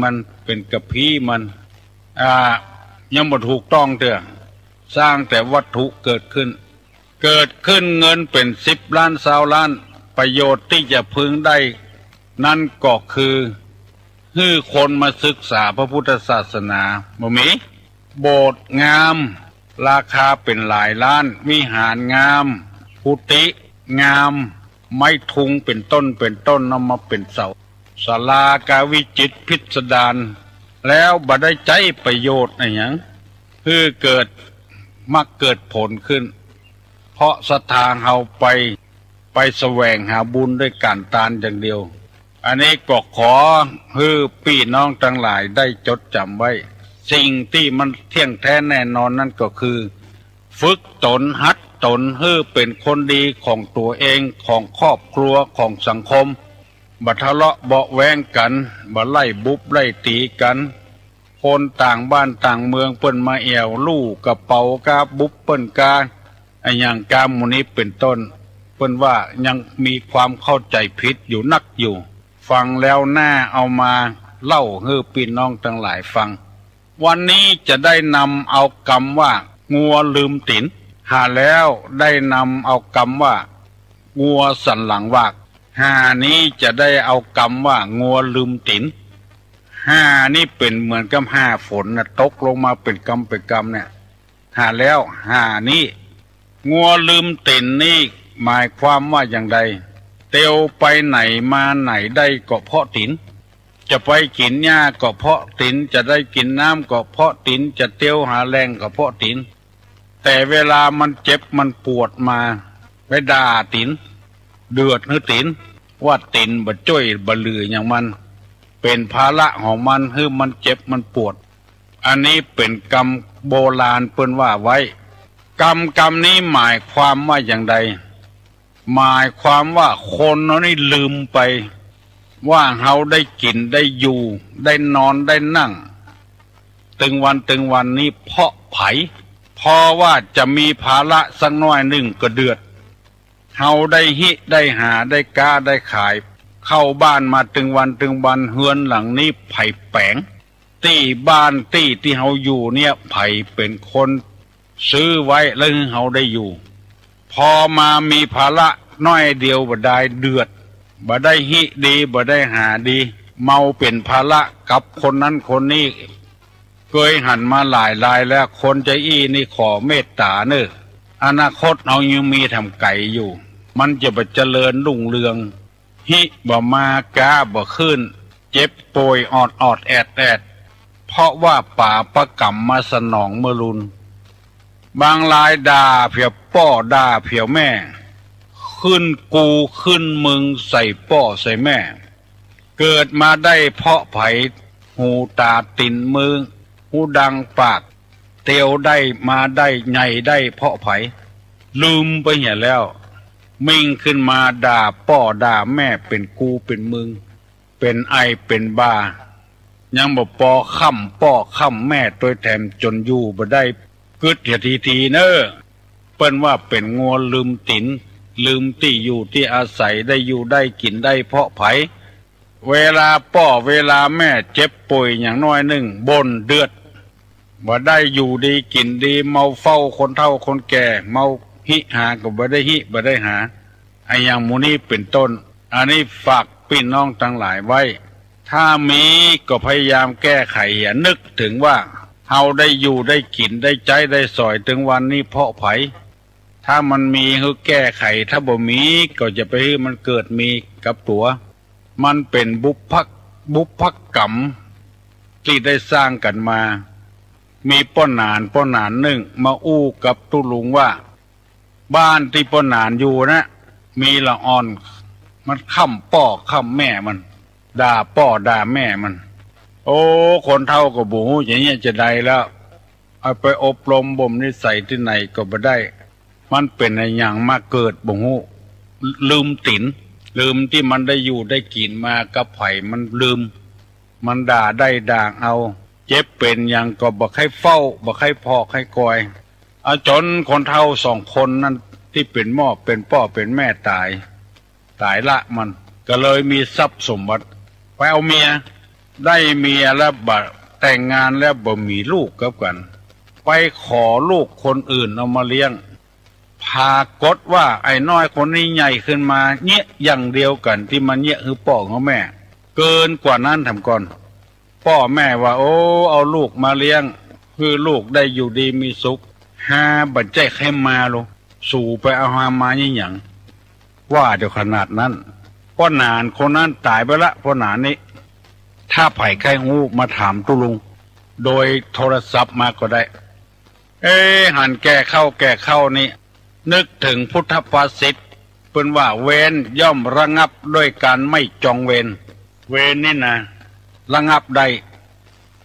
มันเป็นกระพี้มันยังบ่ถูกต้องเถอะสร้างแต่วัตถุเกิดขึ้นเงินเป็น10 ล้าน20 ล้านประโยชน์ที่จะพึงได้นั่นก็คือให้คนมาศึกษาพระพุทธศาสนาบ่มีโบสถ์งามราคาเป็นหลายล้านวิหารงามกุฏิงามไม้ทุงเป็นต้นนำมาเป็นเสาศาลากาวิจิตรพิสดารแล้วบ่ได้ใจประโยชน์อะไรอย่างคือเกิดมักเกิดผลขึ้นเพราะศรัทธาเฮาไปแสวงหาบุญด้วยการทานอย่างเดียวอันนี้ก็ขอให้พี่น้องทั้งหลายได้จดจำไว้สิ่งที่มันเที่ยงแท้แน่นอนนั่นก็คือฝึกตนหัดตนให้เป็นคนดีของตัวเองของครอบครัวของสังคมบ่ทะเลาะเบาะแว้งกันบ่ไล่บุบไล่ตีกันคนต่างบ้านต่างเมืองเปิ้นมาแอวลู่กระเป๋ากาบุบเปิ้นกาอย่างกาหมู่นี้เป็นต้นเปิ้นว่ายังมีความเข้าใจผิดอยู่นักอยู่ฟังแล้วหน้าเอามาเล่าให้พี่น้องทั้งหลายฟังวันนี้จะได้นำเอาคำว่างัวลืมตีนหาแล้วได้นำเอาคำว่างัวสันหลังวากหานี้จะได้เอาคำว่างัวลืมตีนห้านี่เป็นเหมือนกับห้าฝนนะตกลงมาเป็นกำเนี่ยหาแล้วหานี้งัวลืมตีนนี่หมายความว่าอย่างไรเตียวไปไหนมาไหนได้ก็เพราะตีนจะไปกินหญ้าก็เพราะตีนจะได้กินน้ำก็เพราะตีนจะเตียวหาแรงก็เพราะตีนแต่เวลามันเจ็บมันปวดมาไปด่าตีนเดือดหรือตีนว่าตีนบ่จ้อยบ่ลืออย่างมันเป็นภาระของมันคือมันเจ็บมันปวดอันนี้เป็นกรรมโบราณเปิ้นว่าไว้กรรมนี้หมายความว่าอย่างใดหมายความว่าคนนี่ลืมไปว่าเฮาได้กินได้อยู่ได้นอนได้นั่งตึงวันนี้เพราะไผพอว่าจะมีภาระสักน้อยหนึ่งก็เดือดเฮาได้หิได้หาได้กาได้ขายเข้าบ้านมาตึงวันเฮือนหลังนี้ไผ่แปงตี้บ้านตี้ที่เฮาอยู่เนี่ยไผ่เป็นคนซื้อไว้แล้วเฮาได้อยู่พอมามีภาระน้อยเดียวบ่ได้เดือดบ่ได้หิดีบ่ได้หาดีเมาเป็นภาระกับคนนั้นคนนี้เคยหันมาหลายแล้วคนใจอี้นี่ขอเมตตาเนอะอนาคตเอายังมีทำไก่อยู่มันจะไปเจริญรุ่งเรืองหิบ่มากาบ่ขึ้นเจ็บป่วยอดแอดเพราะว่าป่าประกรรมมาสนองเมื่อรุนบางรายด่าเพียวป้อด่าเพียวแม่ขึ้นกูขึ้นมึงใส่ป้อใส่แม่เกิดมาได้เพราะไผหูตาตินมือหูดังปากเตียวได้มาได้ใหญ่ได้เพราะไผลืมไปเหี้ยแล้วมิ่งขึ้นมาด่าป้อด่าแม่เป็นกูเป็นมึงเป็นไอเป็นบ้ายังบ่ปอค่ำป้อค่ำแม่ตัวแถมจนอยู่บ่ได้กึดเถียทีเนอเปิ้นว่าเป็นงัวลืมตีนลืมที่อยู่ที่อาศัยได้อยู่ได้กินได้เพราะไผเวลาป้อเวลาแม่เจ็บป่วยอย่างน้อยหนึ่งบ่นเดือดบ่ได้อยู่ดีกินดีเมาเฝ้าคนเฒ่าคนแก่เมาหิหาก็บ่ได้หิบ่ได้หาไอ้อย่างหมู่นี้เป็นต้นอันนี้ฝากพี่น้องทั้งหลายไว้ถ้ามีก็พยายามแก้ไขอย่านึกถึงว่าเฮาได้อยู่ได้กินได้ใจได้สอยถึงวันนี้เพราะไผถ้ามันมีให้แก้ไขถ้าบ่มีก็จะไปให้มันเกิดมีกับตัวมันเป็นบุพกรรมที่ได้สร้างกันมามีป้อนานหนึ่งมาอู้กับตุลุงว่าบ้านที่ป้อนานอยู่นะมีละอ่อนมันค้ำป้อค้ำแม่มันด่าป้อด่าแม่มันโอ้คนเฒ่าก็บ่ฮู้อย่างนี้จะได้แล้วเอาไปอบรมบ่มนิสัยที่ไหนก็บ่ได้มันเป็นอะไรอย่างมาเกิดบ่ฮู้ลืมตีนลืมที่มันได้อยู่ได้กินมากับไผมันลืมมันด่าได้ด่างเอาเจ็บเป็นอย่างก็บ่ให้เฝ้าบ่ให้พอกให้กอยเอาจนคนเฒ่า2 คนนั้นที่เป็นหม้อเป็นป้อเป็นแม่ตายละมันก็เลยมีทรัพย์สมบัติไปเอาเมีย ได้เมียแล้วแต่งงานแล้วบ่มีลูกกับกันไปขอลูกคนอื่นเอามาเลี้ยงพากฏว่าไอ้น้อยคนนี้ใหญ่ขึ้นมาเนี่ยอย่างเดียวกันที่มันเนี่ยคือพ่อของแม่เกินกว่านั้นทำก่อนพ่อแม่ว่าโอ้เอาลูกมาเลี้ยงคือลูกได้อยู่ดีมีสุขหาบัดใจแค่มาลงสู่ไปเอาหามาอย่างว่าเดี๋ยวขนาดนั้นพ่อนานคนนั้นตายไปละพ่อนานนี้ถ้าไผ่ไข้งูมาถามตุลุงโดยโทรศัพท์มาก็ได้หันแก่เข้านี่นึกถึงพุทธภาษิตเป็นว่าเวรย่อมระงับด้วยการไม่จองเวรเวรนี่นะระงับได้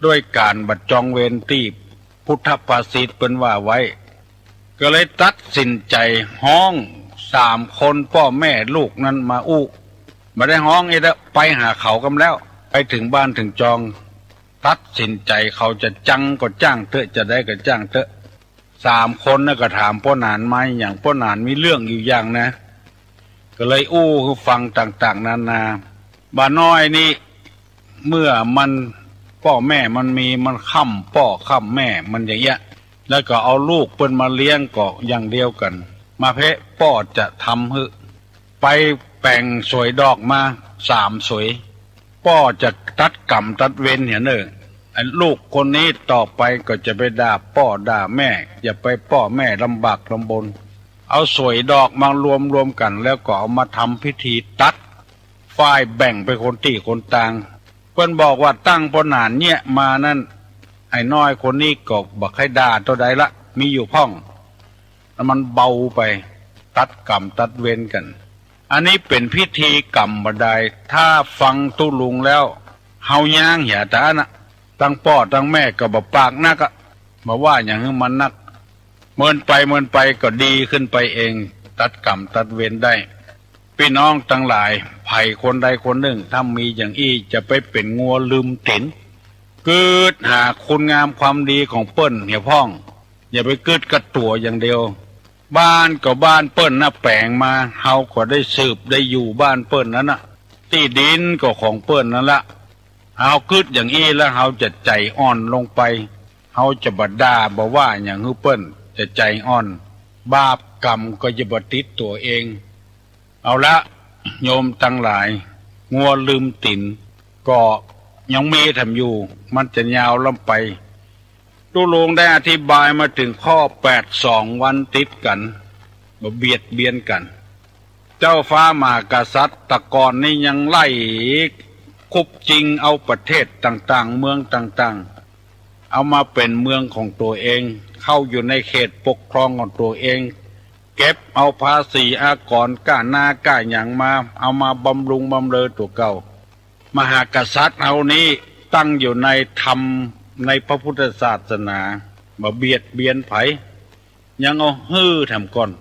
ด้วยการบัดจองเวรที่พุทธภาษิตเป็นว่าไว้ก็เลยตัดสินใจห้อง3 คนพ่อแม่ลูกนั้นมามาได้ห้องไอ้ละไปหาเขากันแล้วไปถึงบ้านถึงจองตัดสินใจเขาจะจังก็จ้างเถอะจะได้ก็จ้างเถอะ3 คนน่ะก็ถามพ่อนานไหมอย่างพ่อนานมีเรื่องอยู่อย่างนะก็เลยคือฟังต่างๆนานาบ้าน้อยนี่เมื่อมันพ่อแม่มันมีมันค้ำพ่อค้ำแม่มันอย่างเงี้ยแล้วก็เอาลูกเปิ้นมาเลี้ยงก็อย่างเดียวกันมาเพะพ่อจะทำให้ไปแปลงสวยดอกมา3 สวยพ่อจะตัดกรรมตัดเวรเห็นไอ้ลูกคนนี้ต่อไปก็จะไปด่าพ่อด่าแม่อย่าไปพ่อแม่ลำบากลำบนเอาสวยดอกมารวมกันแล้วก็เอามาทำพิธีตัดฝ่ายแบ่งไปคนที่คนต่างเพิ่นบอกว่าตั้งพ่อนานเนี่ยมานั่นไอ้น้อยคนนี้ก็บอกให้ด่าตัวใดละมีอยู่พ่องแล้วมันเบาไปตัดกรรมตัดเวรกันอันนี้เป็นพิธีกรรมบันไดถ้าฟังตุลุงแล้วเฮาย่างอย่าตานะตั้งพ่อตั้งแม่ก็บ่ปากนักอะมาว่าอย่างนี้มันนักเมินไปก็ดีขึ้นไปเองตัดกรรมตัดเวรได้พี่น้องทั้งหลายไผ่คนใดคนหนึ่งถ้ามีอย่างอี้จะไปเป็นงัวลืมติ๋นเกิดหาคุณงามความดีของเปิ้นเหี่ยพ่องอย่าไปเกิดกระตัวอย่างเดียวบ้านก็บ้านเปิ้นน่ะแปลงมาเฮาก็ได้สืบได้อยู่บ้านเปิ้นนั้นน่ะที่ดินก็ของเปิ้นนั่นละเฮากึดอย่างอี้แล้วเฮาจะใจอ่อนลงไปเฮาจะบ่ด่าบ่ว่าอย่างฮือเปิ้นจะใจอ่อนบาปกรรมก็จะบ่ติดตัวเองเอาละโยมทั้งหลายงัวลืมตินก็ยังมีทำอยู่มันจะยาวล้ำไปตุลุงได้อธิบายมาถึงข้อ82 วันติดกันบ่เบียดเบียนกันเจ้าฟ้ามหากษัตริย์ตะกอนนี่ยังไล่คุบจริงเอาประเทศต่างๆเมืองต่างๆเอามาเป็นเมืองของตัวเองเข้าอยู่ในเขตปกครองของตัวเองเก็บเอาภาษีอากรก้าหน้าก้าอย่างมาเอามาบำรุงบำเรอตัวเก่ามหากษัตริย์เอานี้ตั้งอยู่ในธรรมในพระพุทธศาสนาบ่เบียดเบียนไผยังเอาฮื้อทำก่อน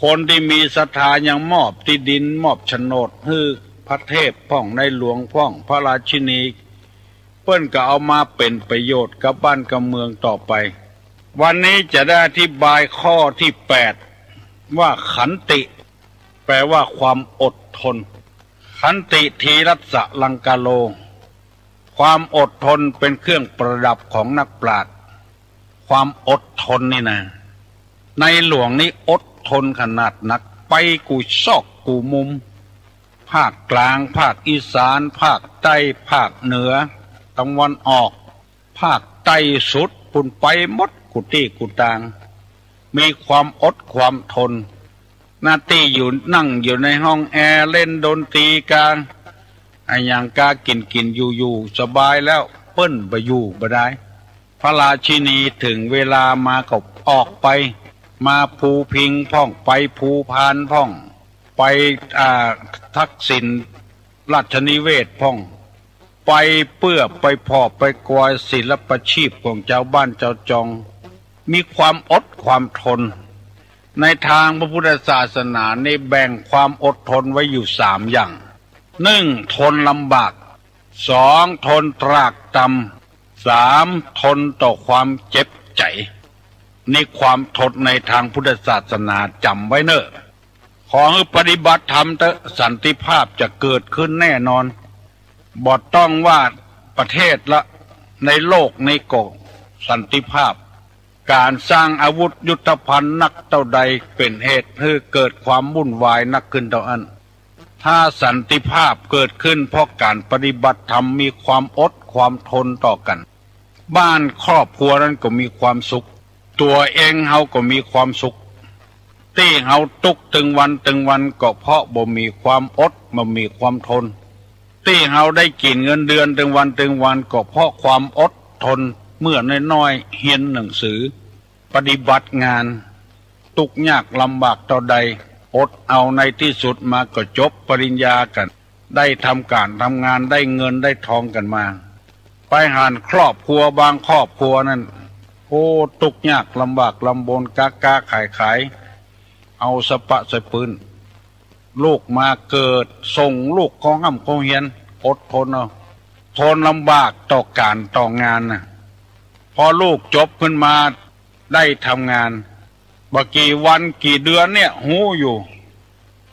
คนที่มีศรัทธายังมอบที่ดินมอบโฉนดฮื้อพระเทพพ่องในหลวงพ่องพระราชินีเปิ้นก็เอามาเป็นประโยชน์กับบ้านกับเมืองต่อไปวันนี้จะได้อธิบายข้อที่8ว่าขันติแปลว่าความอดทนขันติทีรัสสะลังกาโลความอดทนเป็นเครื่องประดับของนักปราชญ์ความอดทนนี่นะในหลวงนี้อดทนขนาดนักไปกูซอกกูมุมภาคกลางภาคอีสานภาคใต้ภาคเหนือตะวันออกภาคใต้สุดปุ่นไปหมดกุฏิกุตางมีความอดความทนหน้าที่อยู่นั่งอยู่ในห้องแอร์เล่นดนตรีกลางไอ้อย่างกากินอยู่สบายแล้วเปิ้นไปอยู่บ่ได้พระราชินีถึงเวลามาก็ออกไปมาภูพิงพ่องไปภูพานพ่องไปทักษิณราชนิเวศพ่องไปเพื่อไปพอไปกวาดศิลปชีพของเจ้าบ้านเจ้าจองมีความอดความทนในทางพระพุทธศาสนาในแบ่งความอดทนไว้อยู่3 อย่าง1ทนลำบาก2ทนตรากตำ3ทนต่อความเจ็บใจนี่ความทนในทางพุทธศาสนาจำไว้เนอะขอให้ปฏิบัติธรรมเถอะสันติภาพจะเกิดขึ้นแน่นอนบ่ต้องว่า ประเทศละในโลกในโกสันติภาพการสร้างอาวุธยุทโธภัณฑ์นักเท่าใดเป็นเหตุให้เกิดความวุ่นวายนักขึ้นเท่านั้นถ้าสันติภาพเกิดขึ้นเพราะการปฏิบัติธรรมมีความอดความทนต่อกันบ้านครอบครัวนั้นก็มีความสุขตัวเองเฮาก็มีความสุขที่เฮาตุกถึงวันก็เพราะบ่มีความอดบ่มีความทนที่เฮาได้กินเงินเดือนถึงวันก็เพราะความอดทนเมื่อน้อยๆเรียนหนังสือปฏิบัติงานทุกข์ยากลำบากเท่าใดอดเอาในที่สุดมาก็จบปริญญากันได้ทำการทำงานได้เงินได้ทองกันมาไปหารครอบครัวบางครอบครัวนั้นโอ้ทุกข์ยากลำบากลำบนกาขายเอาสะปะใส่ปืนลูกมาเกิดส่งลูกของห้ำของเฮียนอดทนเอาทนลำบากต่อการต่องานนะพอลูกจบขึ้นมาได้ทำงานบางกี่วันกี่เดือนเนี่ยหูอยู่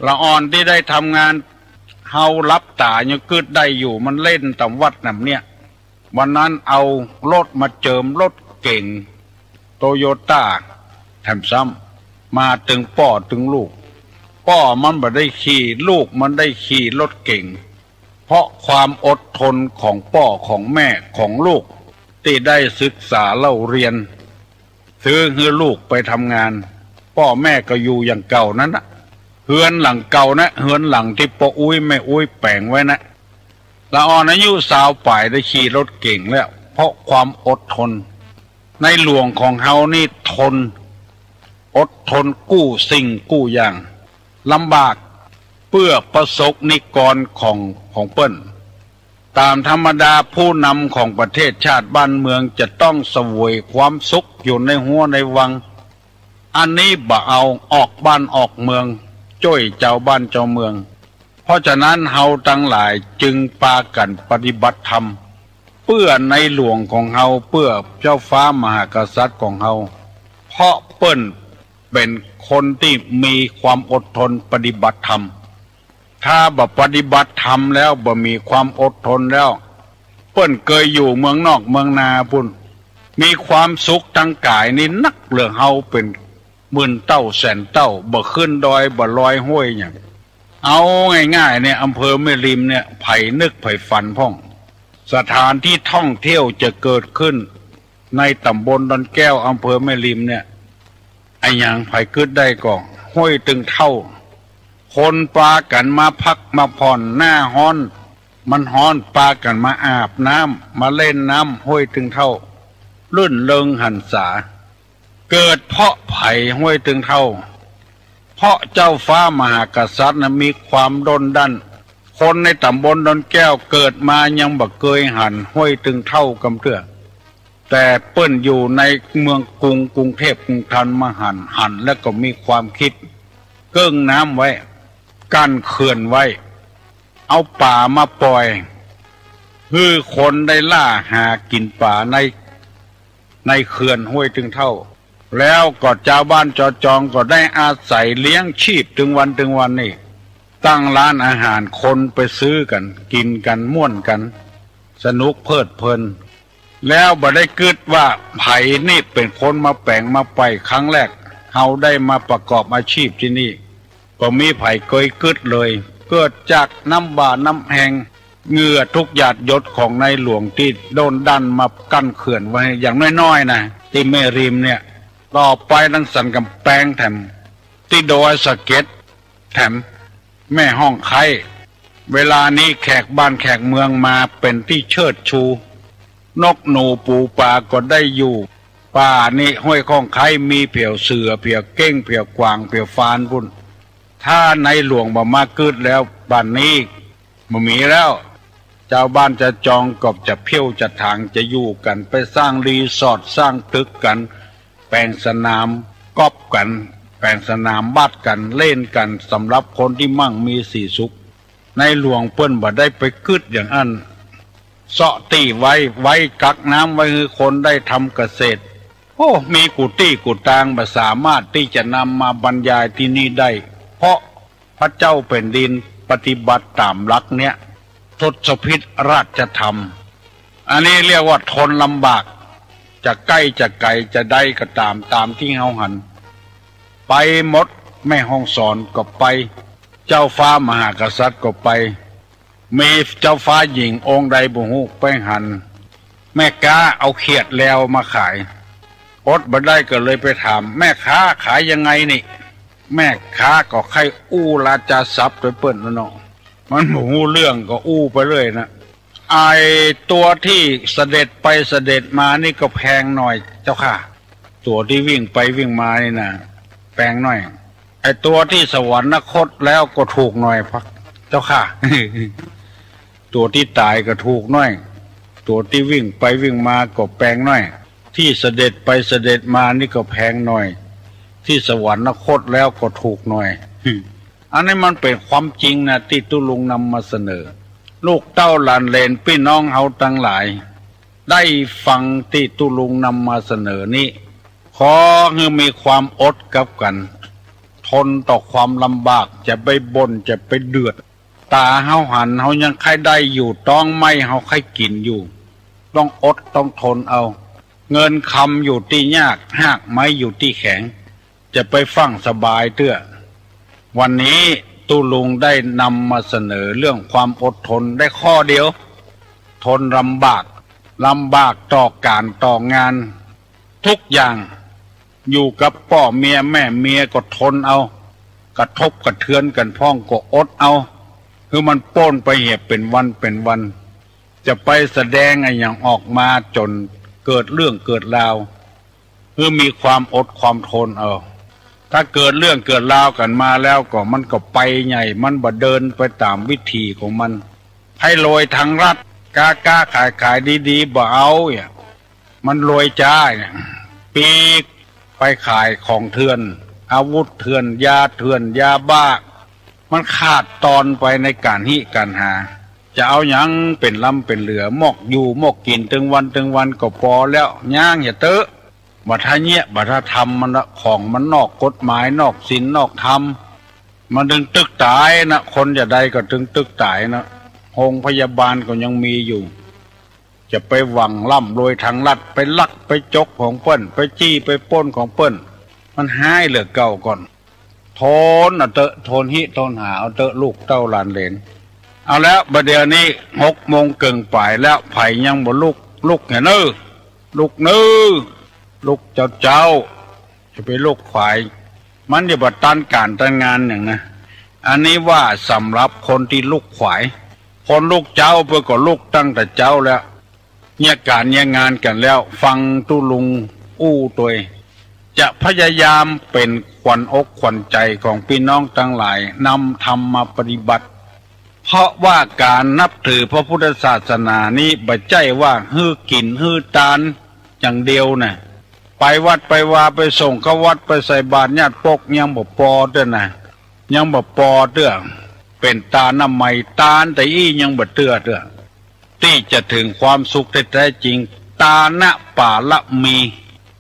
ละอ่อนที่ได้ทำงานเฮารับตายังกึดได้อยู่มันเล่นตำวัดนำเนี่ยวันนั้นเอารถมาเจิมรถเก่งโตโยต้าแถมซ้ำมาถึงป่อถึงลูกป่อมันบ่ได้ขี่ลูกมันได้ขี่รถเก่งเพราะความอดทนของป่อของแม่ของลูกที่ได้ศึกษาเล่าเรียนซื้อให้ลูกไปทำงานพ่อแม่ก็อยู่อย่างเก่านั้นนะเฮือนหลังเก่านะเฮือนหลังที่ปออุ้ยแม่อุ้ยแปลงไว้นะละอ่อนอายุสาวป่ายได้ขี่รถเก่งแล้วเพราะความอดทนในหลวงของเฮานี่ทนอดทนกู้สิ่งกู้อย่างลำบากเพื่อประสบนิกรของเปิ้นตามธรรมดาผู้นำของประเทศชาติบ้านเมืองจะต้องเสวยความสุขอยู่ในหัวในวังอันนี้บ่เอาออกบ้านออกเมืองจ้อยเจ้าบ้านเจ้าเมืองเพราะฉะนั้นเฮาทั้งหลายจึงปากันปฏิบัติธรรมเพื่อในหลวงของเฮาเพื่อเจ้าฟ้ามหากษัตริย์ของเฮาเพราะเปิ้นเป็นคนที่มีความอดทนปฏิบัติธรรมถ้าบ่ปฏิบัติธรรมแล้วบ่มีความอดทนแล้วเปิ้นเคยอยู่เมืองนอกเมืองนาพุ่นมีความสุขทางกายนี่นักเหลือเฮาเป็นหมื่นเต้าแสนเต้าบ่ขึ้นดอยบ่ลอยห้วยอย่างเอาง่ายๆเนี่ยอำเภอแม่ริมเนี่ยไผนึกไผฝันพ่องสถานที่ท่องเที่ยวจะเกิดขึ้นในตำบลดอนแก้วอำเภอแม่ริมเนี่ยไอ้อย่างไผกึดได้ก็ห้วยตึงเท่าคนปากันมาพักมาผ่อนหน้าฮ้อนมันฮ้อนปากันมาอาบน้ำมาเล่นน้ำห้วยตึงเท่าลื่นเริงหันษาเกิดเพราะไผ่ห้วยตึงเท่าเพราะเจ้าฟ้ามหากษัตริย์มีความดนดันคนในตำบลดอนแก้วเกิดมายังบ่เคยหันห้วยตึงเท่ากำเตื้อแต่เปิ้นอยู่ในเมืองกรุงเทพกรุงธนมาหันแล้วก็มีความคิดเกิ้งน้ำไว้กั้นเขื่อนไว้เอาป่ามาปล่อยคือคนได้ล่าหากินป่าในเขื่อนห้วยตึงเท่าแล้วก็ชาวบ้านจองก็ได้อาศัยเลี้ยงชีพถึงวันนี่ตั้งร้านอาหารคนไปซื้อกันกินกันม่วนกันสนุกเพลิดเพลินแล้วบ่ได้กึดว่าไผ่นี่เป็นคนมาแปลงมาไปครั้งแรกเฮาได้มาประกอบอาชีพที่นี่ก็มีไผ่เคยกึดเลยเกิดจากน้ำบาน้ำแหงเหงื่อทุกหยาดหยดของในหลวงที่โดนดันมากั้นเขื่อนไว้อย่างน้อยๆนะที่แม่ริมเนี่ยต่อไปทั้งสันกำแพงแถมที่ดอยสะเก็ดแถมแม่ห้องไข่เวลานี้แขกบ้านแขกเมืองมาเป็นที่เชิดชูนกหนูปูปลาก็ได้อยู่ป่านี่ห้วยข้องไข่มีเผียวเสือเผียวเก้งเผียวกวางเผียวฟานพุ่นถ้าในหลวงบ่มากึดแล้วบ้านนี้บ่มีแล้วเจ้าบ้านจะจองกบจะเพี้ยวจะทางจะอยู่กันไปสร้างรีสอร์ทสร้างตึกกันแปลงสนามกอบกันแปลงสนามบาดกันเล่นกันสำหรับคนที่มั่งมีสีสุขในหลวงเปิ้นบ่ได้ไปกึดอย่างอันเสาะตีไว้กักน้ำไว้ให้คนได้ทำเกษตรโอ้มีกุฏิกุฏางบ่สามารถที่จะนำมาบรรยายที่นี่ได้เพราะพระเจ้าแผ่นดินปฏิบัติตามหลักเนี้ยทศพิธราชธรรม อันนี้เรียกว่าทนลำบากจะใกล้จะไกลจะได้ก็ตามที่เฮาหันไปหมดแม่ห้องสอนก็ไปเจ้าฟ้ามหากษัตริย์ก็ไปมีเจ้าฟ้าหญิงองค์ใดบุหูไปหันแม่ค้าเอาเขียดแล้วมาขายอดบ่ได้ก็เลยไปถามแม่ค้าขายยังไงนี่แม่ค้าก็ใครอู้ราชาศัพท์ไปเปิ้นแล้วเนาะมันบ่ฮู้เรื่องก็อู้ไปเรื่อยนะไอตัวที่เสด็จไปเสด็จมานี่ก็แพงหน่อยเจ้าค่ะตัวที่วิ่งไปวิ่งมานี่นะแพงหน่อยไอตัวที่สวรรคตแล้วก็ถูกหน่อยพักเจ้าค่ะ ตัวที่ตายก็ถูกหน่อยตัวที่วิ่งไปวิ่งมาก็แพงหน่อยที่เสด็จไปเสด็จมานี่ก็แพงหน่อยที่สวรรคตแล้วก็ถูกหน่อย อันนี้มันเป็นความจริงนะที่ตุลุงนำมาเสนอลูกเต้าหลานเหลนพี่น้องเฮาทั้งหลายได้ฟังที่ตุลุงนำมาเสนอนี้ขอให้มีความอดกับกันทนต่อความลำบากจะไปบ่นจะไปเดือดตาเฮาหันเฮายังใครได้อยู่ต้องไม่เฮาใครกินอยู่ต้องอดต้องทนเอาเงินคำอยู่ที่ยากหากไม้อยู่ที่แข็งจะไปฟังสบายเตื้อวันนี้ตุลุงได้นำมาเสนอเรื่องความอดทนได้ข้อเดียวทนลำบากต่อการต่องานทุกอย่างอยู่กับพ่อเมียแม่เมียก็ทนเอากระทบกระเทือนกันพ้องก็อดเอาคือมันโป้นไปเหตุเป็นวันจะไปแสดงไอ้อย่างออกมาจนเกิดเรื่องเกิดราวคือมีความอดความทนเอาถ้าเกิดเรื่องเกิดราวกันมาแล้วก็มันก็ไปใหญ่มันบ่เดินไปตามวิธีของมันให้รวยทางรัฐกล้าขายดีๆบ่เอาเนี่ยมันรวยจ้าเนี่ยปีกไปขายของเถื่อนอาวุธเถื่อนยาเถื่อนยาบ้ามันขาดตอนไปในการหาจะเอาหยังเป็นลำเป็นเหลือมอกอยู่มอกกินถึงวันก็พอแล้วย่างอย่าเตอะบัตรเนี้ยบัตรธรรมมันละของมันนอกกฎหมายนอกศีลนอกธรรมมันถึงตึกตายนะคนจะใดก็ถึงตึกตายนะโรงพยาบาลก็ยังมีอยู่จะไปหวังล่ำรวยทางลัดไปลักไปจกของเปิ้นไปจี้ไปปล้นของเปิ้นมันหายเหลือเก่าก่อนทนเอาเตอะทนหิทนหาเอาเตอะลูกเต้าหลานเหลนเอาแล้วบัดเดี๋ยวนี้6 โมงเกินไปแล้วไผ่ยังบ่ลุกเห็นลูกเจ้าจะไปลูกขวายมันจะบัดตันการตันงานอย่างนะอันนี้ว่าสำหรับคนที่ลูกขวายคนลูกเจ้าเพื่อก็ลูกตั้งแต่เจ้าแล้วเนี่ยการเนี่ยงานกันแล้วฟังตุลุงอู้ตัวจะพยายามเป็นขวัญอกขวัญใจของพี่น้องทั้งหลายนำธรรมมาปฏิบัติเพราะว่าการนับถือพระพุทธศาสนานี้บ่ใช่ว่าฮื้อกินฮื้อตานอย่างเดียวนะไปวัดไปวาไปส่งเข้าวัดไปใส่บาตรญาติปกยังบ่พอเด้อนะยังบ่พอเด้อเป็นตาน้ำไหมตาแต่อี้ยังบ่เตื้อเด้อที่จะถึงความสุขแท้จริงตานะป่าละมี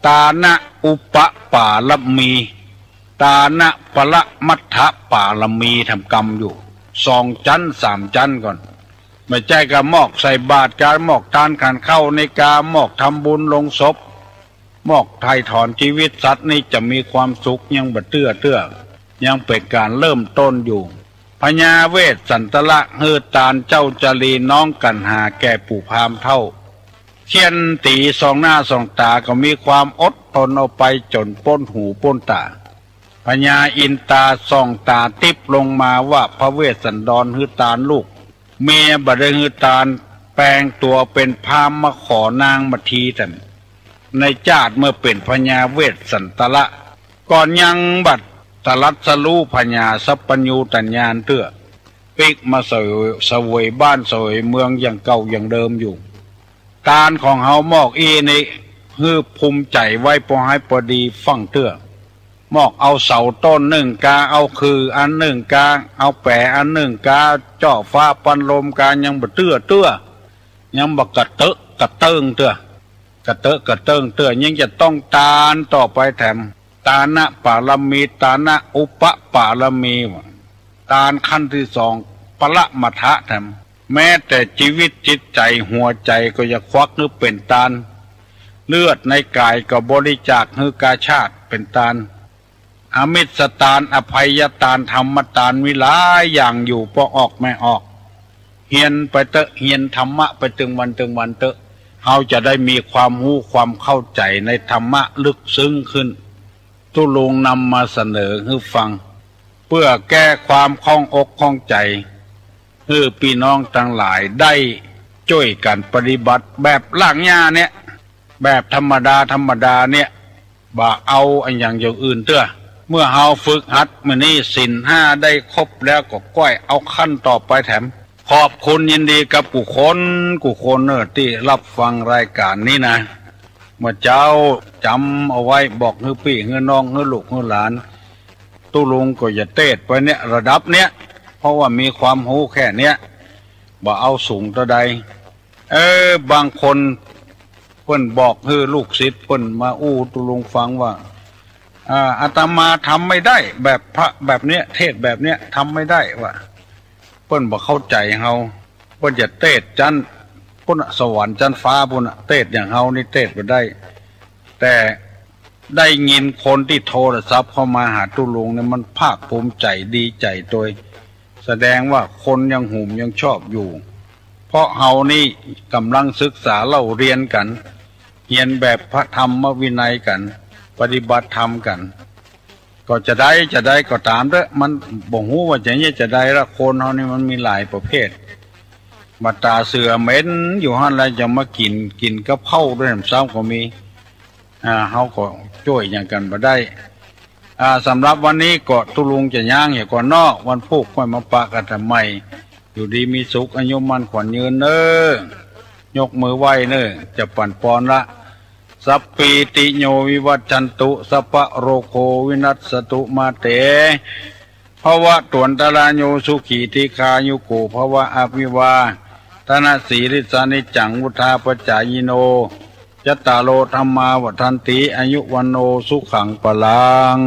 ตานะอุปป่าละมีตานะปะละมัทธะป่าละมีทำกรรมอยู่2 ชั้น 3 ชั้นก่อนไม่ใช่กะมอกใส่บาตรการมอกทานขันเข้าในกามอกทำบุญลงศพมอกไถ่ถอนชีวิตสัตว์นี่จะมีความสุขยังบ่เตื้อยังเป็นการเริ่มต้นอยู่พญาเวสสันตละเฮือตาลเจ้าจรีน้องกันหาแก่ปู่พามเท่าเขียนตีสองหน้าสองตาก็มีความอดทนเอาไปจนป้นหูป้นตาพญาอินตาส่องตาติบลงมาว่าพระเวสสันดรฮือตาลลูกเมียบัดได้ฮือตาลแปลงตัวเป็นพามมาขอนางมาทีท่านในจาดเมื่อเป็นพญาเวสสันตละก่อนยังบัดตรัสรู้พญาสัพปัญญูตัญญาณเตื้อปิกมาสวยบ้านสวยเมืองอย่างเก่าอย่างเดิมอยู่การของเฮามอกอีนี่ฮือภูมิใจไว้พอให้พอดีฟังเตื้อมอกเอาเสาต้น1 กาเอาคืออัน1 กาเอาแปะอัน1 กาเจาะฟ้าปันลมกายังบ่เตื้อยังบ่กระเตอะกระเติงเตื้อกระเตอะกระเติงเตื้อยังจะต้องตานต่อไปแถมตานะปาลมีตานะอุปปาลมีตานขั้นที่2ปละมัทะแถม แม้แต่ชีวิตจิตใจหัวใจก็จะควักนึกเป็นตาลเลือดในกายก็บริจาคให้กาชาติเป็นตาลอมิตรตาลอภัยตาลธรรมตาลวิหลายอย่างอยู่พอออกไม่ออกเฮียนไปเตอะเฮียนธรรมะไปตึงวันเตอะเราจะได้มีความรู้ความเข้าใจในธรรมะลึกซึ้งขึ้นตุลุงนำมาเสนอให้ฟังเพื่อแก้ความข้องอกข้องใจให้พี่น้องทั้งหลายได้ช่วยกันปฏิบัติแบบล่างหญ้าเนี่ยแบบธรรมดาเนี่ยบ่เอาอันอย่างอื่นเถอะเมื่อเฮาฝึกหัดมื้อนี้ศีลห้าได้ครบแล้วก็ก้อยเอาขั้นต่อไปแถมขอบคุณยินดีกับกุคนที่รับฟังรายการนี้นะเมื่อเจ้าจำเอาไว้บอกให้พี่ให้น้องให้ลูกให้หลานตู้ลุงก็อย่าเตะไปเนี่ยระดับเนี้ยเพราะว่ามีความรู้แค่เนี้ยบ่เอาสูงต่อใดบางคนเพิ่นบอกให้ลูกศิษย์เพิ่นมาอู้ตู้ลุงฟังว่าอาตมาทำไม่ได้แบบพระแบบเนี้ยเทศแบบเนี้ยทำไม่ได้ว่าเพิ่นบ่เข้าใจเฮาเพิ่นจะเทศจันพุ่นสวรรค์จันฟ้าพุ่นเทศอย่างเฮานี่เทศบ่ได้แต่ได้ยินคนที่โทรศัพท์เข้ามาหาตู้ลุงเนี่ยมันภาคภูมิใจดีใจโดยแสดงว่าคนยังหุ่มยังชอบอยู่เพราะเฮานี่กำลังศึกษาเล่าเรียนกันเรียนแบบพระธรรมวินัยกันปฏิบัติธรรมกันก็จะได้ก็ตามเด้อมันบ่ฮู้ว่าจะเนี่ยจะได้ละคนเฮานี่มันมีหลายประเภทมาตาเสือเหม็นอยู่หั่นแล้วจะมากินกับข้าวด้วยน้ำซ้ำก็มีเฮาก็ช่วยอย่างกันบ่ได้สำหรับวันนี้ก็ตุลุงจะย่างอย่าก่อนนอกวันพุธค่อยมาปะกันทำไมอยู่ดีมีสุขอายุมันขวัญยืนยกมือไหว้จะปั่นปอนละสัพพิติโยวิวัชชันตุสัพพะโรโควินัสสตุมาเตภวะตวนตรายโยสุขีติคายุโกภวะอภิวาทนาสีริสานิจังวุธาปจายโนยัตตาโลธรรมาวัฏันติอายุวันโนสุขังปลัง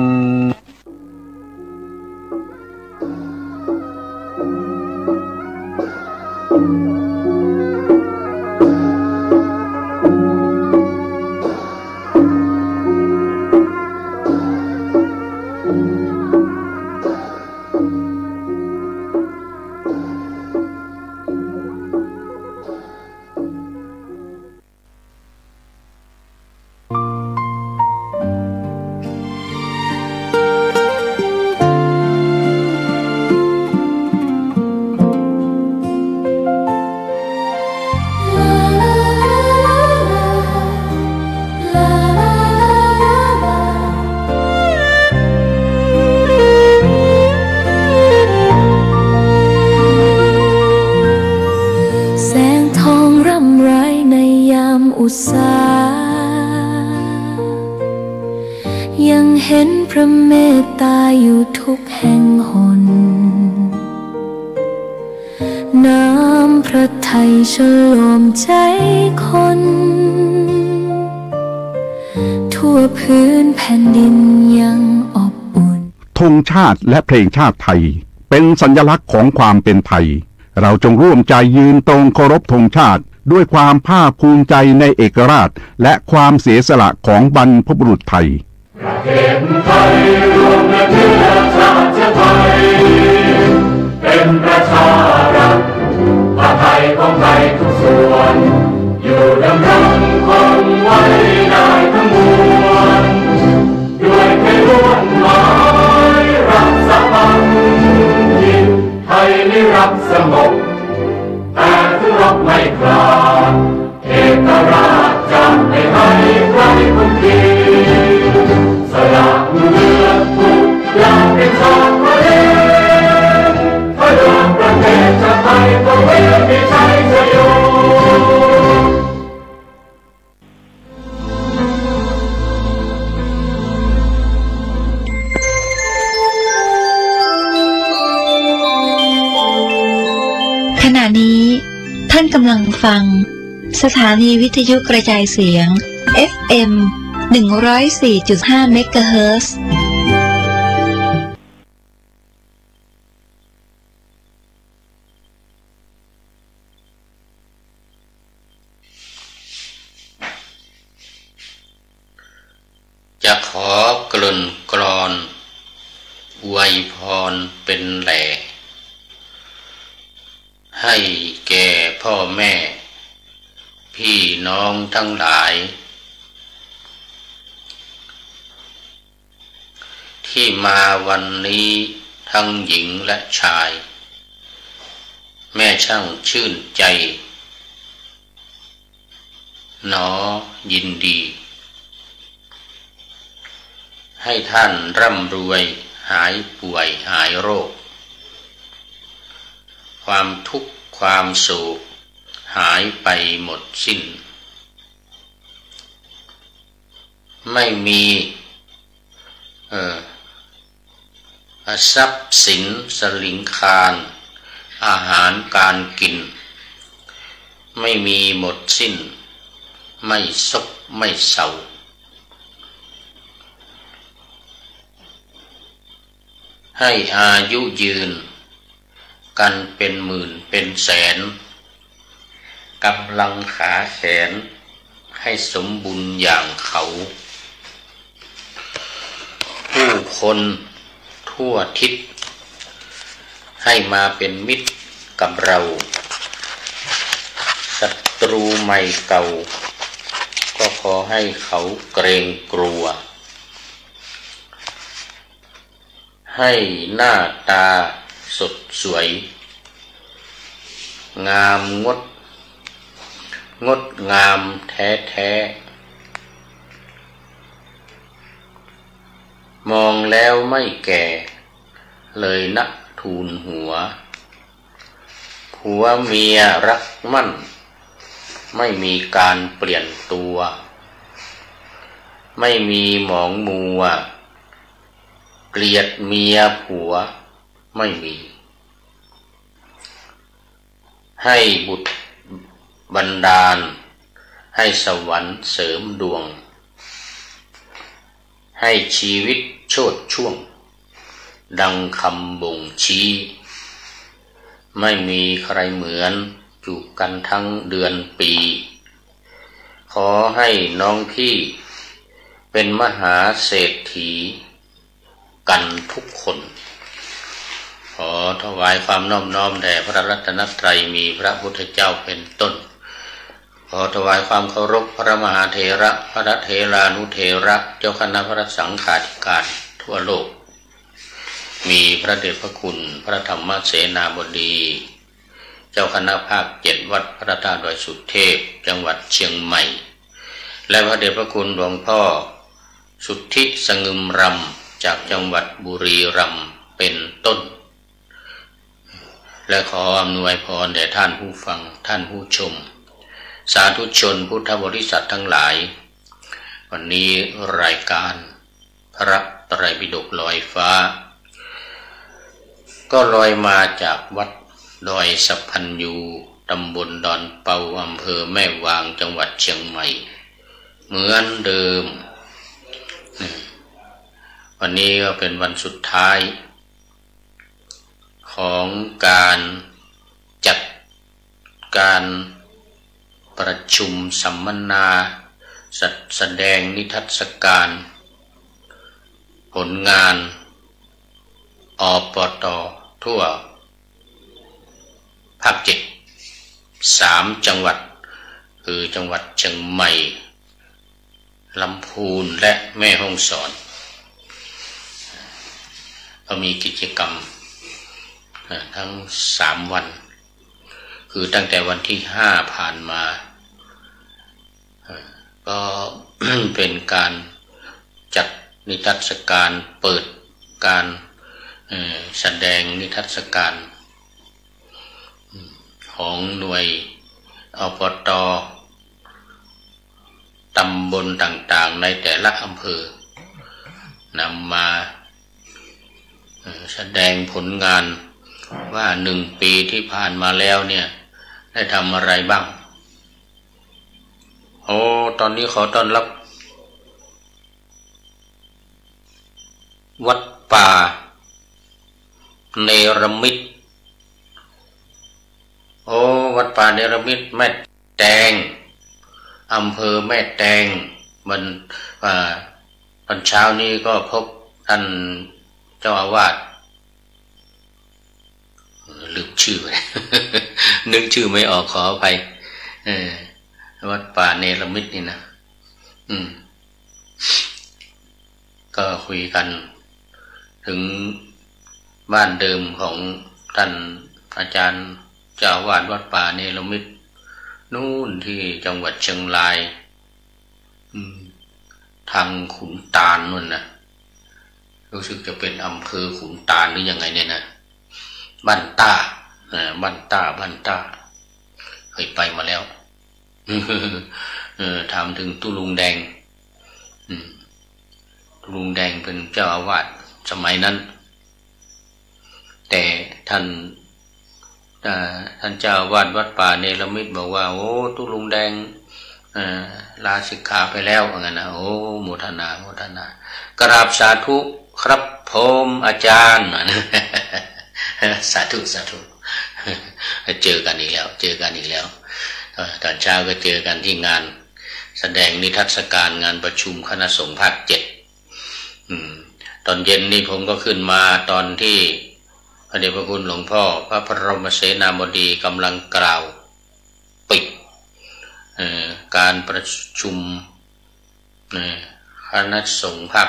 อุษายังเห็นพระเมตตาอยู่ทุกแห่งหนน้ำพระทัยฉโลมใจคนทั่วพื้นแผ่นดินยังอบอุ่นธงชาติและเพลงชาติไทยเป็นสัญลักษณ์ของความเป็นไทยเราจงร่วมใจยืนตรงเคารพธงชาติด้วยความภาคภูมิใจในเอกราชและความเสียสละของบรรพบุรุษไทยประเทศไทยรวมและเชื้อชาติไทยเป็นประชารัฐผ้าไทยของไทยทุกส่วนอยู่ดำรงคงไว้ได้ทั้งมวลด้วยเพลงล้วนหมายรักษาพันยินไทยนิรักสงบแต่ถึงรบไม่กล้าเอกราชจะไม่ให้ใครคุมขีสละเลือดทุกอย่างเป็นชาติไทยพระดวงประเทศชาติไทยก็เวทีชัยชโยขณะนี้ท่านกำลังฟังสถานีวิทยุกระจายเสียง FM 104.5 เมกะเฮิรตซ์ อกลื่นกลอนอวยพรเป็นแหล่ให้แก่พ่อแม่พี่น้องทั้งหลายที่มาวันนี้ทั้งหญิงและชายแม่ช่างชื่นใจหนอยินดีให้ท่านร่ำรวยหายป่วยหายโรคความทุกข์ความโศกหายไปหมดสิ้นไม่มีทรัพย์สินสลิงคารอาหารการกินไม่มีหมดสิ้นไม่ซบไม่เศร้าให้อายุยืนกันเป็นหมื่นเป็นแสนกำลังขาแขนให้สมบูรณ์อย่างเขาผู้คนทั่วทิศให้มาเป็นมิตรกับเราศัตรูใหม่เก่าก็ขอให้เขาเกรงกลัวให้หน้าตาสดสวยงามงดงามแท้มองแล้วไม่แก่เลยนักทูลหัวผัวเมียรักมั่นไม่มีการเปลี่ยนตัวไม่มีหมองมัวเกลียดเมียผัวไม่มีให้บุตรบันดาลให้สวรรค์เสริมดวงให้ชีวิตโชติช่วงดังคำบ่งชี้ไม่มีใครเหมือนจูบกันทั้งเดือนปีขอให้น้องพี่เป็นมหาเศรษฐีกันทุกคนขอถวายความนอบน้อมแด่พระรัตนตรัยมีพระพุทธเจ้าเป็นต้นขอถวายความเคารพพระมหาเถระพระเถรานุเถระเจ้าคณะพระสังฆาธิการทั่วโลกมีพระเดชพระคุณพระธรรมเสนาบดีเจ้าคณะภาค7วัดพระธาตุดอยสุเทพจังหวัดเชียงใหม่และพระเดชพระคุณหลวงพ่อสุทธิสงึมรำจากจังหวัดบุรีรัมย์เป็นต้นและขออำนวยพรแด่ท่านผู้ฟังท่านผู้ชมสาธุชนพุทธบริษัททั้งหลายวันนี้รายการพระไตรปิฎกลอยฟ้าก็ลอยมาจากวัดดอยสัพพัญญูตำบลดอนเปาอำเภอแม่วางจังหวัดเชียงใหม่เหมือนเดิมวันนี้ก็เป็นวันสุดท้ายของการจัดการประชุมสัมมนาแสดงนิทรรศการผลงานอปต.ทั่วภาค3จังหวัดคือจังหวัดเชียงใหม่ลำพูนและแม่ฮ่องสอนก็มีกิจกรรมทั้ง3วันคือตั้งแต่วันที่5ผ่านมาก็ เป็นการจัดนิทรรศการเปิดการแสดงนิทรรศการของหน่วยอปต.ตำบลต่างๆในแต่ละอำเภอนำมาแสดงผลงานว่า1 ปีที่ผ่านมาแล้วเนี่ยได้ทำอะไรบ้างตอนนี้ขอต้อนรับวัดป่าเนรมิตวัดป่าเนรมิตแม่แตงอำเภอแม่แตงมัน ตอนเช้านี้ก็พบท่านเจ้าอาวาสลืมชื่อไป นึกชื่อไม่ออกขออภัยวัดป่าเนรมิตนี่นะก็คุยกันถึงบ้านเดิมของท่านอาจารย์เจ้าอาวาสวัดป่าเนรมิตนู่นที่จังหวัดเชียงรายทางขุนตาลนู่นนะรู้สึกจะเป็นอำเภอขุนตาลหรือยังไงเนี่ยนะบ้านต้าเคยไปมาแล้วถามถึงตุลุงแดงตุลุงแดงเป็นเจ้าอาวาสสมัยนั้นแต่ท่านเจ้าอาวาสวัดป่าเนรมิตบอกว่าโอ้ตุลุงแดงลาสิกขาไปแล้วว่างั้นนะโอ้โมทนากราบสาธุครับผมอาจารย์สาธุเจอกันอีกแล้วตอนเช้าก็เจอกันที่งานแสดงนิทรรศการงานประชุมคณะสงฆ์ภาค 7ตอนเย็นนี่ผมก็ขึ้นมาตอนที่พระเดชพระคุณหลวงพ่อพระบรมเสนาบดีกำลังกล่าวปิดการประชุมคณะสงฆ์ภาค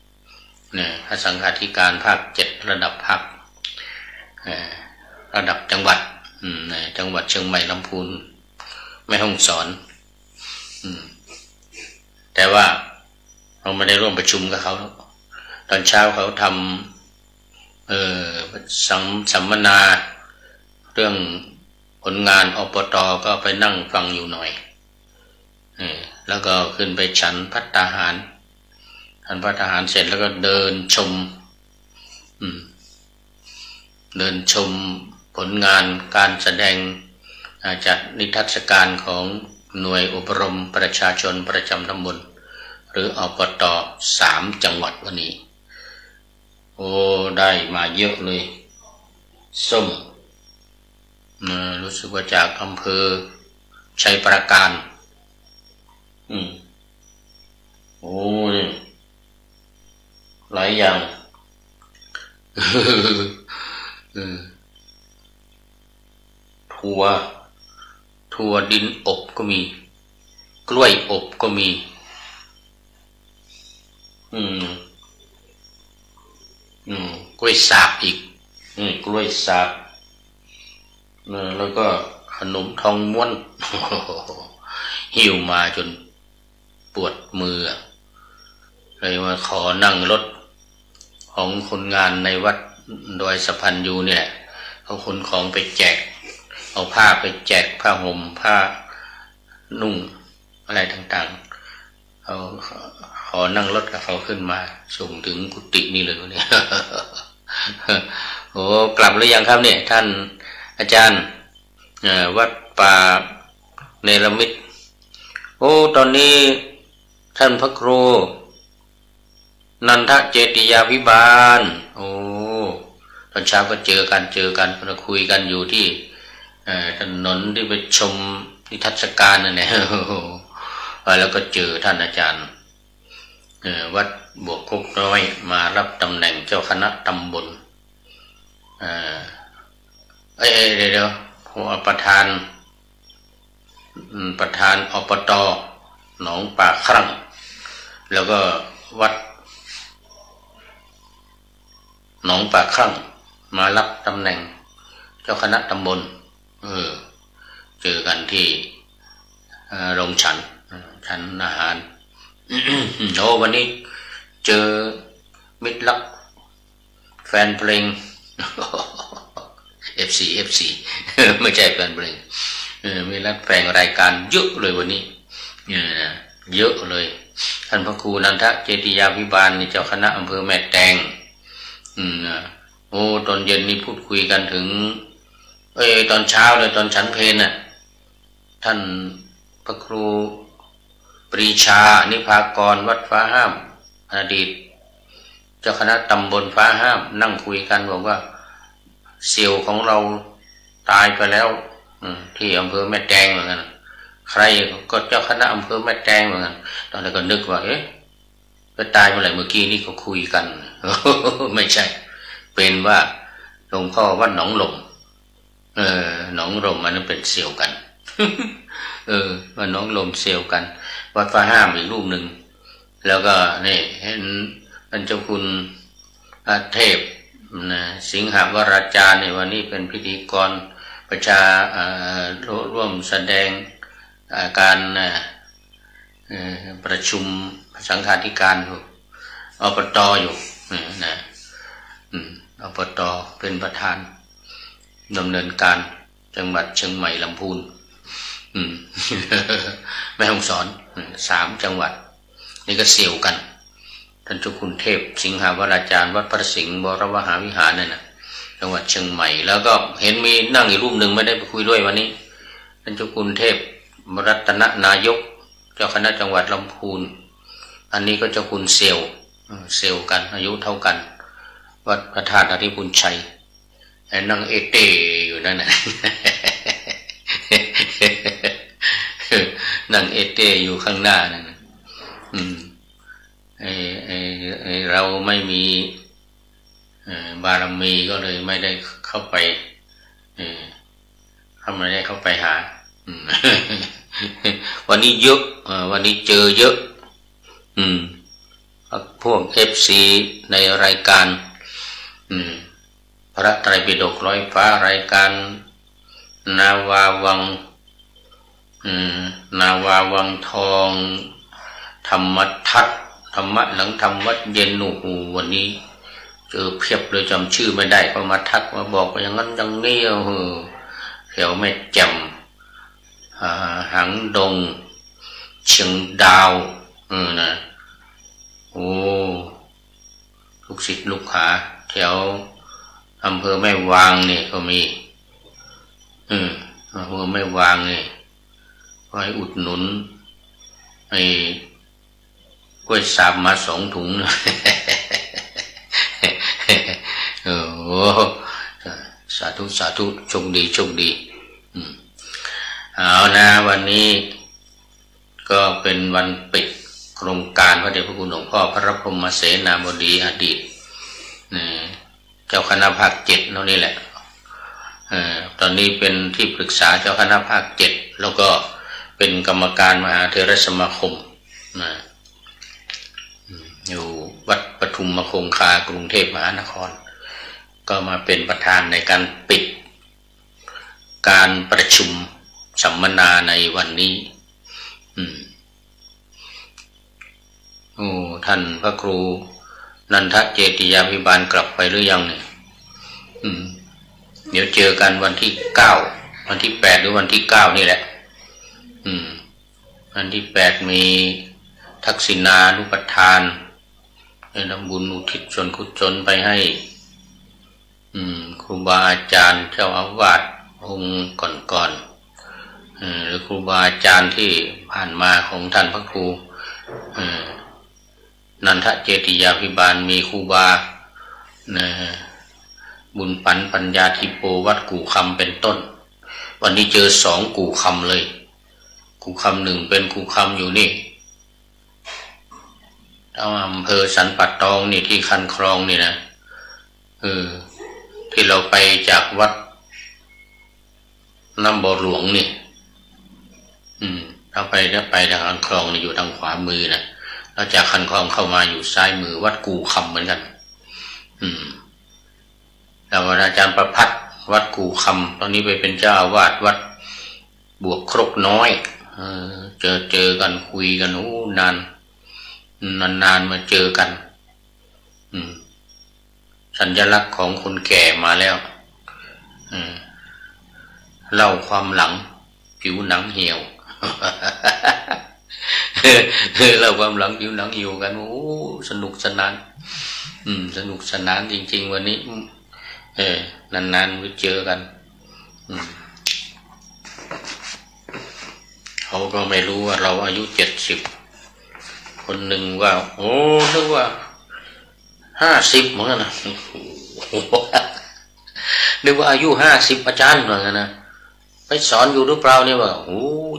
7พระสังฆาธิการภาค 7ระดับภาคระดับจังหวัดจังหวัดเชียงใหม่ลำพูนแม่ฮ่องสอนแต่ว่าเราไม่ได้ร่วมประชุมกับเขาตอนเช้าเขาทำสัมมนาเรื่องผลงานอบต.ก็ไปนั่งฟังอยู่หน่อยแล้วก็ขึ้นไปฉันภัตตาหารเสร็จแล้วก็เดินชมผลงานการแสดงจัดนิทรรศการของหน่วยอบรมประชาชนประจำตำบลหรืออบต.3 จังหวัดวันนี้โอ้ได้มาเยอะเลยส้มรู้สึกว่าจากอำเภอชัยปราการโอ้หลายอย่างถั่วดินอบก็มีกล้วยอบก็มีกล้วยสาบอีกกล้วยสาบแล้วก็ขนมทองม้วนหิวมาจนปวดมือเลยมาขอนั่งรถของคนงานในวัดดอยสะพันยูเนี่ยเขาขนของไปแจกเอาผ้าไปแจกผ้าห่มผ้านุ่งอะไรต่างๆเขาขอนั่งรถกับเขาขึ้นมาส่งถึงกุฏินี่เลยเนี่ยโอ้กลับหรือยังครับเนี่ยท่านอาจารย์วัดป่าเนรมิตโอ้ตอนนี้ท่านพระครูนันทเจติยาภิบาลโอ้ตอนเช้าก็เจอกันเราคุยกันอยู่ที่ถนนที่ไปชมนิทรรศการนั่นแหละแล้วก็เจอท่านอาจารย์วัดบวกคุกน้อยมารับตำแหน่งเจ้าคณะตำบลเดี๋ยวประธานอบต.หนองป่าครั่งแล้วก็วัดหนองป่าครั่งมารับตำแหน่งเจ้าคณะตำบลเจอกันที่โรงฉันอาหาร โอ้วันนี้เจอมิตรรักแฟนเพลง FC ไม่ใช่แฟนเพลงมีรักแฟนรายการเยอะเลยวันนี้เยอะเลยท่านพระครูนันทเจติยาภิบาลนี่เจ้าคณะอำเภอแม่แตงโอ้ตอนเย็นนี่พูดคุยกันถึงตอนเช้าเลยตอนฉันเพลน่ะท่านพระครูปรีชานิพากรวัดฟ้าห้ามอดีตเจ้าคณะตำบลฟ้าห้ามนั่งคุยกันบอกว่าเสี่ยวของเราตายไปแล้วที่อำเภอแม่แตงเหมือนกันใครก็เจ้าคณะอำเภอแม่แตงเหมือนกันตอนนั้นก็นึกว่า ก็ตายเมื่อไหร่เมื่อกี้นี่เขาคุยกัน ไม่ใช่เป็นว่าหลวงพ่อวัดหนองลมหนองลมมันนั้นเป็นเสี่ยวกัน ว่าหนองลมเสี่ยวกันวัดฟ้าห้ามอีกรูปหนึ่งแล้วก็นี่เห็นท่านเจ้าคุณเทพสิงหวราจารย์ในวันนี้เป็นพิธีกรประชาร่วมแสดงการประชุมสังฆาธิการอบต.อยู่นะอบต.เป็นประธานดำเนินการจังหวัดเชียงใหม่ลำพูนแม่ฮ่องสอน3 จังหวัดนี่ก็เสี่ยวกันท่านเจ้าคุณเทพสิงหวราจารย์วัดพระสิงห์วรมหาวิหารนั่นนะจังหวัดเชียงใหม่แล้วก็เห็นมีนั่งอีกรูปหนึ่งไม่ได้ไปคุยด้วยวันนี้ท่านเจ้าคุณเทพรัตนนายกเจ้าคณะจังหวัดลำพูนอันนี้ก็เจ้าคุณเสี่ยวกันอายุเท่ากันวัดพระธาตุอริพุนชัยนั่งเอเตอยู่นั่นนะ นั่งเอเตอยู่ข้างหน้านั่นเราไม่มีบารมีก็เลยไม่ได้เข้าไปไม่ได้เข้าไปหาวันนี้เยอะวันนี้เจอเยอะพวก FC ในรายการพระไตรปิฎกร้อยฟ้ารายการนาวาวังทองธรรมทัศน์ธรรมะหลังธรรมวัดเย็นหนูวันนี้เจอเพียบเลยจำชื่อไม่ได้ก็มาทักมาบอกว่าอย่างนั้นอย่างนี้แถวแม่แจ่มหางดงเชียงดาวนะโอ้ลูกศิษย์ลูกหาแถวอำเภอแม่วางนี่ก็มีอำเภอแม่วางนี่ไว้อุดหนุนไอ้กล้วยสาบมา2 ถุง โอ้สาธุโชคดีเอานะวันนี้ก็เป็นวันปิดโครงการพระเดชพระคุณหลวงพ่อพระพรหมเสนาบดีอดีตเจ้าคณะภาค7นั่นนี่แหละตอนนี้เป็นที่ปรึกษาเจ้าคณะภาค7แล้วก็เป็นกรรมการมหาเถรสมาคมอยู่วัดปทุมมคงคากรุงเทพมหานครก็มาเป็นประธานในการปิดการประชุมสัมมนาในวันนี้ท่านพระครูนันทเจติยาภิบาลกลับไปหรือยังเนี่ยเดี๋ยวเจอกันวันที่9วันที่8หรือวันที่9นี่แหละวันที่8มีทักษิณานุปทานได้นำบุญอุทิศส่วนกุศลไปให้ครูบาอาจารย์เจ้าอาวาสองค์ก่อนหรือครูบาอาจารย์ที่ผ่านมาของท่านพระครูนันทเจติยาภิบาลมีครูบาบุญปัญญาธิโปวัดกู่คำเป็นต้นวันนี้เจอ2กู่คำเลยกู่คำ1เป็นกู่คำอยู่นี่อำเภอสันป่าตองนี่ที่คันคลองนี่นะที่เราไปจากวัดน้ำบ่อหลวงนี่เราไปทางคันคลองนี่อยู่ทางขวามือนะแล้วจากคันคลองเข้ามาอยู่ซ้ายมือวัดกู่คำเหมือนกันแล้วอาจารย์ประภัตวัดกู่คำตอนนี้ไปเป็นเจ้าอาวาสวัดบวกครกน้อยเจอกันคุยกันนานมาเจอกันสัญลักษณ์ของคนแก่มาแล้วเล่าความหลังผิวหนังเหี่ยว เล่าความหลังผิวหนังเหี่ยวกันสนุกสนานจริงๆวันนี้นานๆไปเจอกันเขาก็ไม่รู้ว่าเราอายุ70คนหนึ่งว่านึกว่า50เหมือนกันนะนึกว่าอายุ50อาจารย์เหมือนกันนะไปสอนอยู่หรือเปล่าเนี่ยว่า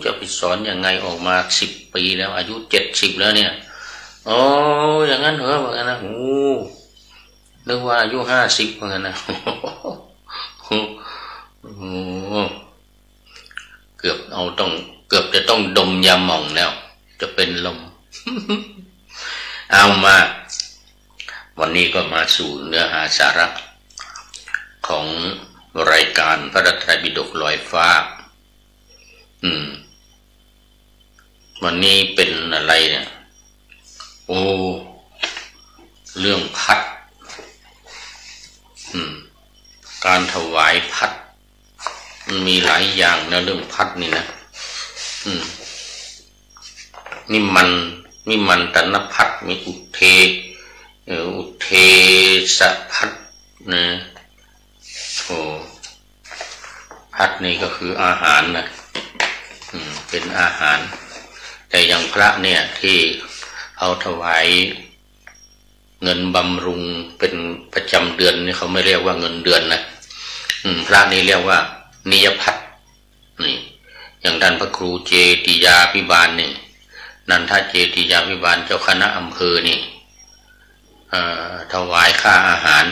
จะไปสอนยังไงออกมา10 ปีแล้วอายุ70แล้วเนี่ย อ๋ออย่างนั้นเหรอว่างั้นนะโอ้นึกว่าอายุ50ว่างั้นนะเกือบจะต้องดมยาหม่องแล้วจะเป็นลม เอามาวันนี้ก็มาสู่เนื้อหาสาระของรายการพระไตรปิฎกลอยฟ้าวันนี้เป็นอะไรเนี่ยโอ้เรื่องพัดการถวายพัดมันมีหลายอย่างนะเรื่องพัดนี่นะนี่มันตนพัดมีอุเทสพัดนะโอ้พัดนี่ก็คืออาหารนะเป็นอาหารแต่อย่างพระเนี่ยที่เอาถวายเงินบำรุงเป็นประจำเดือนนี่เขาไม่เรียกว่าเงินเดือนนะพระนี่เรียกว่านิยพัดนี่อย่างท่านพระครูเจติยาภิบาลนี่นันทเจติยาภิบาลเจ้าคณะอำเภอนี่ถวายค่าอาหาร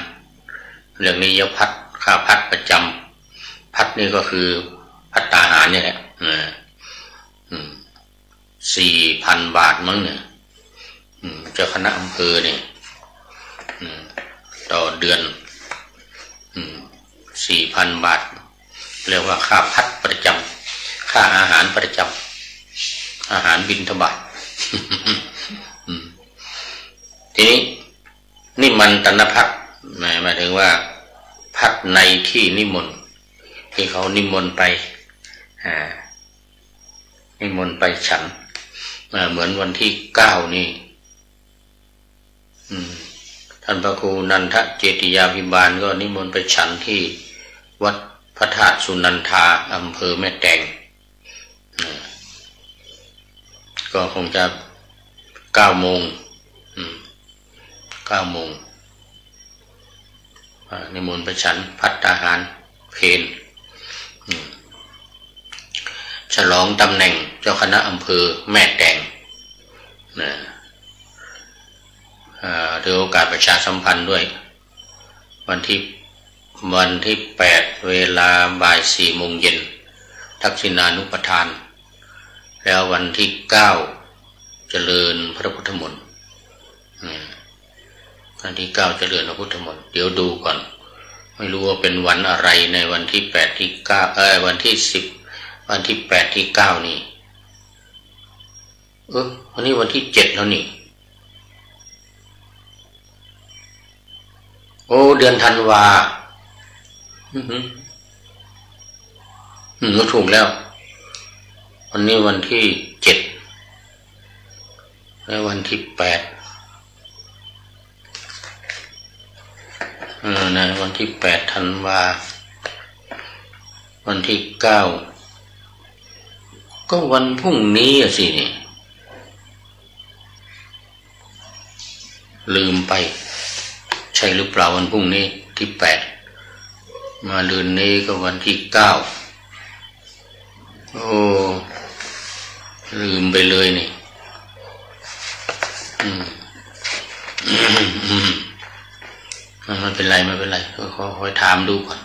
เรื่องนิยพัดค่าพัดประจำพัดนี่ก็คือพัตตาหารนี่แหละ4,000 บาทมั้งเนี่ยเจ้าคณะอำเภอเนี่ยต่อเดือน4,000 บาทเรียกว่าค่าพัดประจำค่าอาหารประจำอาหารบิณฑบาต ทีนี้นี่มันตนพัดหมายถึงว่าพัดในที่นิมนต์ที่เขานิมนต์ไปนิมนต์ไปฉันเหมือนวันที่9นี่ท่านพระครูนันทเจติยาภิบาลก็นิมนต์ไปฉันที่วัดพระธาตุสุนันทาอำเภอแม่แตงก็คงจะ9 โมง9 โมงนิมนต์ไปฉันภัตตาหารเพลฉลองตำแหน่งเจ้าคณะอำเภอแม่แตงถือโอกาสประชาสัมพันธ์ด้วยวันที่8 เวลาบ่าย 4 โมงเย็นทักษิณานุปทานแล้ววันที่9เจริญพระพุทธมนต์วันที่9เจริญพระพุทธมนต์เดี๋ยวดูก่อนไม่รู้ว่าเป็นวันอะไรในวันที่8ที่9วันที่10วันที่8ที่9นี่วันนี้วันที่7แล้วนี่โอ้เดือนธันวาก็ถูกแล้ววันนี้วันที่7และวันที่8นะวันที่8ธันวาวันที่9ก็วันพรุ่งนี้สินี่ลืมไปใช่หรือเปล่าวันพรุ่งนี้ที่8มาลืนนี้ก็วันที่9โอ้ลืมไปเลยนี่ไม่เป็นไรค่อยถามดูก่อน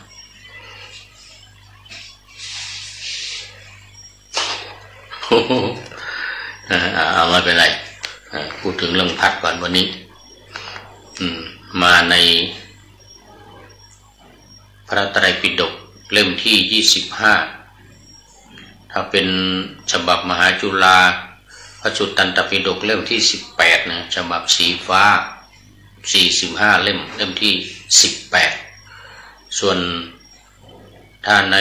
เอาไม่เป็นไรพูดถึงเรื่องพัดก่อนวันนี้มาในพระไตรปิฎกเล่มที่25ถ้าเป็นฉบับมหาจุฬาพระสุตตันตปิฎกเล่มที่18นะฉบับสีฟ้า45เล่มที่18ส่วนถ้าใน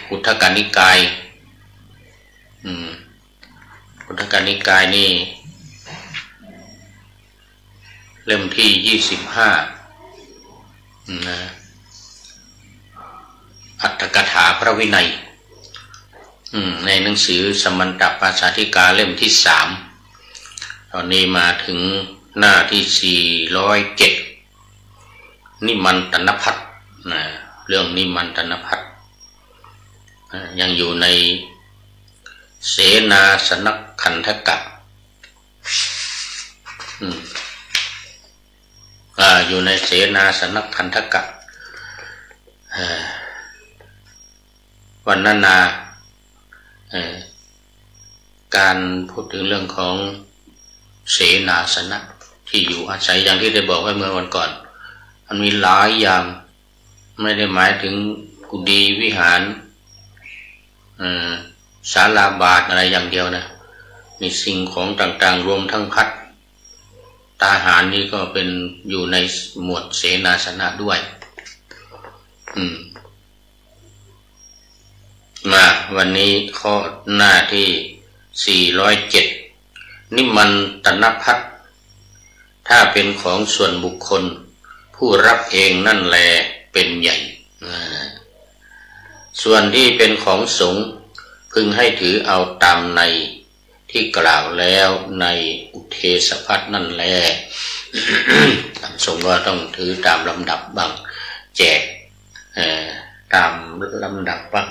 อุทธกนิกายอุทธกนิกายนี่เล่มที่25นะอัตถกถาพระวินัยในหนังสือสมันตปาสาธิกาเล่มที่3ตอนนี้มาถึงหน้าที่407นิมันตนพัดนะเรื่องนิมันตนพัดยังอยู่ในเสนาสนคันธกะ อยู่ในเสนาสนคันธกะวันนานาการพูดถึงเรื่องของเสนาสนะที่อยู่อาศัยอย่างที่ได้บอกไว้เมื่อวันก่อนมันมีหลายอย่างไม่ได้หมายถึงกุฏิวิหารศาลาบาทอะไรอย่างเดียวนะมีสิ่งของต่างๆรวมทั้งพัดตาหารนี่ก็เป็นอยู่ในหมวดเสนาสนะด้วยมาวันนี้ข้อหน้าที่407นิมันตนภัทรถ้าเป็นของส่วนบุคคลผู้รับเองนั่นแลเป็นใหญ่ส่วนที่เป็นของสงฆ์พึงให้ถือเอาตามในที่กล่าวแล้วในอุเทศภัทรนั่นแล สงฆ์ก็ต้องถือตามลำดับบ้างแจกตามลำดับบ้าง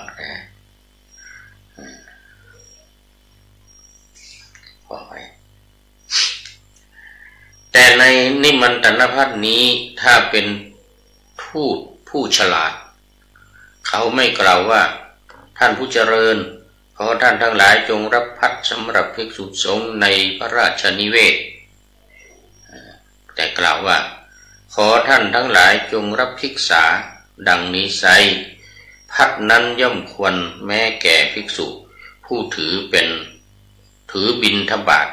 แต่ในนิมันตนภัทรนี้ถ้าเป็นทูตผู้ฉลาดเขาไม่กล่าวว่าท่านผู้เจริญขอท่านทั้งหลายจงรับภัทรสำหรับภิกษุสงฆ์ในพระราชนิเวศแต่กล่าวว่าขอท่านทั้งหลายจงรับภิกษาดังนี้ไซภัทรนั้นย่อมควรแม้แก่ภิกษุผู้ถือบิณฑบาต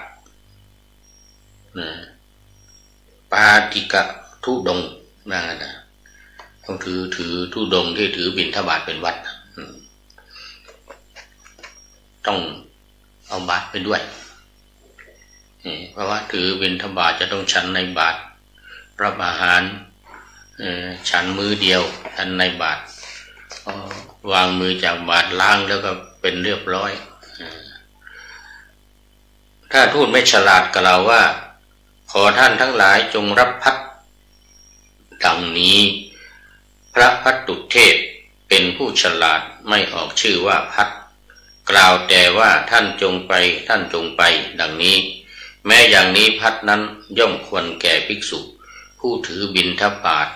ปาติกะธุดงค์นะต้องถือธุดงค์ที่ถือบิณฑบาตเป็นวัดต้องเอาบาตรไปด้วยเพราะว่าถือบิณฑบาตจะต้องฉันในบาตรรับอาหารฉันมือเดียวฉันในบาตรวางมือจากบาตรล้างแล้วก็เป็นเรียบร้อยถ้าทูตไม่ฉลาดกับเราว่าขอท่านทั้งหลายจงรับภัทรดังนี้พระภัทตุเทศเป็นผู้ฉลาดไม่ออกชื่อว่าภัทรกล่าวแต่ว่าท่านจงไปดังนี้แม้อย่างนี้ภัทรนั้นย่อมควรแก่ภิกษุผู้ถือบิณฑบาต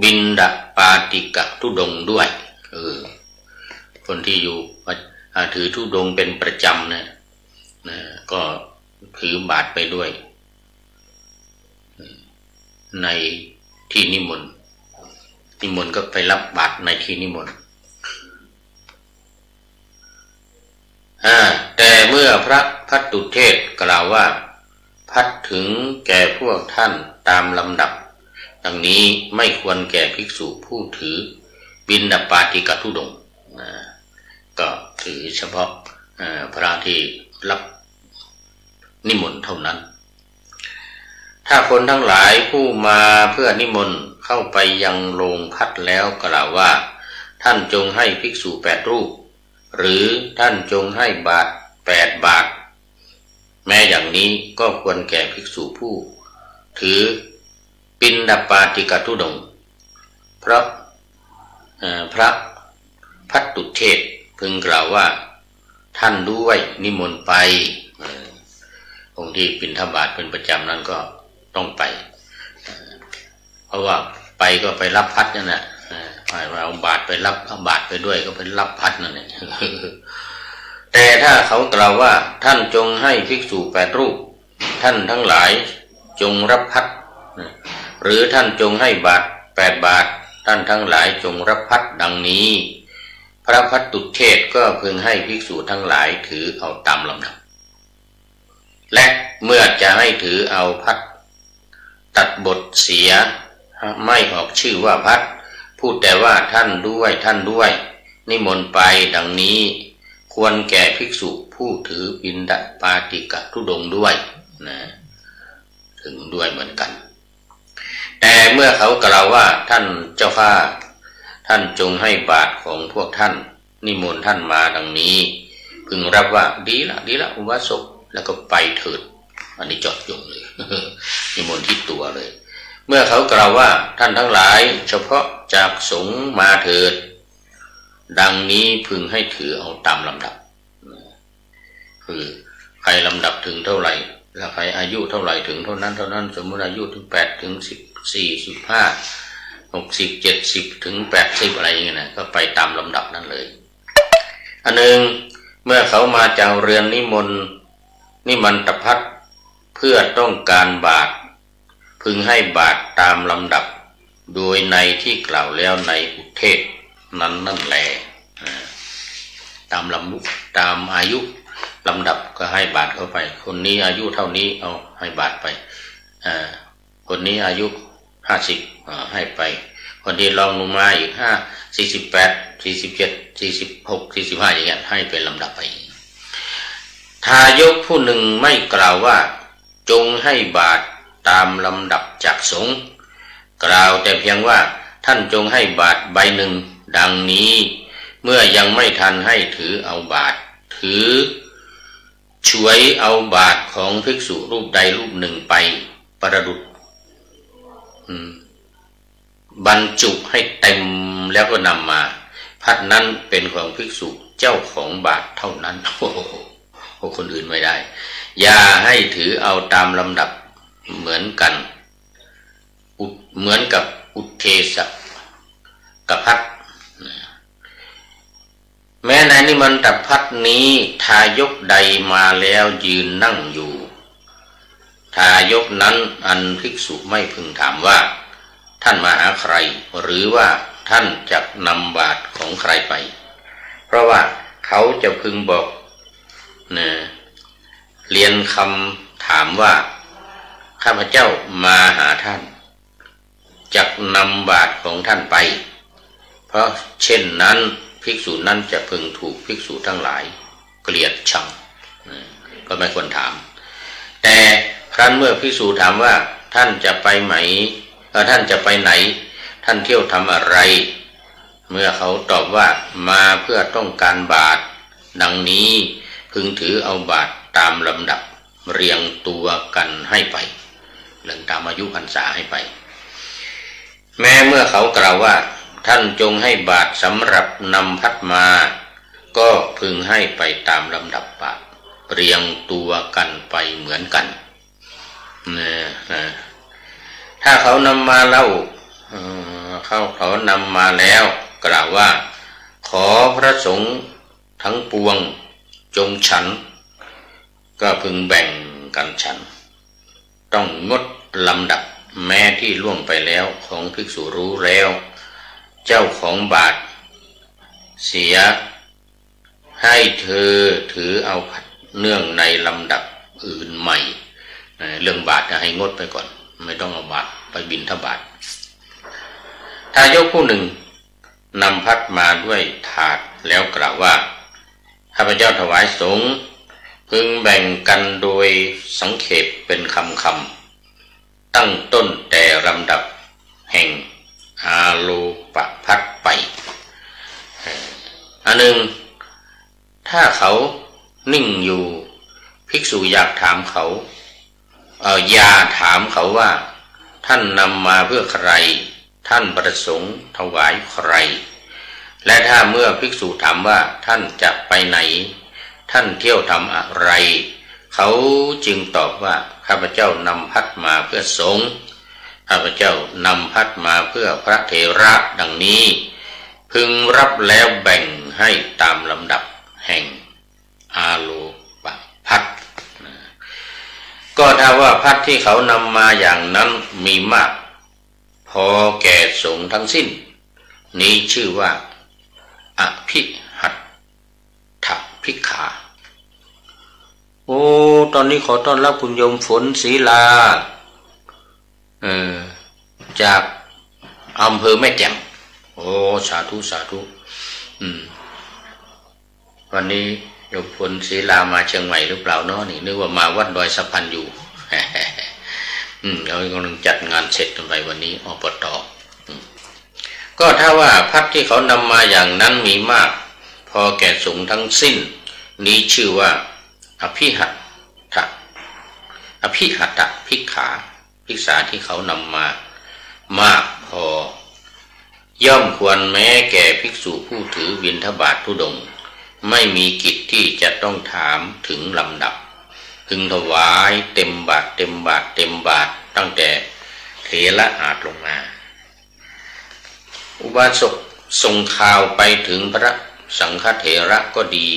บิณฑปาติกะธุดงค์ด้วยคนที่อยู่ถือธุดงค์เป็นประจำนะก็ถือบาตรไปด้วยในที่นิมนต์ก็ไปรับบาตรในที่นิมนต์แต่เมื่อพระภัทตุเทศกล่าวว่าภัทรถึงแก่พวกท่านตามลำดับดังนี้ไม่ควรแก่ภิกษุผู้ถือบิณฑปาติกะธุดงค์ก็ถือเฉพาะพระที่รับนิมนต์เท่านั้นถ้าคนทั้งหลายผู้มาเพื่อนิมนต์เข้าไปยังโรงภัทรแล้วกล่าวว่าท่านจงให้ภิกษุ8 รูปหรือท่านจงให้บาตร8 บาทแม้อย่างนี้ก็ควรแก่ภิกษุผู้ถือบิณฑปาติกะธุดงค์เพราะพระภัทตุเทศพึงกล่าวว่าท่านด้วยนิมนต์ไปองค์ที่บิณฑบาตเป็นประจำนั้นก็ต้องไปเพราะว่าไปก็ไปรับภัทรนั่นแหละเอาบาตรไปรับเอาบาตรไปด้วยก็เป็นรับภัทรนั่นแหละแต่ถ้าเขากล่าวว่าท่านจงให้ภิกษุ8 รูปท่านทั้งหลายจงรับภัทรหรือท่านจงให้บาตร8 บาทท่านทั้งหลายจงรับภัทรดังนี้พระภัทตุเทศก็พึงให้ภิกษุทั้งหลายถือเอาตามลำดับและเมื่อจะให้ถือเอาภัทรตัดบทเสียไม่ออกชื่อว่าภัทรพูดแต่ว่าท่านด้วยนิมนต์ไปดังนี้ควรแก่ภิกษุผู้ถือบิณฑปาติกะธุดงค์ด้วยนะถึงด้วยเหมือนกันแต่เมื่อเขากล่าวว่าท่านเจ้าข้าท่านจงให้บาตรของพวกท่านนิมนต์ท่านมาดังนี้พึงรับว่าดีละอุบาสกแล้วก็ไปเถิดอันนี้จดยงเลย นิมนต์ที่ตัวเลยเมื่อเขากล่าวว่าท่านทั้งหลายเฉพาะจากสงฆ์มาเถิดดังนี้พึงให้ถือเอาตามลำดับคือใครลำดับถึงเท่าไหร่ แล้วใครอายุเท่าไหร่ถึงเท่านั้นสมมติอายุถึง8ถึง14 15 60 70ถึง80อะไรอย่างเงี้ยนะก็ไปตามลำดับนั้นเลยอันหนึ่งเมื่อเขามาจากเรือนนิมันตภัทรเพื่อต้องการบาตรพึงให้บาตรตามลำดับโดยในที่กล่าวแล้วในอุเทศนั่นแหละตามอายุลำดับก็ให้บาตรเข้าไปคนนี้อายุเท่านี้เอาให้บาตรไปคนนี้อายุ50ให้ไปคนที่ลองลงมาอีก48 47 46 45อย่างเงี้ยให้เป็นลำดับไปทายกผู้หนึ่งไม่กล่าวว่าจงให้บาตรตามลำดับจากสงฆ์กล่าวแต่เพียงว่าท่านจงให้บาตรใบหนึ่งดังนี้เมื่อยังไม่ทันให้ถือเอาบาตรถือฉวยเอาบาตรของภิกษุรูปใดรูปหนึ่งไปประดุจบรรจุให้เต็มแล้วก็นำมาพัดนั้นเป็นของภิกษุเจ้าของบาตรเท่านั้นโอ้โหคนอื่นไม่ได้อย่าให้ถือเอาตามลำดับเหมือนกันเหมือนกับอุเทสกพัทแม้ในนิมันตภัทรนี้ทายกใดมาแล้วยืนนั่งอยู่ทายกนั้นอันภิกษุไม่พึงถามว่าท่านมาหาใครหรือว่าท่านจะนำบาตรของใครไปเพราะว่าเขาจะพึงบอกเรียนคำถามว่าข้าพเจ้ามาหาท่านจักนำบาตรของท่านไปเพราะเช่นนั้นภิกษุนั้นจะพึงถูกภิกษุทั้งหลายเกลียดชังก็ไม่ควรถามแต่ครั้นเมื่อภิกษุถามว่าท่านจะไปไหนท่านจะไปไหนท่านเที่ยวทำอะไรเมื่อเขาตอบว่ามาเพื่อต้องการบาตรดังนี้พึงถือเอาบาตรตามลำดับเรียงตัวกันให้ไปเรื่องตามอายุพรรษาให้ไปแม้เมื่อเขากล่าวว่าท่านจงให้บาตรสำหรับนำพัดมาก็พึงให้ไปตามลำดับบาตรเรียงตัวกันไปเหมือนกันถ้าเขานำมาเล่าเขานำมาแล้วกล่าวว่าขอพระสงฆ์ทั้งปวงจงฉันก็พึงแบ่งกันฉันต้องงดลำดับแม้ที่ล่วงไปแล้วของภิกษุรู้แล้วเจ้าของบาตรเสียให้เธอถือเอาเนื่องในลำดับอื่นใหม่เรื่องบาตรให้งดไปก่อนไม่ต้องเอาบาตรไปบิณฑบาตทายกผู้หนึ่งนำพัดมาด้วยถาดแล้วกล่าวว่าข้าพเจ้าถวายสงฆ์พึงแบ่งกันโดยสังเขปเป็นคำตั้งต้นแต่ลำดับแห่งอาโลปพัดไปอันหนึ่งถ้าเขานิ่งอยู่ภิกษุอยากถามเขาอย่าถามเขาว่าท่านนำมาเพื่อใครท่านประสงค์ถวายใครและถ้าเมื่อภิกษุถามว่าท่านจะไปไหนท่านเที่ยวทำอะไรเขาจึงตอบว่าข้าพเจ้านำพัดมาเพื่อสงฆ์ข้าพเจ้านำพัดมาเพื่อพระเถระดังนี้พึงรับแล้วแบ่งให้ตามลำดับแห่งอาโลปพัดก็ถ้าว่าพัดที่เขานำมาอย่างนั้นมีมากพอแก่สงฆ์ทั้งสิ้นนี้ชื่อว่าอภิหัตถภิกขาโอ้ตอนนี้ขอต้อนรับคุณโยมฝนศรีลาจากอำเภอแม่แจ่มโอ้สาธุสาธุวันนี้โยมฝนศรีลามาเชียงใหม่หรือเปล่าเนาะนี่นึกว่ามาวัดดอยสะพันอยู่ เรากำลังจัดงานเสร็จกันไปวันนี้อปต.ก็ถ้าว่าพัดที่เขานำมาอย่างนั้นมีมากพอแก่สงฆ์ทั้งสิ้นนี้ชื่อว่าอภิหัตถภิกขาภิกษาที่เขานำมามากพอย่อมควรแม้แก่ภิกษุผู้ถือบิณฑบาตธุดงค์ไม่มีกิจที่จะต้องถามถึงลำดับ พึงถวายเต็มบาทเต็มบาทเต็มบาทตั้งแต่เถระอาจลงมาอุบาสกส่งข่าวไปถึงพระสังฆเถระก็ดี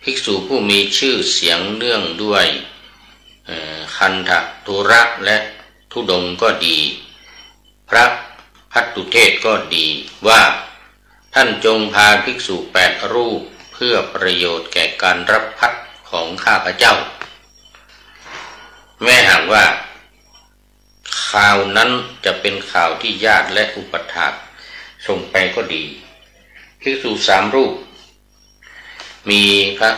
ภิกษุผู้มีชื่อเสียงเนื่องด้วยคันธทุระและธุดงค์ก็ดีพระภัตตุเทศก็ดีว่าท่านจงพาภิกษุ8 รูปเพื่อประโยชน์แก่การรับพัดของข้าพเจ้าแม้หากว่าข่าวนั้นจะเป็นข่าวที่ญาติและอุปถากส่งไปก็ดีภิกษุ3 รูปมีพระ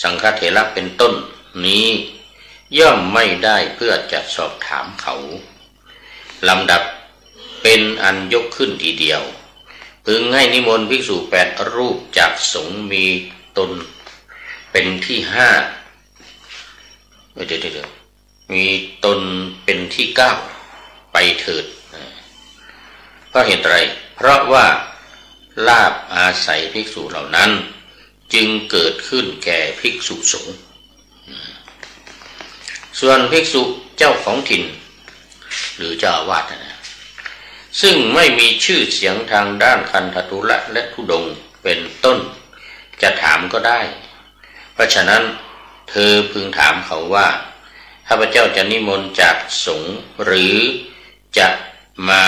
สังฆเถระเป็นต้นนี้ย่อมไม่ได้เพื่อจะสอบถามเขาลำดับเป็นอันยกขึ้นทีเดียวพึงให้นิมนต์ภิกษุ8 รูปจากสงฆ์มีตนเป็นที่5เดี๋ยวมีตนเป็นที่9ไปเถิดเพราะเหตุไรเพราะว่าลาภอาศัยภิกษุเหล่านั้นจึงเกิดขึ้นแก่ภิกษุสงฆ์ส่วนภิกษุเจ้าของถิ่นหรือเจ้าอาวาสนะซึ่งไม่มีชื่อเสียงทางด้านคันธทุระและธุดงค์เป็นต้นจะถามก็ได้เพราะฉะนั้นเธอพึงถามเขาว่าข้าพเจ้าจะนิมนต์จากสงฆ์หรือจะมา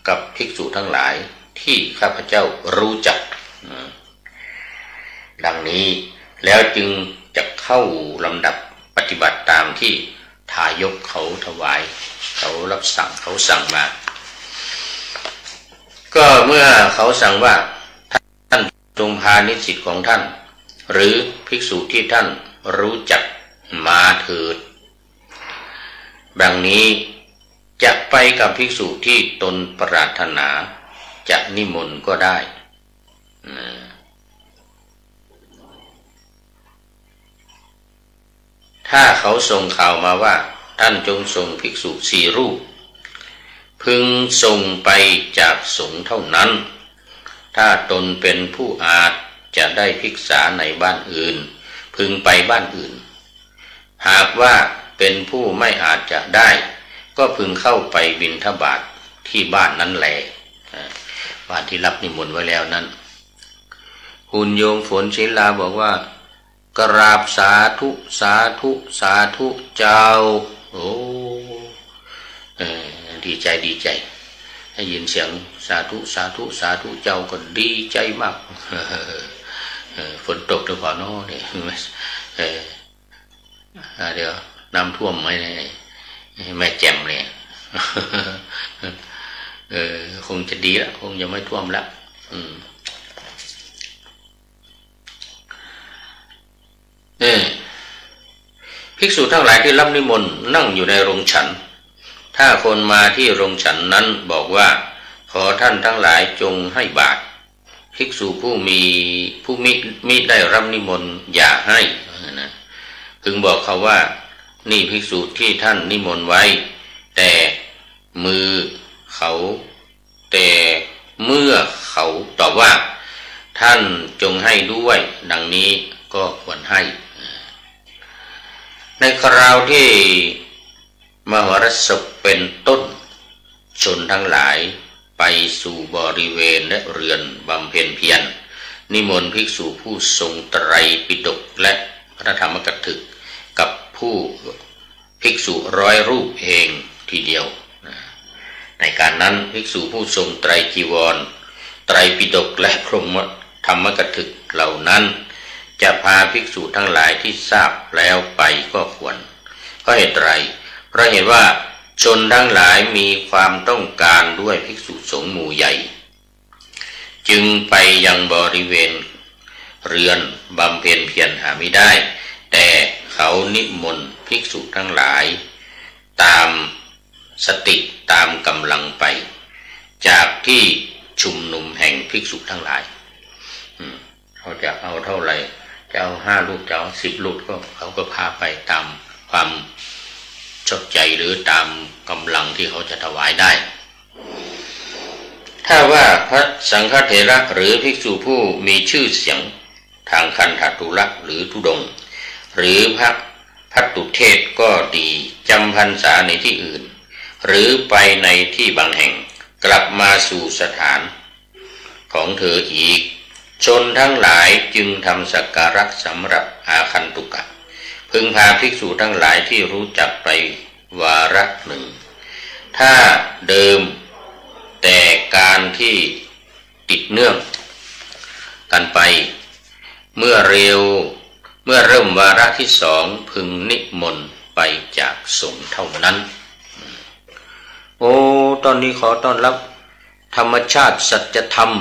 กับภิกษุทั้งหลายที่ข้าพเจ้ารู้จักดังนี้แล้วจึงจะเข้าลำดับปฏิบัติตามที่ทายกเขาถวายเขารับสั่งเขาสั่งมาก็เมื่อเขาสั่งว่าท่านจงพานิสิตของท่านหรือภิกษุที่ท่านรู้จักมาเถิดดังนี้จะไปกับภิกษุที่ตนปรารถนาจะนิมนต์ก็ได้ถ้าเขาส่งข่าวมาว่าท่านจงส่งภิกษุ4 รูปพึงส่งไปจากสงฆ์เท่านั้นถ้าตนเป็นผู้อาจจะได้ภิกษาในบ้านอื่นพึงไปบ้านอื่นหากว่าเป็นผู้ไม่อาจจะได้ก็พึงเข้าไปบิณฑบาตที่บ้านนั้นแลบ้านที่รับนิมนต์ไว้แล้วนั้นคุณโยมฝนศิลาบอกว่ากราบสาธุสาธุสาธุเจ้าโอ้ดีใจดีใจให้ยินเสียงสาธุสาธุสาธุเจ้าก็ดีใจมากฝนตกหรือเปล่าน้อเนี่ยเดี๋ยวน้ำท่วมไหมแม่แจ่มเลยคงจะดีแล้วคงจะไม่ท่วมแล้วภิกษุทั้งหลายที่รับนิมนต์นั่งอยู่ในโรงฉันถ้าคนมาที่โรงฉันนั้นบอกว่าขอท่านทั้งหลายจงให้บาตรภิกษุผู้มิได้รับนิมนต์อย่าให้นะพึงบอกเขาว่านี่ภิกษุที่ท่านนิมนต์ไว้แต่เมื่อเขาตอบว่าท่านจงให้ด้วยดังนี้ก็ควรให้ในคราวที่มหรสพเป็นต้นชนทั้งหลายไปสู่บริเวณและเรือนบำเพ็ญเพียรนิมนต์ภิกษุผู้ทรงไตรปิฎกและพระธรรมกถึกกับผู้ภิกษุ100 รูปเองทีเดียวในการนั้นภิกษุผู้ทรงไตรจีวรไตรปิฎกและพรหมธรรมกถึกเหล่านั้นจะพาภิกษุทั้งหลายที่ทราบแล้วไปก็ควรเพราะเหตุไรเพราะเหตุว่าชนทั้งหลายมีความต้องการด้วยภิกษุสงฆ์หมู่ใหญ่จึงไปยังบริเวณเรือนบำเพ็ญเพียรหาไม่ได้แต่เขานิมนต์ภิกษุทั้งหลายตามสติตามกำลังไปจากที่ชุมนุมแห่งภิกษุทั้งหลายเขาจะเอาเท่าไหร่จะเอา5 รูปจะเอา10 รูปก็เขาก็พาไปตามความชอบใจหรือตามกำลังที่เขาจะถวายได้ถ้าว่าพระสังฆเถระหรือภิกษุผู้มีชื่อเสียงทางคันธทุระหรือธุดงค์หรือพระ ภัตตุเทศก็ดีจำพรรษาในที่อื่นหรือไปในที่บางแห่งกลับมาสู่สถานของเธออีกชนทั้งหลายจึงทำสักการะสำหรับอาคันตุกะพึงพาภิกษุทั้งหลายที่รู้จักไปวาระหนึ่งถ้าเดิมแต่การที่ติดเนื่องกันไปเมื่อเริ่มวาระที่สองพึงนิมนต์ไปจากสงฆ์เท่านั้นโอ้ตอนนี้ขอต้อนรับธรรมชาติสัจธรรม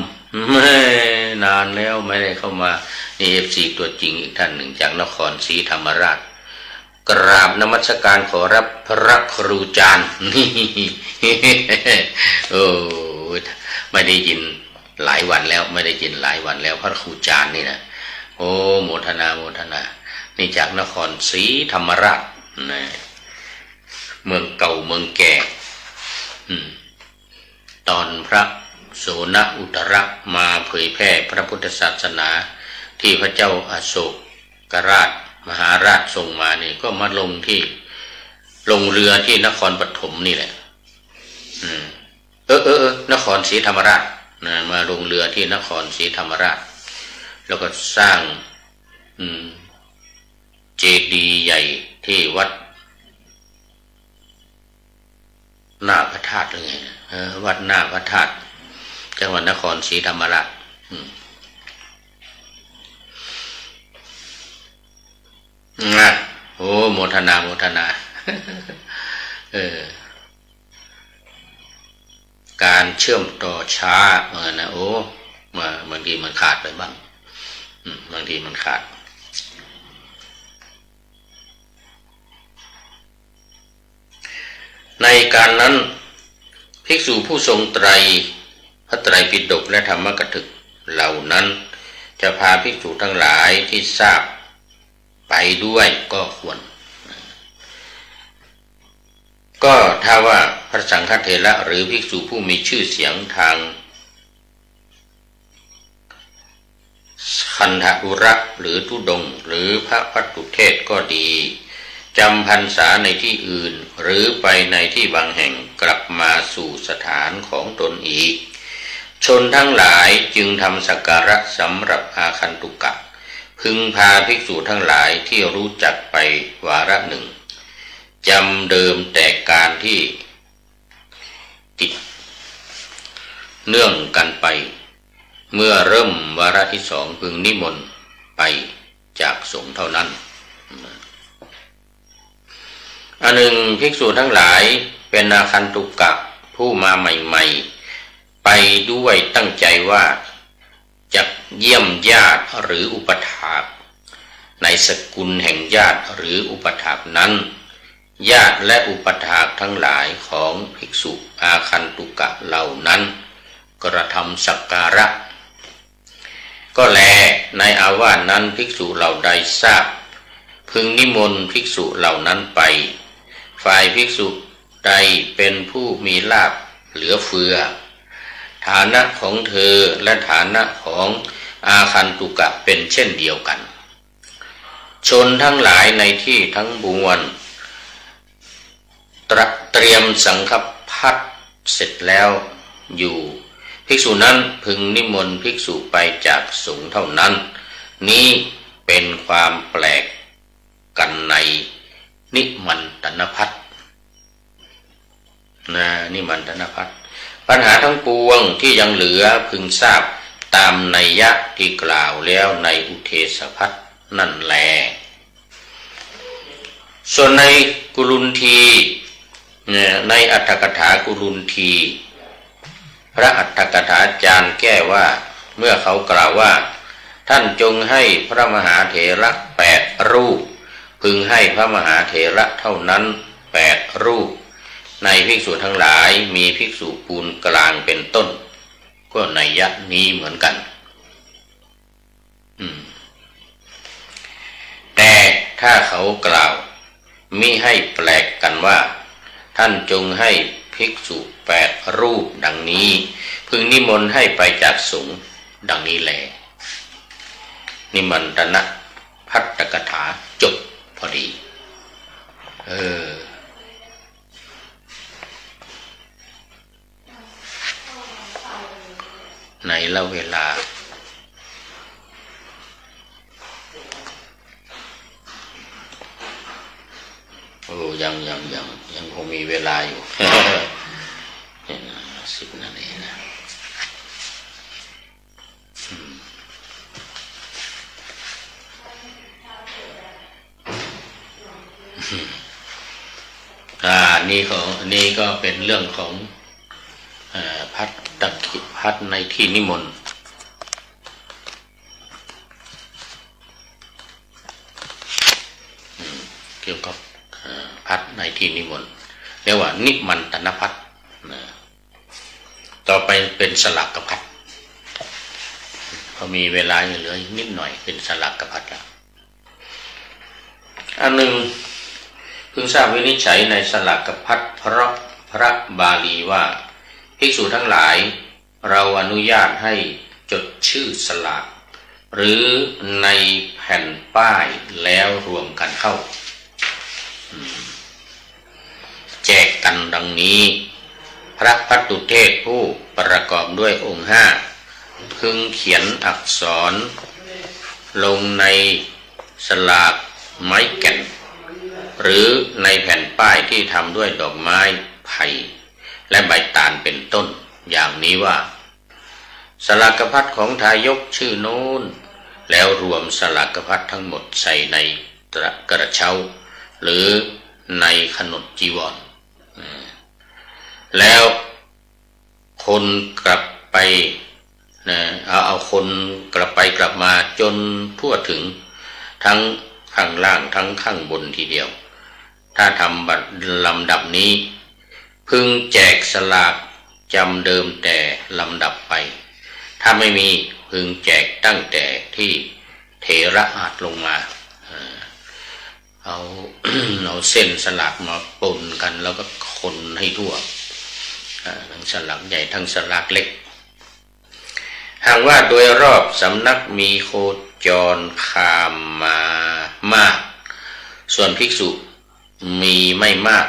นานแล้วไม่ได้เข้ามานี่ FC ตัวจริงอีกท่านหนึ่งจากนครศรีธรรมราชกราบนมัสการขอรับพระครูจารย์โอ้ไม่ได้ยินหลายวันแล้วไม่ได้ยินหลายวันแล้วพระครูจารย์นี่นะโอ้โมทนานี่จากนครศรีธรรมราชนะเมืองเก่าเมืองแก่ตอนพระโสนอุตระมาเผยแพร่พระพุทธศาสนาที่พระเจ้าอโศกราชมหาราชส่งมานี่ก็มาลงเรือที่นครปฐมนี่แหละนครศรีธรรมราชนะมาลงเรือที่นครศรีธรรมราชแล้วก็สร้างเจดีย์ใหญ่ที่วัดหน้าพระธาตุหรือไงวัดหน้าพระธาตุจังหวัดนครศรีธรรมราชโอ้โมทนาการเชื่อมต่อช้านะโอ้บางทีมันขาดไปบ้างบางทีมันขาดในการนั้นภิกษุผู้ทรงไตรพระไตรปิฎกและธรรมกถึกเหล่านั้นจะพาภิกษุทั้งหลายที่ทราบไปด้วยก็ควรก็ถ้าว่าพระสังฆเถระหรือภิกษุผู้มีชื่อเสียงทางคันธอุระหรือทุดงค์หรือพระภัตตุเทศก็ดีจำพรรษาในที่อื่นหรือไปในที่บางแห่งกลับมาสู่สถานของตนอีกชนทั้งหลายจึงทำสักการะสำหรับอาคันตุกะพึงพาภิกษุทั้งหลายที่รู้จักไปวาระหนึ่งจำเดิมแต่การที่ติดเนื่องกันไปเมื่อเริ่มวาระที่สองพึงนิมนต์ไปจากสงฆ์เท่านั้นอันหนึ่งภิกษุทั้งหลายเป็นอาคันตุกะผู้มาใหม่ๆไปด้วยตั้งใจว่าจะเยี่ยมญาติหรืออุปถากในสกุลแห่งญาติหรืออุปถากนั้นญาติและอุปถากทั้งหลายของภิกษุอาคันตุกะเหล่านั้นกระทำสักการะก็แลในอาวาสนั้นภิกษุเหล่าใดทราบพึงนิมนต์ภิกษุเหล่านั้นไปฝ่ายภิกษุใดเป็นผู้มีลาภเหลือเฟือฐานะของเธอและฐานะของอาคันตุกะเป็นเช่นเดียวกันชนทั้งหลายในที่ทั้งปวงเตรียมสังฆพัฒน์เสร็จแล้วอยู่ภิกษุนั้นพึงนิมนต์ภิกษุไปจากสงฆ์เท่านั้นนี้เป็นความแปลกกันในนิมันตนภัทรนิมันตนภัทรปัญหาทั้งปวงที่ยังเหลือพึงทราบตามนัยยะที่กล่าวแล้วในอุเทศภัทรนั่นแลส่วนในกุลุนทีในอัตถกถากุลุนทีพระอัตถกถาจารย์แก้ว่าเมื่อเขากล่าวว่าท่านจงให้พระมหาเถระ8 รูปพึงให้พระมหาเถระเท่านั้น8 รูปในภิกษุทั้งหลายมีภิกษุปูนกลางเป็นต้นก็นัยยะนี้เหมือนกันแต่ถ้าเขากล่าวมิให้แปลกกันว่าท่านจงให้ภิกษุ8 รูปดังนี้พึงนิมนต์ให้ไปจากสงฆ์ดังนี้แลนิมันตนภัตตกถาจบพอดี ไหนเล่าเวลาโอ้ยังคงมีเวลาอยู่ 10 นาทีนะนี่ก็เป็นเรื่องของพัดในที่นิมนต์เกี่ยวกับพัดในที่นิมนต์เรียกว่านิมันตนพัดต่อไปเป็นสลักกพัดพอมีเวลาเหลือนิดหน่อยเป็นสลักกพัดแล้วอันหนึ่งเพิ่งทราบวินิจฉัยในสลักกพัดเพราะพระบาลีว่าภิกษุทั้งหลายเราอนุญาตให้จดชื่อสลักหรือในแผ่นป้ายแล้วรวมกันเข้าแจกกันดังนี้พระภัตตุเทศผู้ประกอบด้วยองค์5พึงเขียนอักษรลงในสลากไม้แก่นหรือในแผ่นป้ายที่ทำด้วยดอกไม้ไผ่และใบตาลเป็นต้นอย่างนี้ว่าสลากพัดของทายกชื่อโน้นแล้วรวมสลากพัดทั้งหมดใส่ในกระเช้าหรือในขนดจีวรแล้วคนกลับไปเอาคนกลับไปกลับมาจนทั่วถึงทั้งข้างล่างทั้งข้างบนทีเดียวถ้าทำลำดับนี้พึงแจกสลากจำเดิมแต่ลำดับไปถ้าไม่มีพึงแจกตั้งแต่ที่เถระอาจลงมาเอา เส้นสลากมาปนกันแล้วก็คนให้ทั่วทั้งสลากใหญ่ทั้งสลากเล็กหากว่าโดยรอบสำนักมีโคจรคามมามากส่วนภิกษุมีไม่มาก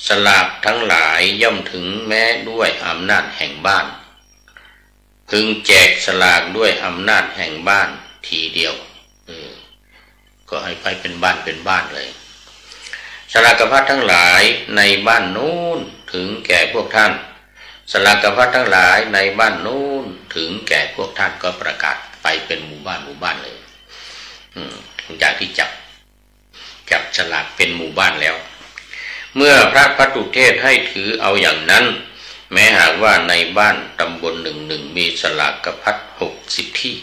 สลากทั้งหลายย่อมถึงแม้ด้วยอำนาจแห่งบ้านพึงแจกสลากด้วยอำนาจแห่งบ้านทีเดียวก็ให้ไปเป็นบ้านเลยสลากพัดทั้งหลายในบ้านนู้นถึงแก่พวกท่านสลากพัดทั้งหลายในบ้านนู้นถึงแก่พวกท่านก็ประกาศไปเป็นหมู่บ้านเลยจากที่จับสลากเป็นหมู่บ้านแล้วเมื่อพระภัตตุเทศให้ถือเอาอย่างนั้นแม้หากว่าในบ้านตำบลหนึ่งมีสลากพัด60 ที่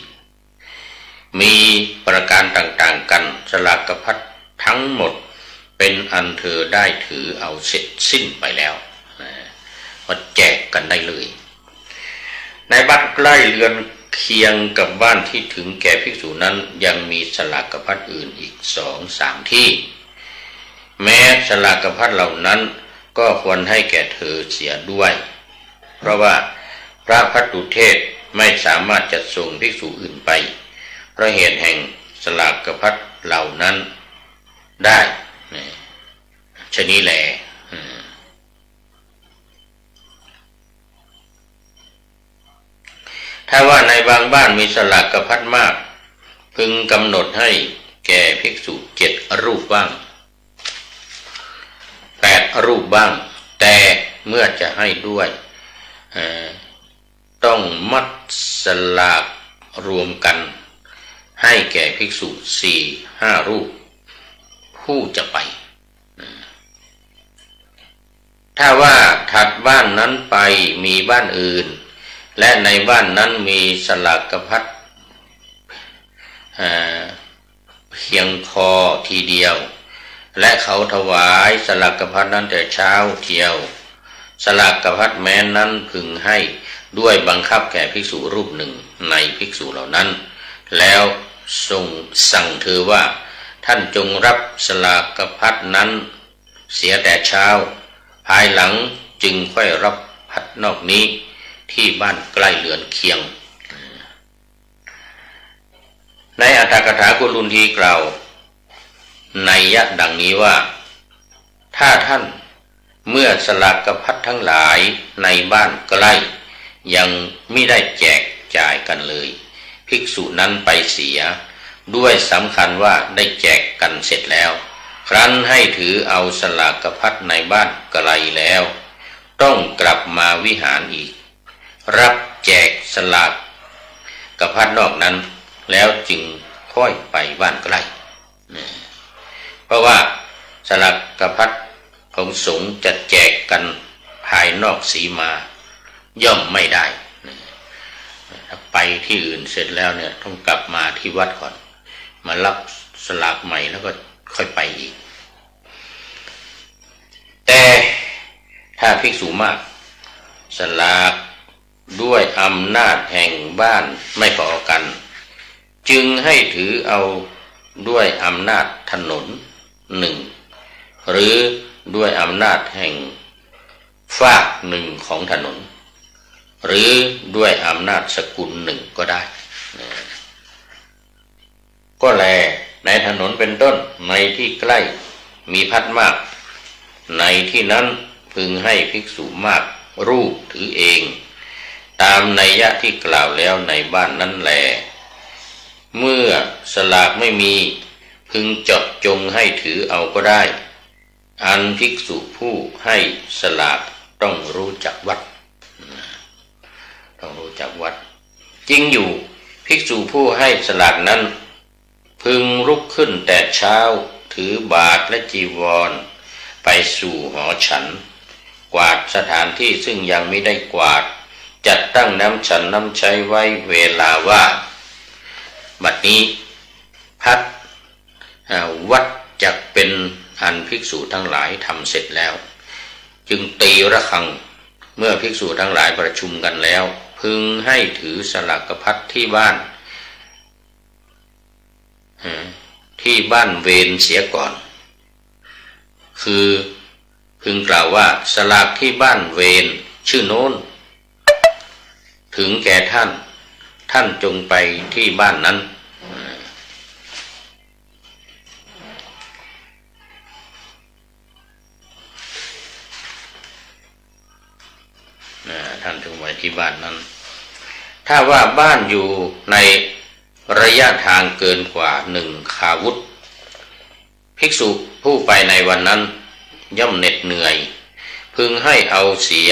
มีประการต่างๆกันสลากพัดทั้งหมดเป็นอันเธอได้ถือเอาเสร็จสิ้นไปแล้วมาแจกกันได้เลยในบ้านใกล้เรือนเคียงกับบ้านที่ถึงแก่ภิกษุนั้นยังมีสลากพัดอื่นอีก 2-3 ที่แม้สลากพัดเหล่านั้นก็ควรให้แก่เธอเสียด้วยเพราะว่าพระภัตตุเทศไม่สามารถจัดส่งภิกษุอื่นไปเพราะเหตุแห่งสลากพัดเหล่านั้นได้ชนี้แลถ้าว่าในบางบ้านมีสลากพัดมากพึงกำหนดให้แก่ภิกษุ7 รูปบ้าง8 รูปบ้างแต่เมื่อจะให้ด้วยต้องมัดสลากรวมกันให้แก่ภิกษุ 4-5 รูปผู้จะไปถ้าว่าถัดบ้านนั้นไปมีบ้านอื่นและในบ้านนั้นมีสลากพัดเพียงพอทีเดียวและเขาถวายสลากพัดนั้นแต่เช้าเที่ยวสลากพัดแม้นั้นพึงให้ด้วยบังคับแก่ภิกษุรูปหนึ่งในภิกษุเหล่านั้นแล้วทรงสั่งเธอว่าท่านจงรับสลากพัดนั้นเสียแต่เช้าภายหลังจึงค่อยรับพัดนอกนี้ที่บ้านใกล้เรือนเคียงในอัตถกถากุลุนทีกล่าวนัยยะดังนี้ว่า ถ้าท่านเมื่อสลากพัดทั้งหลายในบ้านใกล้ยังไม่ได้แจกจ่ายกันเลยภิกษุนั้นไปเสียด้วยสำคัญว่าได้แจกกันเสร็จแล้วครั้นให้ถือเอาสลากพัดในบ้านไกลแล้วต้องกลับมาวิหารอีกรับแจกสลากพัดนอกนั้นแล้วจึงค่อยไปบ้านใกล้เพราะว่าสลากพัดของสงฆ์จะแจกกันภายนอกสีมาย่อมไม่ได้ถ้าไปที่อื่นเสร็จแล้วเนี่ยต้องกลับมาที่วัดก่อนมารับสลากใหม่แล้วก็ค่อยไปอีกแต่ถ้าภิกษุมากสลากด้วยอำนาจแห่งบ้านไม่พอกันจึงให้ถือเอาด้วยอำนาจถนนหนึ่งหรือด้วยอำนาจแห่งฝากหนึ่งของถนนหรือด้วยอำนาจสกุลหนึ่งก็ได้ก็แลในถนนเป็นต้นในที่ใกล้มีพัดมากในที่นั้นพึงให้ภิกษุมากรูปถือเองตามนัยยะที่กล่าวแล้วในบ้านนั้นแลเมื่อสลากไม่มีพึงเจาะจงให้ถือเอาก็ได้อันภิกษุผู้ให้สลากต้องรู้จักวัดต้องรู้จักวัดจริงอยู่ภิกษุผู้ให้สลากนั้นพึงลุกขึ้นแต่เช้าถือบาตรและจีวรไปสู่หอฉันกวาดสถานที่ซึ่งยังไม่ได้กวาดจัดตั้งน้ำฉันน้ำใช้ไว้เวลาว่าบัดนี้พัดวัดจักเป็นอันภิกษุทั้งหลายทำเสร็จแล้วจึงตีระฆังเมื่อภิกษุทั้งหลายประชุมกันแล้วพึงให้ถือสลากพัดที่บ้านเวรเสียก่อนคือพึงกล่าวว่าสลากที่บ้านเวรชื่อโน้นถึงแก่ท่านจงไปที่บ้านนั้นท่านจงไปที่บ้านนั้นถ้าว่าบ้านอยู่ในระยะทางเกินกว่า1 คาวุธภิกษุผู้ไปในวันนั้นย่อมเหน็ดเหนื่อยพึงให้เอาเสีย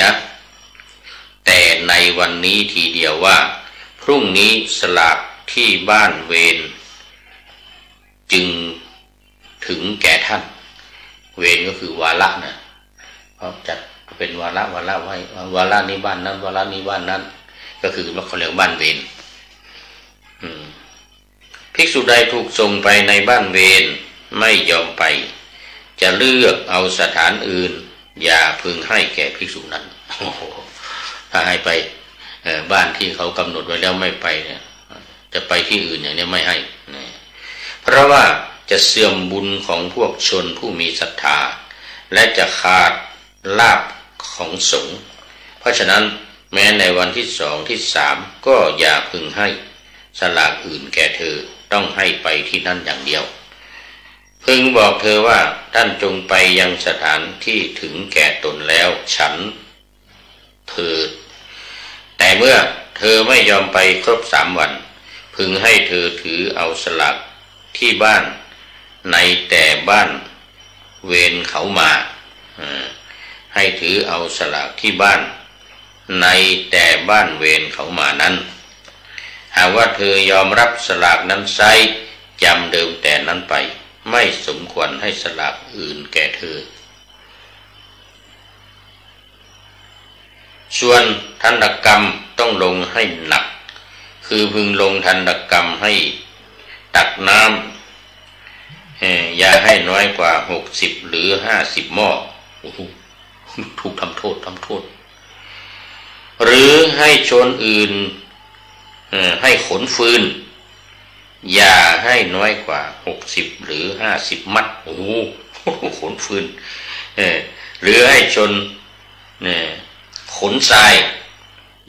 แต่ในวันนี้ทีเดียวว่าพรุ่งนี้สลากที่บ้านเวรจึงถึงแก่ท่านเวรก็คือวาระนะเพราะจัดเป็นวาระไว้วาระนี้บ้านนั้นวาระนี้บ้านนั้นก็คือว่าเขาเรียกบ้านเวรภิกษุใดถูกส่งไปในบ้านเวรไม่ยอมไปจะเลือกเอาสถานอื่นอย่าพึงให้แก่ภิกษุนั้นถ้าให้ไปบ้านที่เขากำหนดไว้แล้วไม่ไปเนี่ยจะไปที่อื่นอย่างนี้ไม่ให้เพราะว่าจะเสื่อมบุญของพวกชนผู้มีศรัทธาและจะขาดลาภของสงฆ์เพราะฉะนั้นแม้ในวันที่2 ที่ 3ก็อย่าพึงให้สลากอื่นแก่เธอต้องให้ไปที่นั่นอย่างเดียวพึงบอกเธอว่าท่านจงไปยังสถานที่ถึงแก่ตนแล้วฉันเถิดแต่เมื่อเธอไม่ยอมไปครบ3 วันพึงให้เธอถือเอาสลากที่บ้านในแต่บ้านเวรเขามาให้ถือเอาสลากที่บ้านในแต่บ้านเวรเขามานั้นหากว่าเธอยอมรับสลากนั้นไซจำเดิมแต่นั้นไปไม่สมควรให้สลากอื่นแก่เธอส่วนทันตกรรมต้องลงให้หนักคือพึงลงทันตกรรมให้ตักน้ำอย่าให้น้อยกว่า60 หรือ50 หม้อถูกทำโทษหรือให้ชนอื่นให้ขนฟืนอย่าให้น้อยกว่า60 หรือ50 มัดขนฟืนหรือให้ชนขนทราย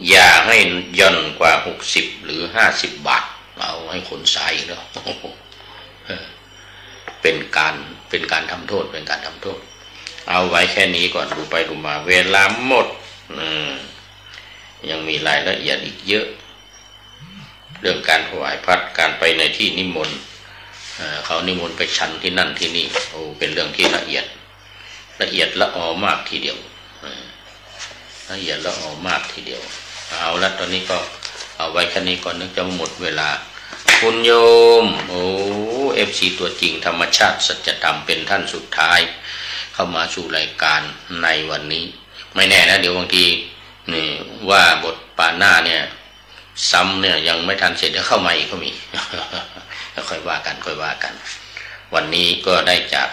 อย่าให้ย่อนกว่า60 หรือ50 บาทเอาให้ขนทรายอีกแล้วเป็นการทำโทษ เอาไว้แค่นี้ก่อนดูไปดูมาเวลาหมดยังมีรายละเอียดอีกเยอะเรื่องการถวายพัดการไปในที่นิมนต์เขานิมนต์ไปฉันที่นั่นที่นี่โอ้เป็นเรื่องที่ละเอียดละออมากทีเดียวละเอียดละออมากทีเดียวเอาละตอนนี้ก็เอาไว้แค่นี้ก่อนนึกจะหมดเวลาคุณโยมโอ้FC ตัวจริงธรรมชาติสัจธรรมเป็นท่านสุดท้ายเข้ามาสู่รายการในวันนี้ไม่แน่นะเดี๋ยวบางทีนี่ว่าบทปาหน้าเนี่ยซ้ำเนี่ยยังไม่ทันเสร็จเดี๋ยวเข้ามาอีกก็มีค่อยว่ากันวันนี้ก็ได้จาก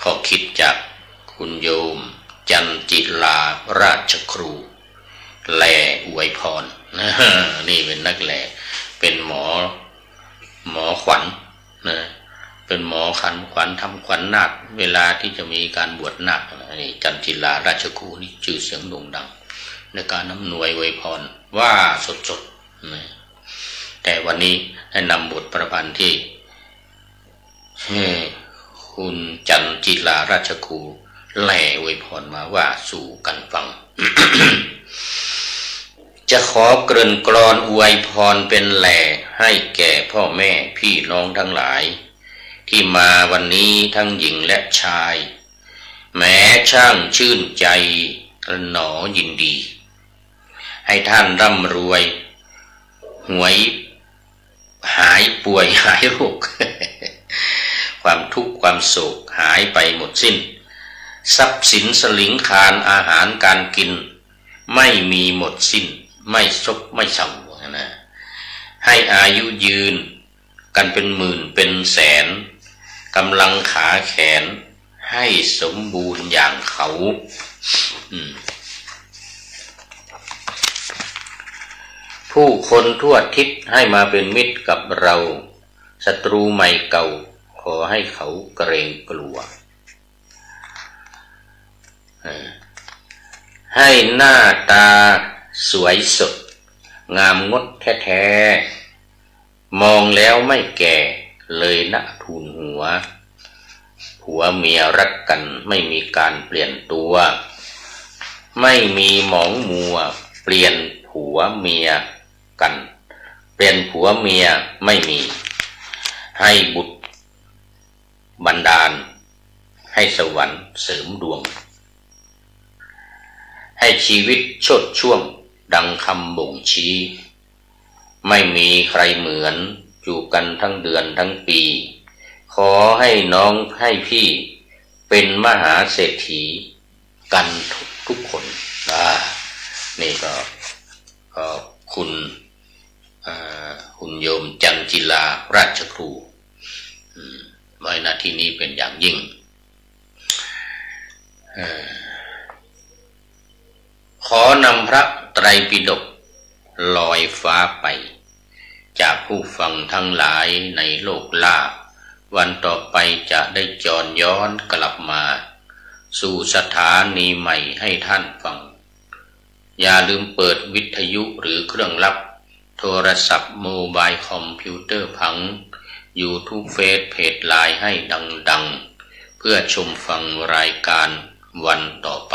ข้อคิดจากคุณโยมจันจิลาราชครูแลอวยพรนี่เป็นนักแลเป็นหมอขวัญนะเป็นหมอขวัญทำขวัญนาคเวลาที่จะมีการบวชนาคนี่จันจิลาราชครูนี่ชื่อเสียงโด่งดังในการนำนวยอวยพรว่าสดๆนะแต่วันนี้ให้นำบทประพันธ์ที่คุณจันจิลาราชครูแลอวยพรมาว่าสู่กันฟัง จะขอเกริ่นกลอนอวยพรเป็นแหล่ให้แก่พ่อแม่พี่น้องทั้งหลายที่มาวันนี้ทั้งหญิงและชายแม้ช่างชื่นใจหนอยินดีให้ท่านร่ำรวยหวยหายป่วยหายโรค ความทุกข์ความโศกหายไปหมดสิ้นทรัพย์สินสลิงคารอาหารการกินไม่มีหมดสิ้นไม่ซบไม่เศร้านะให้อายุยืนกันเป็นหมื่นเป็นแสนกำลังขาแขนให้สมบูรณ์อย่างเขาผู้คนทั่วทิศให้มาเป็นมิตรกับเราศัตรูใหม่เก่าขอให้เขาเกรงกลัวให้หน้าตาสวยสดงามงดแท้ๆมองแล้วไม่แก่เลยนะทูลหัวผัวเมียรักกันไม่มีการเปลี่ยนตัวไม่มีหมองมัวเปลี่ยนผัวเมียกันเปลี่ยนผัวเมียไม่มีให้บุตรบันดาลให้สวรรค์เสริมดวงให้ชีวิตโชติช่วงดังคำบ่งชี้ไม่มีใครเหมือนอยู่กันทั้งเดือนทั้งปีขอให้น้องให้พี่เป็นมหาเศรษฐีกันทุกคนนี่ก็คุณโยมจันจิลาราชครูไว้หน้าที่นี้เป็นอย่างยิ่งขอนำพระไตรปิฎกลอยฟ้าไปจากผู้ฟังทั้งหลายในโลกล่าวันต่อไปจะได้จรย้อนกลับมาสู่สถานีใหม่ให้ท่านฟังอย่าลืมเปิดวิทยุหรือเครื่องรับโทรศัพท์โมบายคอมพิวเตอร์พังYouTube เฟซเพจไลน์ให้ดังๆเพื่อชมฟังรายการวันต่อไป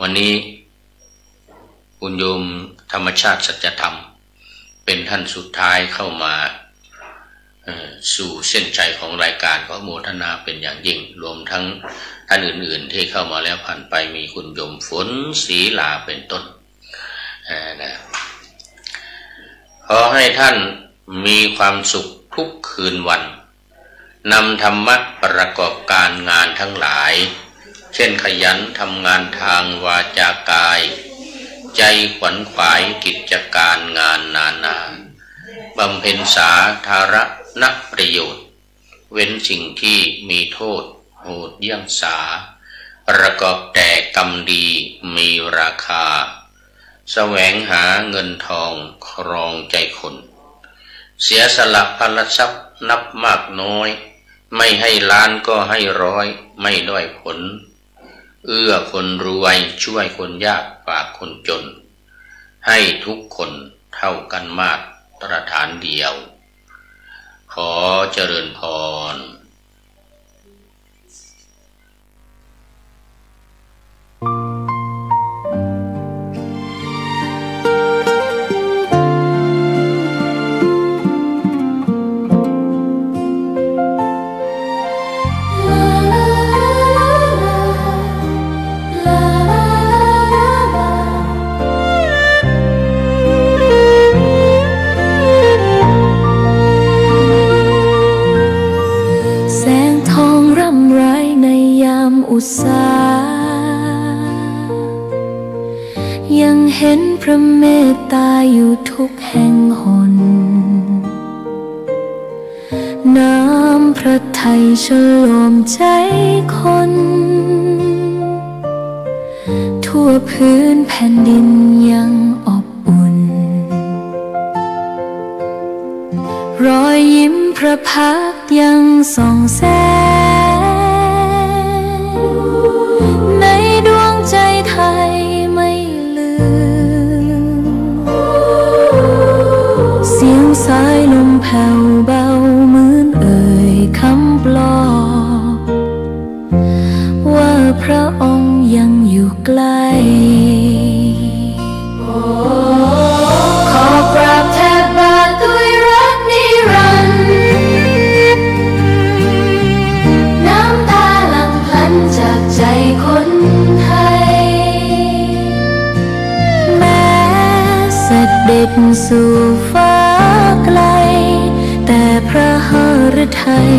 วันนี้คุณโยมธรรมชาติสัจธรรมเป็นท่านสุดท้ายเข้ามาสู่เส้นชัยของรายการขอโมทนาเป็นอย่างยิ่งรวมทั้งท่านอื่นๆที่เข้ามาแล้วผ่านไปมีคุณโยมฝนศรีลาเป็นต้นขอให้ท่านมีความสุขทุกคืนวันนำธรรมะประกอบการงานทั้งหลายเช่นขยันทำงานทางวาจากายใจขวนขวายกิจการงานนานาบำเพ็ญสาธารณประโยชน์เว้นสิ่งที่มีโทษโหดเยี่ยงสาประกอบแต่กรรมดีมีราคาแสวงหาเงินทองครองใจคนเสียสละพลทรัพย์นับมากน้อยไม่ให้ล้านก็ให้ร้อยไม่ด้อยผลเอื้อคนรวยช่วยคนยากฝากคนจนให้ทุกคนเท่ากันมาตรฐานเดียว ขอเจริญพรอุตสายังเห็นพระเมตตาอยู่ทุกแห่งหนน้ำพระทัยฉโลมใจคนทั่วพื้นแผ่นดินยังอบอุ่นรอยยิ้มพระพักตร์ยังส่องแสงในดวงใจไทยไม่ลืมเสียงสายลมแผ่วเบาเหมือนเอ่ยคำปลอบว่าพระองค์ยังอยู่ใกล้ขอกราบแทบบาทด้วยรักนิรันดร์น้ำตาหลั่งพลันจากใจคนไทยแม้เสด็จสู่ฟ้าไกลแต่พระหฤทัย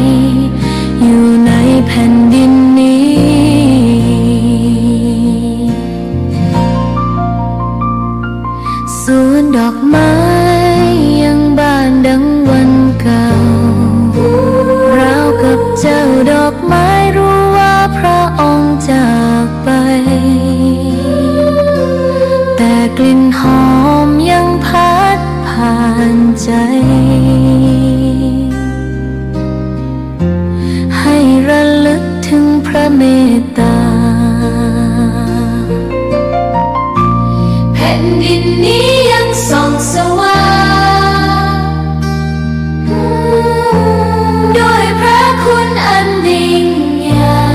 อยู่ในแผ่นดินนี้สวนดอกไม้ยังบานดังวันเก่าราวกับเจ้าดอกไม้รู้ว่าพระองค์จากไปแต่กลิ่นหอมยังพัดผ่านใจให้ระลึกถึงพระเมตตาแผ่นดินนี้ยังส่องสว่างด้วยพระคุณอันยิ่งใหญ่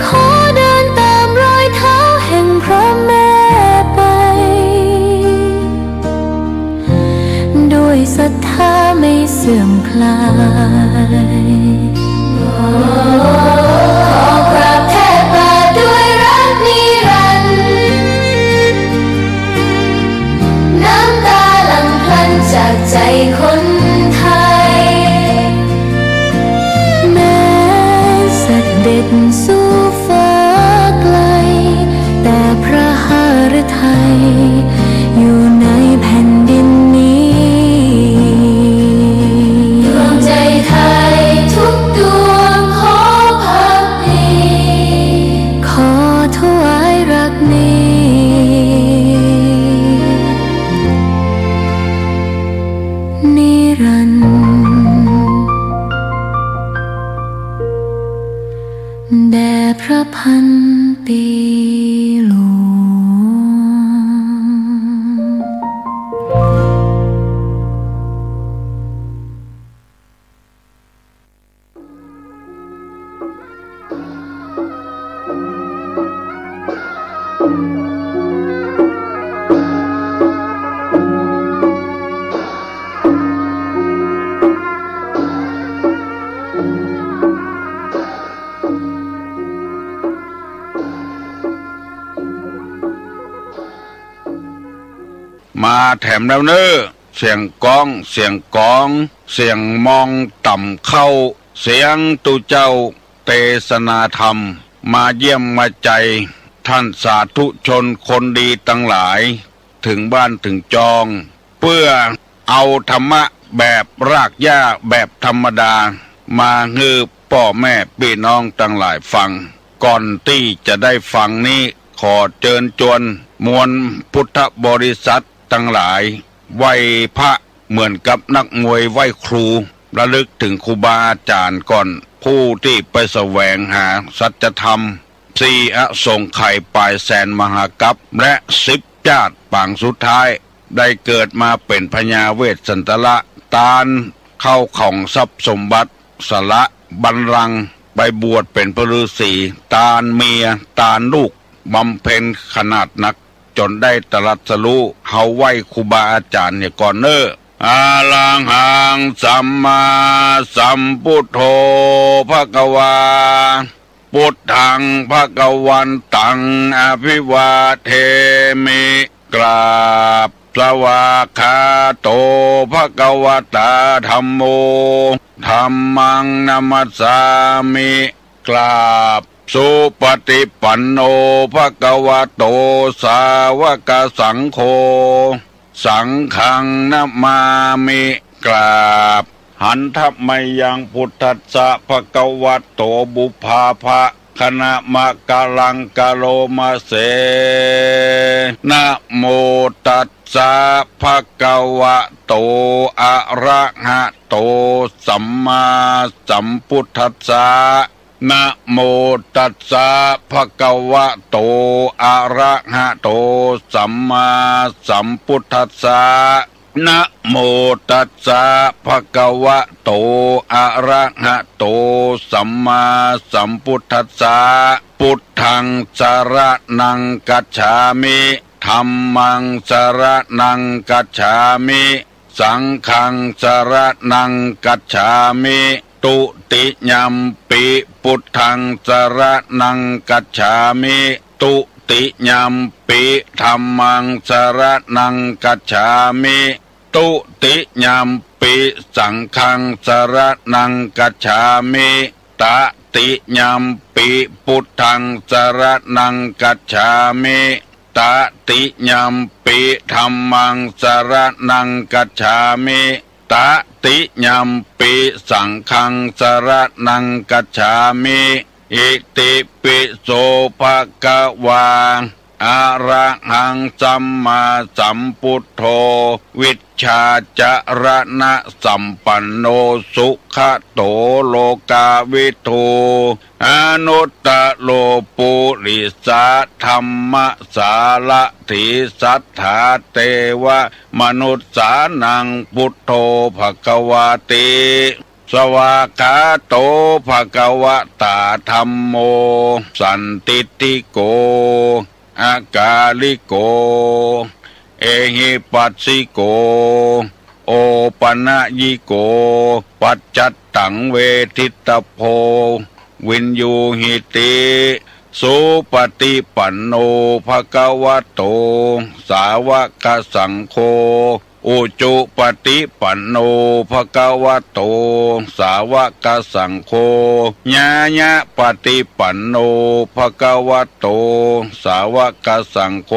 ขอเดินตามรอยเท้าแห่งพระแม่ไปด้วยศรัทธาไม่เสื่อมคลายขอกราบแทบบาทด้วยรักนิรันดร์น้ำตาหลั่งพลันจากใจคนไทยแม้เสด็จสู่ฟ้าไกลแต่พระหฤทัยอยู่ในแผ่นดินนี้ดวงใจไทยทุกดวงขอพักดีขอถวายรักนี้นิรันดร์แด่พระพันปีหลวงมาแถมแล้วเนอเสียงก้องเสียงกองเสียงมองต่ำเข้าเสียงตุเจ้าเทศนาธรรมมาเยี่ยมมาใจท่านสาธุชนคนดีตั้งหลายถึงบ้านถึงจองเพื่อเอาธรรมะแบบรากหญ้าแบบธรรมดามาฮือพ่อแม่พี่น้องตั้งหลายฟังก่อนที่จะได้ฟังนี้ขอเชิญชวนมวลพุทธบริษัททั้งหลายไหว้พระเหมือนกับนักมวยไหว้ครูระลึกถึงครูบาอาจารย์ก่อนผู้ที่ไปแสวงหาสัจธรรม4อสงไขยปลายแสนมหากัปและ10 ชาติปางสุดท้ายได้เกิดมาเป็นพญาเวสสันตละ ตาลเข้าของทรัพย์สมบัติสละบัลลังก์ไปบวชเป็นพระฤาษีตาลเมียตาลลูกบำเพ็ญขนาดนักจนได้ตรัสรู้เฮาไหวครูบาอาจารย์เนี่ยก่อนเนออาลังหังสัมมาสัมพุทโธภควาพุทธังภควันตังอภิวาเทมิกราบสวากขาโตภควตาธัมโมธัมมังนัมมัสสามิกราบสุปฏิปันโนภควโตสาวกสังโฆสังฆังนัมมามิกราบหันทัพไมยังพุทธัสสะภควโตบุพาภะคณะมะกะลังกะโลมาเสนะโมตัสสะภะคะวะโตอะระหะโตสัมมาสัมพุทธัสสะนะโมตัสสะภะคะวะโตอะระหะโตสัมมาสัมพุทธัสสะนะโมตัสสะภะคะวะโตอะระหะโตสัมมาสัมพุทธัสสะพุทธังสรณังกัจฉามิธัมมังสรณังกัจฉามิสังฆังสรณังกัจฉามิตุติยัมปิพุทธังสรณังกัจฉามิตุติยัมปิธัมมังสรณังกัจฉามิตุติยัมปิสังฆังสรณังกัจฉามิตติยัมปิพุทธังสรณังกัจฉามิตติยัมปิธัมมังสรณังกัจฉามิตติยัมปิสังฆังสรณังกัจฉามิอิติปิโสภะคะวาอะระหังสัมมาสัมพุทโธวิชชาจรณะสัมปันโนสุขโตโลกาวิทูอนุตตโลปุริสาธัมมสาละถิสัทธาเตวะมนุสสานังพุทโธภควาติสวากขาโตภควตาธัมโมสันติติโกอากาลิโกเอหิปัสสิโกโอปนะยิโกปัจจัตตังเวทิตโพวินยูหิติสุปฏิปันโนภควโตสาวกสังโฆอุจุปฏิปันโนภควโตสาวกสังโฆญาญะปฏิปันโนภควโตสาวกสังโฆ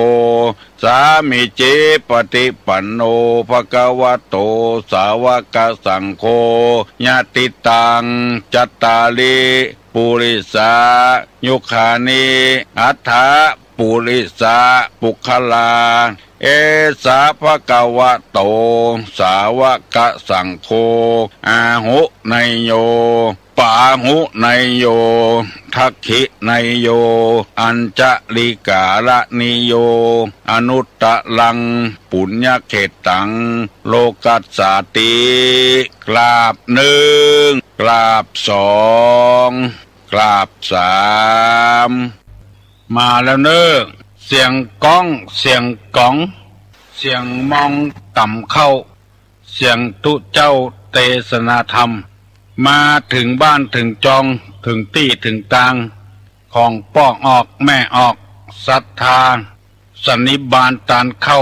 สามิเจปฏิปันโนภควโตสาวกสังโฆญาติตังจัตตาลิปุริสายุคานิอัฏฐะปุริสาปุคลาเอสาภควโตสาวกสังโฆอาหุไนโยปาหุไนโยทักขิไนโยอัญจลิกาละนิโยอนุตตลังปุญญเขตังโลกัสสาติกราบหนึ่งกราบสองกราบสามมาแล้วเนอเสียงก้องเสียงก้องเสียงมองต่ำเข้าเสียงตุเจ้าเตสนาธรรมมาถึงบ้านถึงจองถึงตี้ถึงตางของป้องออกแม่ออกศรัทธาสันนิบาตตานเข้า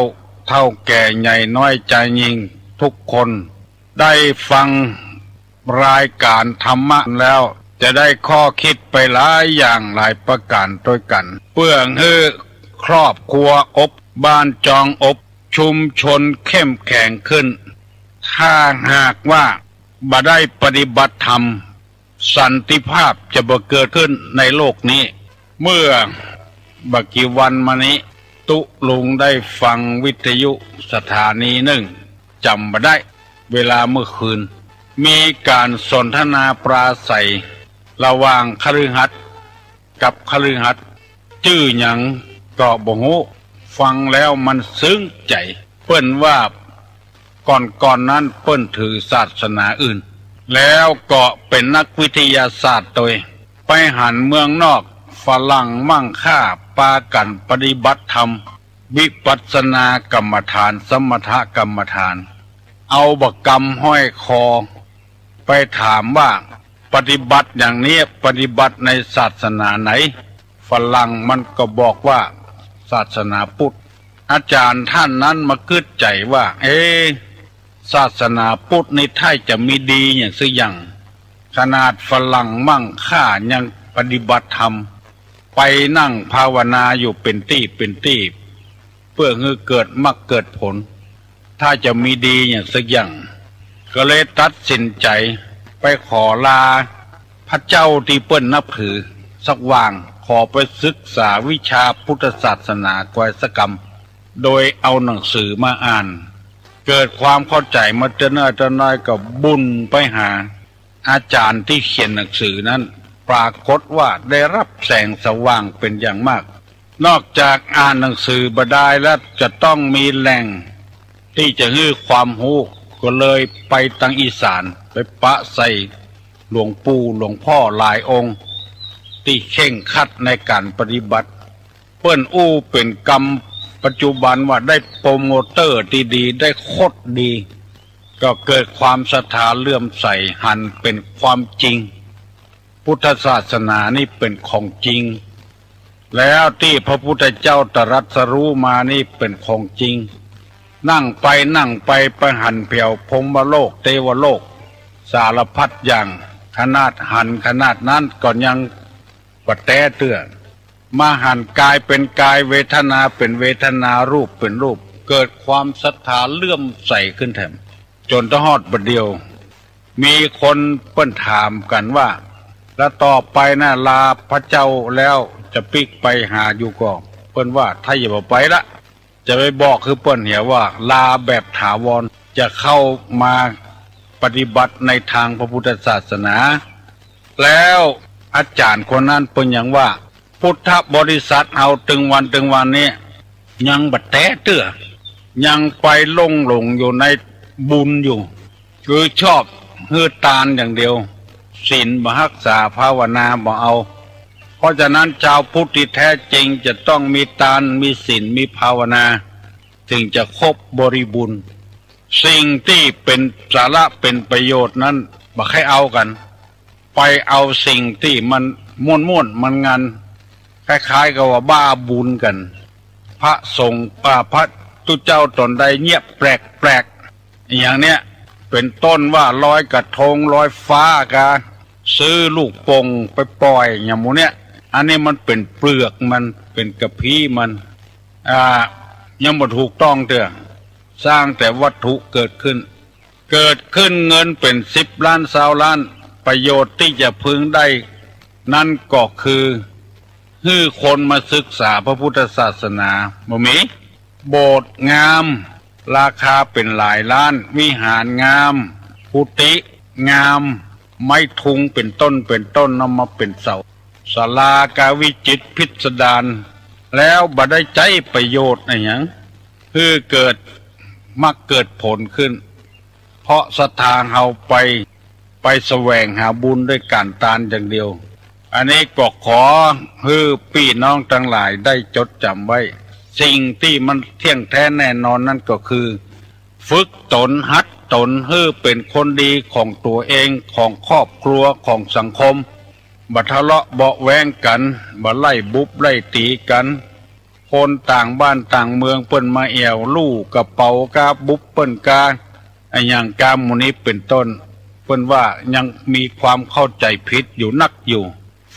เท่าแก่ใหญ่น้อยใจยิงทุกคนได้ฟังรายการธรรมะแล้วจะได้ข้อคิดไปหลายอย่างหลายประการด้วยกันเพื่อให้ครอบครัวอบบ้านจองอบชุมชนเข้มแข็งขึ้นถ้าหากว่าบ่ได้ปฏิบัติธรรมสันติภาพจะบ่เกิดขึ้นในโลกนี้เมื่อบักกี่วันมานี้ตุลุงได้ฟังวิทยุสถานีหนึ่งจำบ่ได้เวลาเมื่อคืนมีการสนทนาปราศัยระหว่างคฤหัสถ์กับคฤหัสถ์ชื่อหยังก็บ่ฮู้ฟังแล้วมันซึ้งใจเปิ้นว่า ก่อนนั้นเปิ้นถือศาสนาอื่นแล้วก็เป็นนักวิทยาศาสตร์ตัวไปหันเมืองนอกฝรั่งมั่งค่าปากันปฏิบัติธรรมวิปัสสนากรรมฐานสมถกรรมฐานเอาบักกรรมห้อยคอไปถามว่าปฏิบัติอย่างนี้ปฏิบัติในศาสนาไหนฝรั่งมันก็บอกว่าศาสนาพุทธอาจารย์ท่านนั้นมาคิดใจว่าศาสนาพุทธในไทยจะมีดีอย่างสักอย่างขนาดฝรั่งมั่งค่ายังปฏิบัติธรรมไปนั่งภาวนาอยู่เป็นที่เพื่อให้เกิดมรรคเกิดผลถ้าจะมีดีอย่างสักอย่างก็เลยตัดสินใจไปขอลาพระเจ้าที่เปิ้นนับถือสักว่างขอไปศึกษาวิชาพุทธศาสนากวยกรรมโดยเอาหนังสือมาอ่านเกิดความเข้าใจมาเจอน้อยก็บุญไปหาอาจารย์ที่เขียนหนังสือนั้นปรากฏว่าได้รับแสงสว่างเป็นอย่างมากนอกจากอ่านหนังสือบดายแล้วจะต้องมีแหล่งที่จะให้ความรู้ก็เลยไปทางอีสานไปปะใส่หลวงปู่หลวงพ่อหลายองค์ที่เข่งขัดในการปฏิบัติเปิ้นเป็นกรรมปัจจุบันว่าได้โปรโมเตอร์ที่ดีได้โคตรดีก็เกิดความศรัทธาเลื่อมใสหันเป็นความจริงพุทธศาสนานี่เป็นของจริงแล้วที่พระพุทธเจ้าตรัสรู้มานี่เป็นของจริงนั่งไปประหันเพียวพรหมโลกเทวโลกสารพัดอย่างขนาดหันขนาดนั้นก็ยังปะแต้เตื้อมาหันกายเป็นกายเวทนาเป็นเวทนารูปเป็นรูปเกิดความศรัทธาเลื่อมใสขึ้นแถมจนทอดบัดเดียวมีคนเปิ้นถามกันว่าแล้วต่อไปนะลาพระเจ้าแล้วจะปิกไปหาอยู่ก่อนเปิ้นว่าถ้าอย่าไปละจะไปบอกคือเปิ้นเหียว่าลาแบบถาวรจะเข้ามาปฏิบัติในทางพระพุทธศาสนาแล้วอาจารย์คนนั้นเปิ้นยังว่าพุทธบริษัทเอาตึงวันนี้ยังบัดแต้เตื้อยังไปลงอยู่ในบุญอยู่คือชอบฮือตานอย่างเดียวศีลบ่รักษาภาวนาบ่เอาเพราะฉะนั้นชาวพุทธที่แท้จริงจะต้องมีทานมีศีลมีภาวนาถึงจะครบบริบูรณ์สิ่งที่เป็นสาระเป็นประโยชน์นั้นบ่ให้เอากันไปเอาสิ่งที่มันม่วนมันงันคล้ายๆกับว่าบ้าบุญกันพระสงฆ์พระตุเจ้าตนใดเงียบแปลกอย่างเนี้ยเป็นต้นว่าลอยกระทงลอยฟ้ากาซื้อลูกโป่งไปปล่อยอย่างหมูเนี้ยอันนี้มันเป็นเปลือกมันเป็นกระพี้มันยังบ่ถูกต้องเด้อสร้างแต่วัตถุเกิดขึ้นเงินเป็น10 ล้าน20 ล้านประโยชน์ที่จะพึงได้นั่นก็คือให้คนมาศึกษาพระพุทธศาสนาบ่มีโบสถ์งามราคาเป็นหลายล้านวิหารงามกุฏิงามไม้ทุงเป็นต้นนำมาเป็นเสาศาลากาวิจิตรพิสดารแล้วบ่ได้ใจประโยชน์อะไรอย่างคือเกิดมักเกิดผลขึ้นเพราะศรัทธาเฮาไปแสวงหาบุญด้วยการทานอย่างเดียวอันนี้ก็ขอให้พี่น้องทั้งหลายได้จดจำไว้สิ่งที่มันเที่ยงแท้แน่นอนนั่นก็คือฝึกตนหัดตนให้เป็นคนดีของตัวเองของครอบครัวของสังคมบ่ทะเลาะเบาะแว้งกันบ่ไล่บุบไล่ตีกันคนต่างบ้านต่างเมืองเปิ้นมาแอวลู่กระเป๋ากาบุบเปิ้นกาอย่างกาหมู่นี้เป็นต้นเปิ้นว่ายังมีความเข้าใจผิดอยู่นักอยู่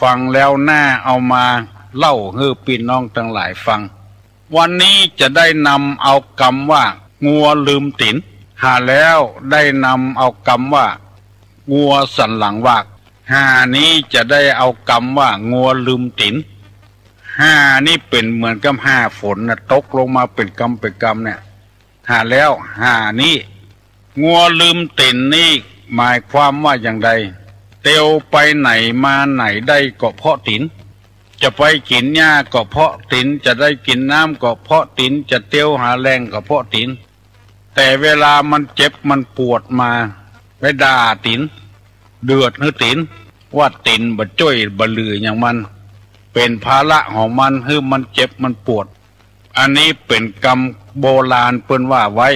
ฟังแล้วหน้าเอามาเล่าให้พี่น้องทั้งหลายฟังวันนี้จะได้นำเอาคำว่างัวลืมตีนหาแล้วได้นำเอาคำว่างัวสันหลังวากหานี้จะได้เอาคำว่างัวลืมตีนห้านี่เป็นเหมือนกับห้าฝนนะตกลงมาเป็นกำเนี่ยหาแล้วหานี้งัวลืมตีนนี่หมายความว่าอย่างไรเตียวไปไหนมาไหนได้ก็เพราะตีนจะไปกินหญ้าก็เพราะตีนจะได้กินน้ำก็เพราะตีนจะเตียวหาแรงก็เพราะตีน แต่เวลามันเจ็บมันปวดมาไปด่าตินเดือดหรือตินว่าตินบ่จ้อยบ่ลืออย่างมันเป็นภาระของมันคือมันเจ็บมันปวดอันนี้เป็นกรรมโบราณเปิ้นว่าไว้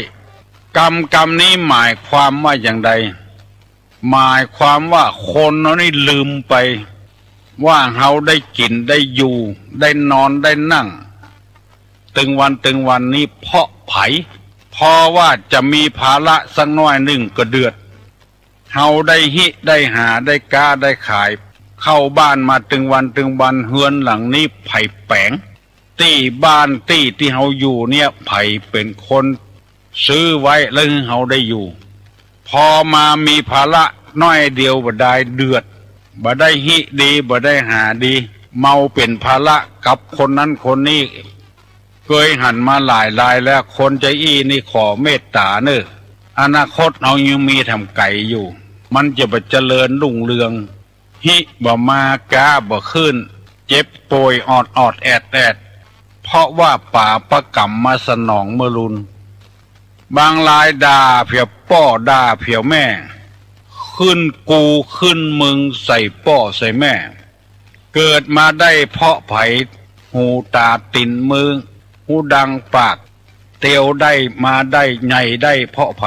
กรรมนี้หมายความว่าอย่างใดหมายความว่าคนนี่ลืมไปว่าเขาได้กินได้อยู่ได้นอนได้นั่งตึงวันนี้เพราะไผพอว่าจะมีภาระสักน้อยหนึ่งก็เดือดเขาได้หิได้หาได้กาได้ขายเข้าบ้านมาตึงวันเฮือนหลังนี้ไผ่แปงตี้บ้านตี้ที่เขาอยู่เนี่ยไผ่เป็นคนซื้อไว้แล้วเขาได้อยู่พอมามีภาระน้อยเดียวบ่ได้เดือดบ่ได้หิดีบ่ได้หาดีเมาเป็นภาระกับคนนั้นคนนี้เคยหันมาหลายแล้วคนใจอี้นี่ขอเมตตาเนอะอนาคตเรายังมีทำไก่อยู่มันจะบ่เจริญรุ่งเรืองหิบ่มากาบ่ขึ้นเจ็บป่วยอดแอดเพราะว่าป่าประกรรมมาสนองเมื่อรุนบางรายด่าเพียวป้อด่าเพียวแม่ขึ้นกูขึ้นมึงใส่ป้อใส่แม่เกิดมาได้เพราะไผหูตาตินมือหูดังปากเตียวได้มาได้ไงได้เพราะไผ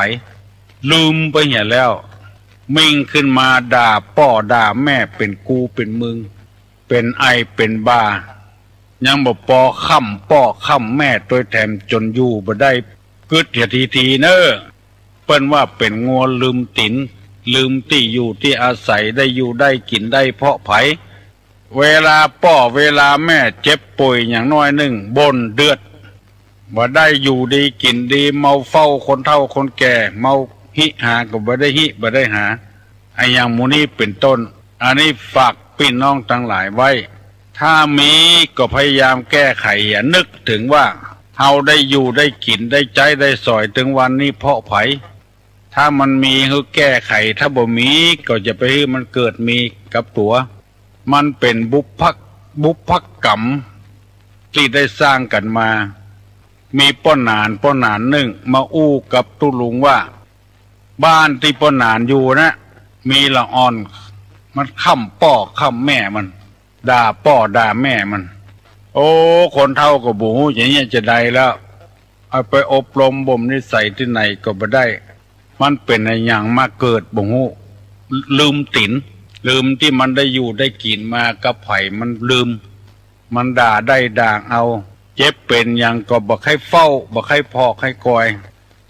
ลืมไปเหี้ยแล้วมิ่งขึ้นมาด่าป้อด่าแม่เป็นกูเป็นมึงเป็นไอเป็นบายังบ่ปอค่ำป้อค่ำแม่ตัวแถมจนอยู่บ่ได้กึดทีเนอเปิ้นว่าเป็นงัวลืมตินลืมที่อยู่ที่อาศัยได้อยู่ได้กินได้เพาะไผเวลาป้อเวลาแม่เจ็บป่วยอย่างน้อยหนึ่งบ่นเดือดบ่ได้อยู่ดีกินดีเมาเฝ้าคนเฒ่าคนแก่เมาหิหาก็บ่ได้หิบ่ได้หาไอ้อย่างหมู่นี้เป็นต้นอันนี้ฝากพี่น้องทั้งหลายไว้ถ้ามีก็พยายามแก้ไขอย่านึกถึงว่าเฮาได้อยู่ได้กินได้ใจได้สอยถึงวันนี้เพาะไผถ้ามันมีคือแก้ไขถ้าบ่มีก็จะไปให้มันเกิดมีกับตัวมันเป็นบุพกรรมที่ได้สร้างกันมามีป้อนานหนึ่งมาอู้กับตุลุงว่าบ้านที่ป้อนานอยู่นะมีละอ่อนมันค่ำป้อค่ำแม่มันด่าป้อด่าแม่มันโอ้คนเฒ่าก็บ่ฮู้อย่างเงี้ยจะได้แล้วเอาไปอบรมบ่มนิสัยที่ไหนก็บ่ได้มันเป็นอะไรอย่างมาเกิดบ่ฮู้ลืมตินลืมที่มันได้อยู่ได้กินมากับไผมันลืมมันด่าได้ด่างเอาเจ็บเป็นอย่างก็บ่ให้เฝ้าบ่ให้พอกให้กอย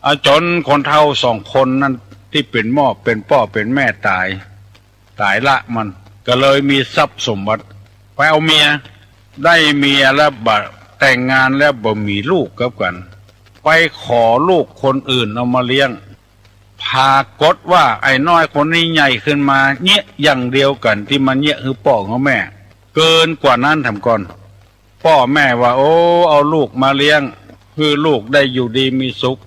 เอาจนคนเฒ่าสองคนนั้นที่เป็นหม้อเป็นป้อเป็นแม่ตายละมันก็เลยมีทรัพย์สมบัติไปเอาเมียได้เมียแล้วบ่แต่งงานแล้วบ่มีลูกกับกันไปขอลูกคนอื่นเอามาเลี้ยงพากฏว่าไอ้น้อยคนนี้ใหญ่ขึ้นมาเงี้ยอย่างเดียวกันที่มันเงี้ยคือพ่อของแม่เกินกว่านั้นทำก่อนพ่อแม่ว่าโอ้เอาลูกมาเลี้ยงคือลูกได้อยู่ดีมีสุข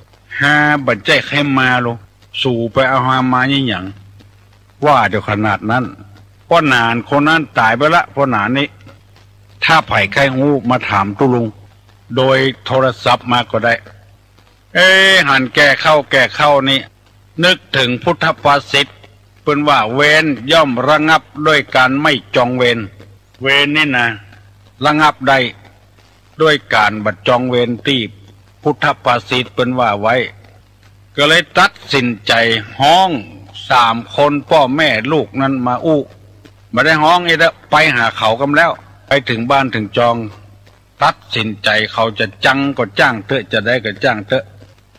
หาบัดใจแค่มาลงสู่ไปเอาหามาอย่างว่าเดี๋ยวขนาดนั้นพ่อนานคนนั้นตายไปละพ่อนานนี้ถ้าไผ่ไข้งูมาถามตุลุงโดยโทรศัพท์มาก็ได้หันแก่เข้านี่นึกถึงพุทธภาษิตเพิ่นว่าเวรย่อมระงับด้วยการไม่จองเวรนี่นะระงับได้ด้วยการบัดจองเวรที่พุทธภาษิตเพิ่นว่าไว้ก็เลยตัดสินใจห้อง3 คนพ่อแม่ลูกนั้นมาอู้มาได้ห้องไอ้ละไปหาเขากันแล้วไปถึงบ้านถึงจองตัดสินใจเขาจะจังก็จ้างเถอะจะได้ก็จ้างเถอะ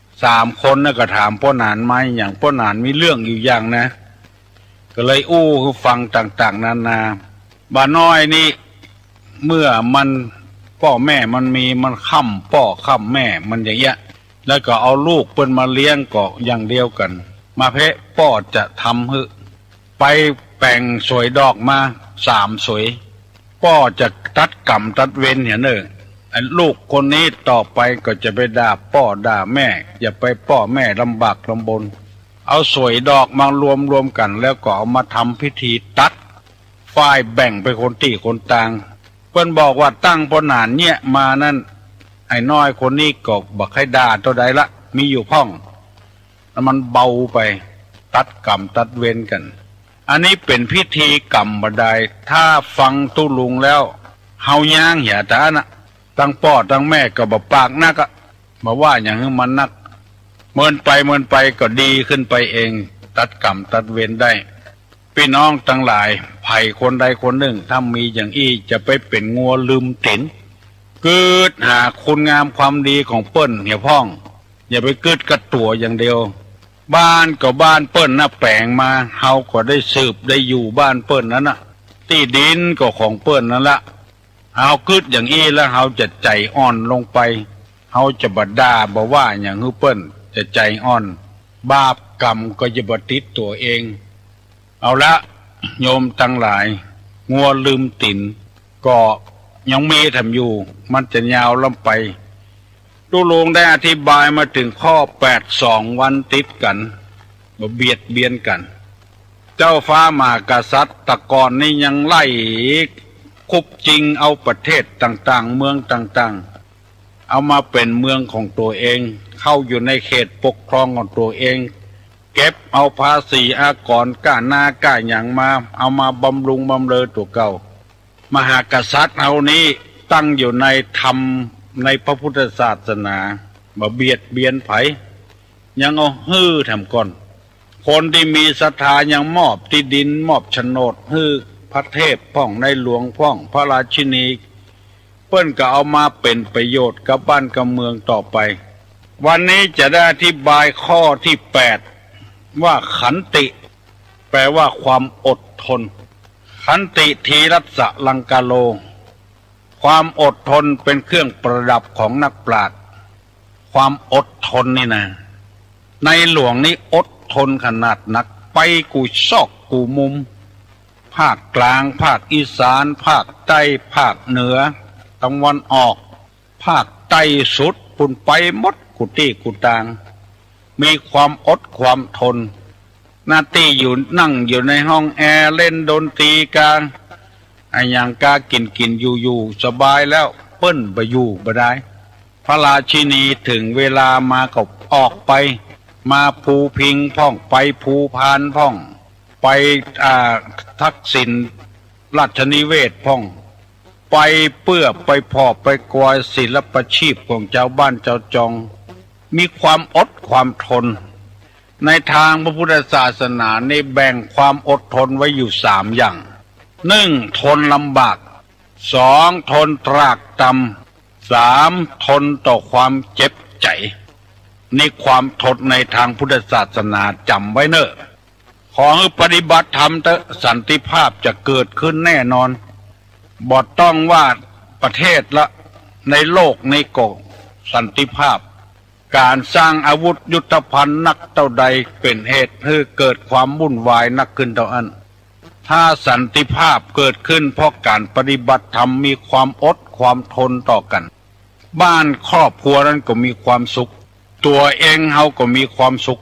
3 คนน่ะก็ถามพ่อนานไหมอย่างพ่อนานมีเรื่องอยู่อย่างนะก็เลยอู้คือฟังต่างๆนานาบ้าน้อยนี่เมื่อมันพ่อแม่มันมีมันค่ำพ่อค่ำแม่มันอย่างเงี้ยแล้วก็เอาลูกเปิ้นมาเลี้ยงก็อย่างเดียวกันมาเพะพ่อจะทำให้ไปแปลงสวยดอกมา3 สวยพ่อจะตัดกรรมตัดเวรเห็นเนอะลูกคนนี้ต่อไปก็จะไปด่าพ่อด่าแม่อย่าไปพ่อแม่ลำบากลำบนเอาสวยดอกมารวมกันแล้วก็เอามาทำพิธีตัดฝ่ายแบ่งไปคนที่คนต่างเพิ่นบอกว่าตั้งพ่อนานเนี่ยมานั่นไอ้น้อยคนนี้ก็บักให้ด่าตัวใดละมีอยู่พ่อง แล้วมันเบาไปตัดกรรมตัดเวรกันอันนี้เป็นพิธีกรรมบัดใดถ้าฟังตุลุงแล้วเฮาย่างอย่าตานะตั้งพ่อตั้งแม่ก็บ่ปากนักมาว่าอย่างให้มันนักเมินไปก็ดีขึ้นไปเองตัดกรรมตัดเวรได้พี่น้องทั้งหลายไผ่คนใดคนหนึ่งถ้ามีอย่างอี้จะไปเป็นงัวลืมติ๋นเกิดหาคุณงามความดีของเปิ้นเหี่ยพ่องอย่าไปเกิดกระตัวอย่างเดียวบ้านก็บ้านเปิ้นน่ะแปลงมาเฮาก็ได้สืบได้อยู่บ้านเปิ้นนั้นน่ะที่ดินก็ของเปิ้นนั่นละเฮาคิดอย่างอี้แล้วเฮาจะใจอ่อนลงไปเฮาจะบ่ด่าบ่ว่าอย่างฮือเปิ้นจะใจอ่อนบาปกรรมก็จะบ่ติดตัวเองเอาละโยมทั้งหลายงัวลืมติ่นก็ยังมีทำอยู่มันจะยาวล่ำไปตุลุงได้อธิบายมาถึงข้อ82วันติดกันมาเบียดเบียนกันเจ้าฟ้ามหากษัตริย์ตะกอนนี่ยังไล่คุบจริงเอาประเทศต่างๆเมืองต่างๆเอามาเป็นเมืองของตัวเองเข้าอยู่ในเขตปกครองของตัวเองเก็บเอาภาษีอากรก้าหน้าก้าอย่างมาเอามาบำรุงบำเรอตัวเก่ามหากษัตริย์เอานี้ตั้งอยู่ในธรรมในพระพุทธศาสนามาเบียดเบียนไผยังเอาฮื้อทำก่อนคนที่มีศรัทธายังมอบที่ดินมอบโฉนดฮื้อพระเทพพ่องในหลวงพ่องพระราชินีเปิ้นก็เอามาเป็นประโยชน์กับบ้านกับเมืองต่อไปวันนี้จะได้อธิบายข้อที่8ว่าขันติแปลว่าความอดทนขันติทีรัสสะลังกาโลความอดทนเป็นเครื่องประดับของนักปราชญ์ความอดทนนี่นะในหลวงนี้อดทนขนาดนักไปกูซอกกูมุมภาคกลางภาคอีสานภาคใต้ภาคเหนือตะวันออกภาคใต้สุดปุ่นไปหมดกุฏิกุตางมีความอดความทนหน้าที่อยู่นั่งอยู่ในห้องแอร์เล่นดนตรีกลางไอ้อย่างกากินอยู่สบายแล้วเปิ้นไปอยู่บ่ได้พระราชินีถึงเวลามาก็ออกไปมาภูพิงพ่องไปภูพานพ่องไปทักษิณราชนิเวศพ่องไปเพื่อไปพอไปกวายศิลปชีพของเจ้าบ้านเจ้าจองมีความอดความทนในทางพระพุทธศาสนาในแบ่งความอดทนไว้อยู่3อย่าง1ทนลำบาก2ทนตรากตรำ3ทนต่อความเจ็บใจนี่ความทนในทางพุทธศาสนาจำไว้เนอะขอให้ปฏิบัติธรรมเถอะสันติภาพจะเกิดขึ้นแน่นอนบ่ต้องว่าประเทศละในโลกในโกสันติภาพการสร้างอาวุธยุทโธภัณฑ์นักเท่าใดเป็นเหตุให้เกิดความวุ่นวายนักขึ้นเท่านั้นถ้าสันติภาพเกิดขึ้นเพราะการปฏิบัติธรรมมีความอดความทนต่อกันบ้านครอบครัวนั้นก็มีความสุขตัวเองเฮาก็มีความสุข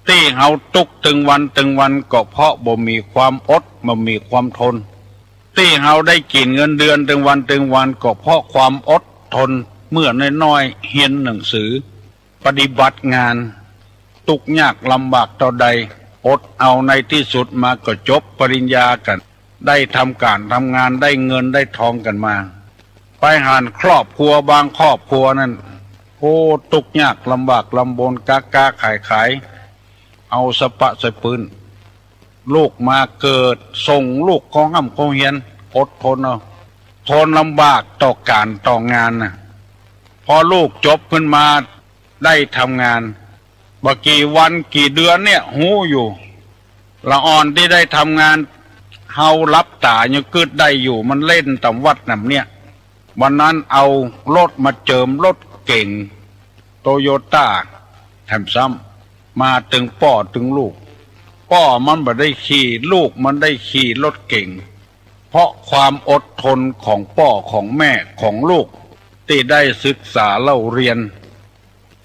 ที่เฮาตุกถึงวันก็เพราะบ่มีความอดบ่มีความทนที่เฮาได้กินเงินเดือนถึงวันก็เพราะความอดทนเมื่อน้อยๆเรียนหนังสือปฏิบัติงานทุกข์ยากลำบากเท่าใดอดเอาในที่สุดมาก็จบปริญญากันได้ทำการทำงานได้เงินได้ทองกันมาไปหาครอบครัวบางครอบครัวนั้นโอ้ทุกข์ยากลำบากลำบนกาขายเอาสปะใส่ปืนลูกมาเกิดส่งลูกของห้ำของเฮียนอดทนเอาทนลำบากต่อการต่องานนะพอลูกจบขึ้นมาได้ทำงานบ่กี่วันกี่เดือนเนี่ยหูอยู่ละอ่อนที่ได้ทำงานเฮารับตายังกึดได้อยู่มันเล่นตำวัดน่ะเนี่ยวันนั้นเอารถมาเจิมรถเก่งโตโยต้าแถมซ้ำมาถึงพ่อถึงลูกพ่อมันบ่ได้ขี่ลูกมันได้ขี่รถเก่งเพราะความอดทนของพ่อของแม่ของลูกที่ได้ศึกษาเล่าเรียน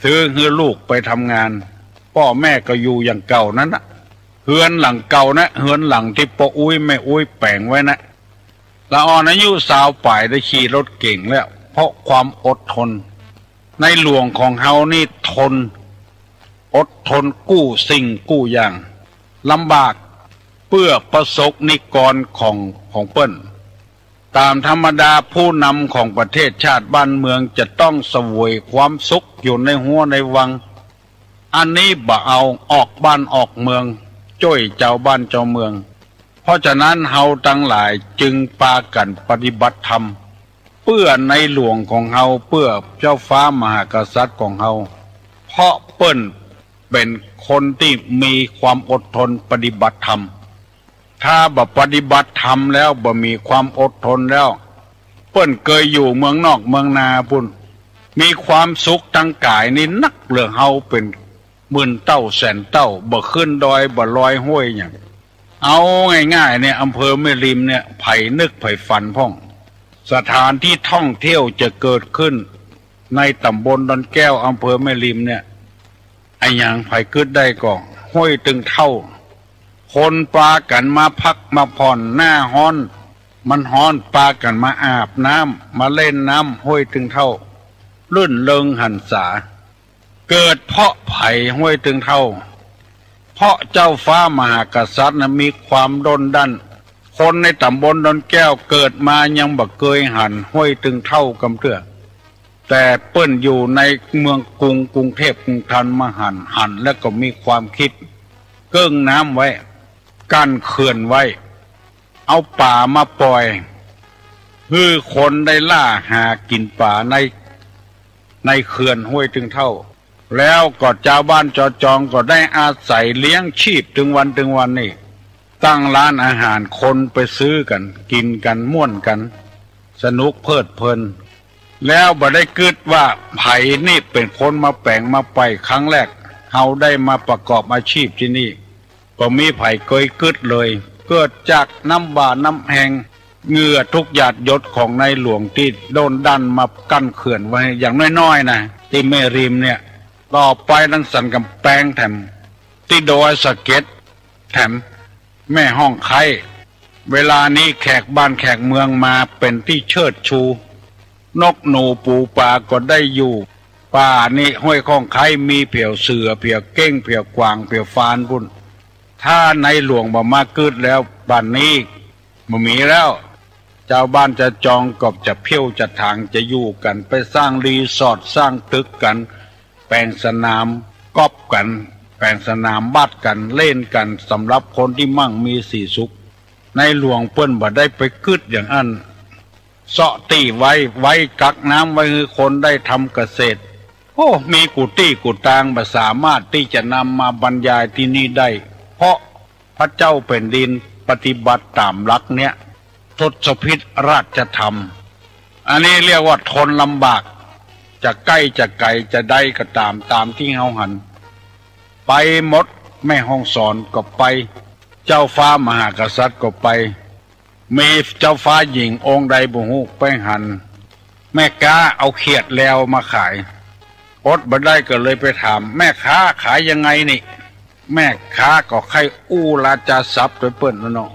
ซื้อให้ลูกไปทำงานพ่อแม่ก็อยู่อย่างเก่านั้นนะเฮือนหลังเก่านะเฮือนหลังที่พ่ออุ้ยแม่อุ้ยแปลงไว้นะละอ่อนอายุสาวป่ายได้ขี่รถเก่งแล้วเพราะความอดทนในหลวงของเฮานี่ทน อดทนกู้สิ่งกู้อย่างลำบากเพื่อประสบนิกรของเปิ้นตามธรรมดาผู้นำของประเทศชาติบ้านเมืองจะต้องเสวยความสุขอยู่ในหัวในวังอันนี้บ่เอาออกบ้านออกเมืองจ้อยเจ้าบ้านเจ้าเมืองเพราะฉะนั้นเฮาทั้งหลายจึงพากันปฏิบัติธรรมเพื่อในหลวงของเฮาเพื่อเจ้าฟ้ามหากษัตริย์ของเฮาเพราะเปิ้นเป็นคนที่มีความอดทนปฏิบัติธรรมถ้าบ่ปฏิบัติธรรมแล้วบ่มีความอดทนแล้วเปิ้นเคยอยู่เมืองนอกเมืองนาพุ่นมีความสุขทางกายนี่นักเหลือเฮาเป็นหมื่นเต้าแสนเต้าบ่ขึ้นดอยบ่ลอยห้วยอย่างเอาง่ายๆเนี่ยอำเภอแม่ริมเนี่ยไผนึกไผฝันพ่องสถานที่ท่องเที่ยวจะเกิดขึ้นในตำบลดอนแก้วอำเภอแม่ริมเนี่ยไอ้อย่างไผกึดได้ก็ห้วยตึงเท่าคนปลากันมาพักมาผ่อนหน้าฮ้อนมันฮ้อนปลากันมาอาบน้ำมาเล่นน้ำห้วยตึงเท่าลื่นเริงหันษาเกิดเพราะไผ่ห้วยตึงเท่าเพราะเจ้าฟ้ามหากษัตริย์มีความดนดันคนในตำบลดอนแก้วเกิดมายังบ่เคยหันห้วยตึงเท่ากำเตื้อแต่เปิ้นอยู่ในเมืองกรุงเทพกรุงธนมาหันแล้วก็มีความคิดเกิ้งน้ำไว้กั้นเขื่อนไว้เอาป่ามาปล่อยคือคนได้ล่าหากินป่าในเขื่อนห้วยตึงเท่าแล้วก็เจ้าบ้านจองก็ได้อาศัยเลี้ยงชีพถึงวันนี่ตั้งร้านอาหารคนไปซื้อกันกินกันม่วนกันสนุกเพลิดเพลินแล้วบ่ได้กึดว่าไผ่นี่เป็นคนมาแปลงมาไปครั้งแรกเฮาได้มาประกอบอาชีพที่นี่ก็มีไผ่เคยกึดเลยเกิดจากน้ำบาน้ำแหงเหงื่อทุกหยาดหยดของในหลวงที่โดนดันมากั้นเขื่อนไว้อย่างน้อยๆนะที่แม่ริมเนี่ยต่อไปทั้งสันกำแพงแถมที่ดอยสะเก็ดแถมแม่ห้องไข่เวลานี้แขกบ้านแขกเมืองมาเป็นที่เชิดชูนกหนูปูปลาก็ได้อยู่ป่านี่ห้วยข้องไข่มีเปี่ยวเสือเปี่ยวเก้งเปี่ยวกวางเปี่ยวฟานพุ่นถ้าในหลวงบ่มากึดแล้วบ้านนี้บ่มีแล้วเจ้าบ้านจะจองกบจะเพี้ยวจะทางจะอยู่กันไปสร้างรีสอร์ทสร้างตึกกันแปลงสนามกอบกันแปลงสนามบัดกันเล่นกันสำหรับคนที่มั่งมีสีสุขในหลวงเปิ้นบ่ได้ไปกึดอย่างอันเสาะตีไว้กักน้ำไว้ให้คนได้ทำเกษตรโอ้มีกุฏิกุฏางบ่สามารถที่จะนำมาบรรยายที่นี่ได้เพราะพระเจ้าแผ่นดินปฏิบัติตามหลักเนี้ยทศพิธราชธรรมอันนี้เรียกว่าทนลำบากจะใกล้จะไกลจะได้ก็ตามที่เฮาหันไปหมดแม่ห้องสอนก็ไปเจ้าฟ้ามหากษัตริย์ก็ไปมีเจ้าฟ้าหญิงองค์ใดบ่ฮู้ไปหันแม่ค้าเอาเขียดแล้วมาขายอดบ่ได้ก็เลยไปถามแม่ค้าขายยังไงนี่แม่ค้าก็ใครอู้ราชาศัพท์โดยเปิ้นเนาะ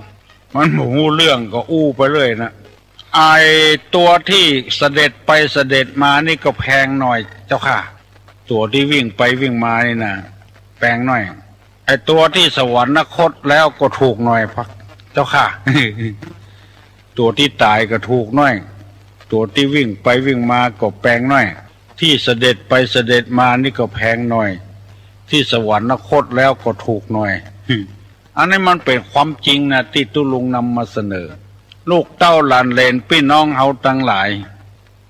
มันบ่ฮู้เรื่องก็อู้ไปเลยนะไอตัวที่เสด็จไปเสด็จมานี่ก็แพงหน่อยเจ้าค่ะตัวที่วิ่งไปวิ่งมานี่นะแพงหน่อยไอตัวที่สวรรคตแล้วก็ถูกหน่อยพักเจ้าค่ะ ตัวที่ตายก็ถูกหน่อยตัวที่วิ่งไปวิ่งมาก็แพงหน่อยที่เสด็จไปเสด็จมานี่ก็แพงหน่อยที่สวรรคตแล้วก็ถูกหน่อย อันนี้มันเป็นความจริงนะที่ตุลุงนำมาเสนอลูกเต้าหลานเลนพี่น้องเฮาทั้งหลาย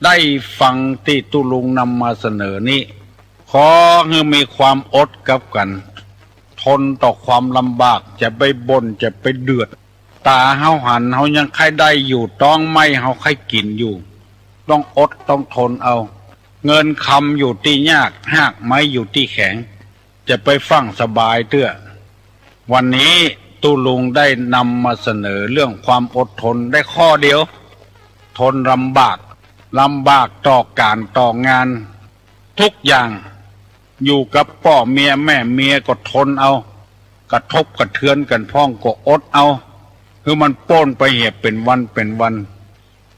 ได้ฟังที่ตุลุงนำมาเสนอนี้ขอให้มีความอดกับกันทนต่อความลำบากจะไปบ่นจะไปเดือดตาเฮาหันเฮายังใครได้อยู่ต้องไม่เฮาใครกินอยู่ต้องอดต้องทนเอาเงินคำอยู่ที่ยากหากไม้อยู่ที่แข็งจะไปฟังสบายเตื้อวันนี้ตุลุงได้นำมาเสนอเรื่องความอดทนได้ข้อเดียวทนลำบากต่อการต่องานทุกอย่างอยู่กับพ่อเมียแม่เมียก็ทนเอากระทบกระเทือนกันพ้องก็อดเอาคือมันโป้นไปเหตุเป็นวัน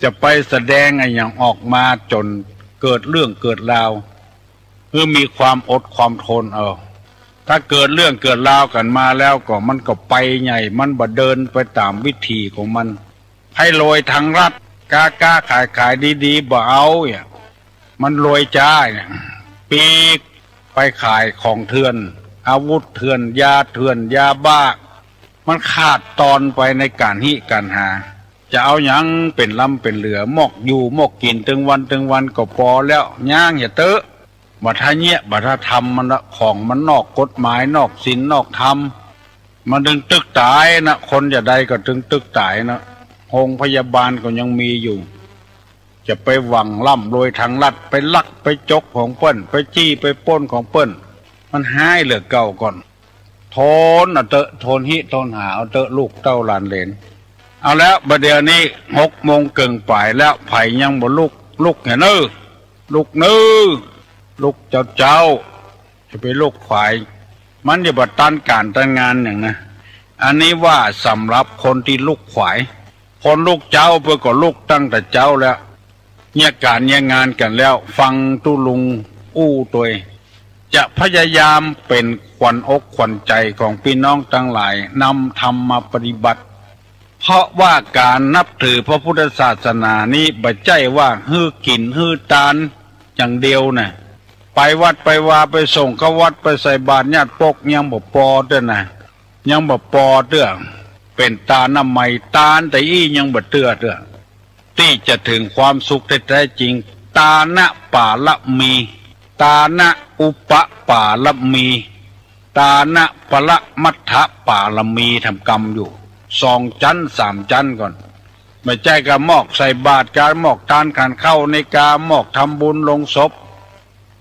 จะไปแสดงอะไรอย่างออกมาจนเกิดเรื่องเกิดราวคือมีความอดความทนเอา ถ้าเกิดเรื่องเกิดราวกันมาแล้วก็มันก็ไปใหญ่มันบ่เดินไปตามวิธีของมันให้โรยทางรัฐกล้าขายดีๆบ่เอาเนี่ยมันโรยจ้าเนี่ยปีกไปขายของเถื่อนอาวุธเถื่อนยาเถื่อนยาบ้ามันขาดตอนไปในการหิการหาจะเอาหยังเป็นลำเป็นเหลือมอกอยู่มอกกินถึงวันก็พอแล้วย่างอย่าเตอะบัทเนี้ยบัทธรรมมันละของมันนอกกฎหมายนอกศีลนอกธรรมมันดึงตึกตายนะคนจะใดก็ถึงตึกตายนะโรงพยาบาลก็ยังมีอยู่จะไปหวังล่ำโรยทางลัดไปลักไปจกของเปิ้นไปจี้ไปป้นของเปิ้นมันหายเหลือเก่าก่อนโทนเอาเตอะโทนหิโทนหาเอาเตอะลูกเต้าหลานเหลนเอาแล้วบัดเดี๋ยวนี้6 โมงเกินป่ายแล้วไผ่ยังบ่ลุกเห็นเนอลุกเจ้าจะไปลุกควายมันจะบัดตันการตันงานอย่างนะอันนี้ว่าสำหรับคนที่ลุกควายคนลูกเจ้าเพื่อก็ลูกตั้งแต่เจ้าแล้วเนี่ยการเนี่ยงานกันแล้วฟังตุลุงอู้ตัวจะพยายามเป็นขวัญอกขวัญใจของพี่น้องทั้งหลายนำธรรมมาปฏิบัติเพราะว่าการนับถือพระพุทธศาสนานี้บ่ใช่ว่าฮื้อกินฮื้อตานอย่างเดียวนะไปวัดไปว่าไปส่งเข้าวัดไปใส่บาตรญาติปกยังบ่พอเด้อนะยังบ่พอเด้อเป็นตาน้ำไม่ตาแต่อี้ยังบ่เตื้อเด้อที่จะถึงความสุขแท้จริงตานะป่าละมีตานะอุปป่าละมีตานะปละมัทธะป่าละมีทำกรรมอยู่2 ชั้น 3 ชั้นก่อนไม่ใช่กะมอกใส่บาตรการมอกทานการเข้าในกามอกทำบุญลงศพ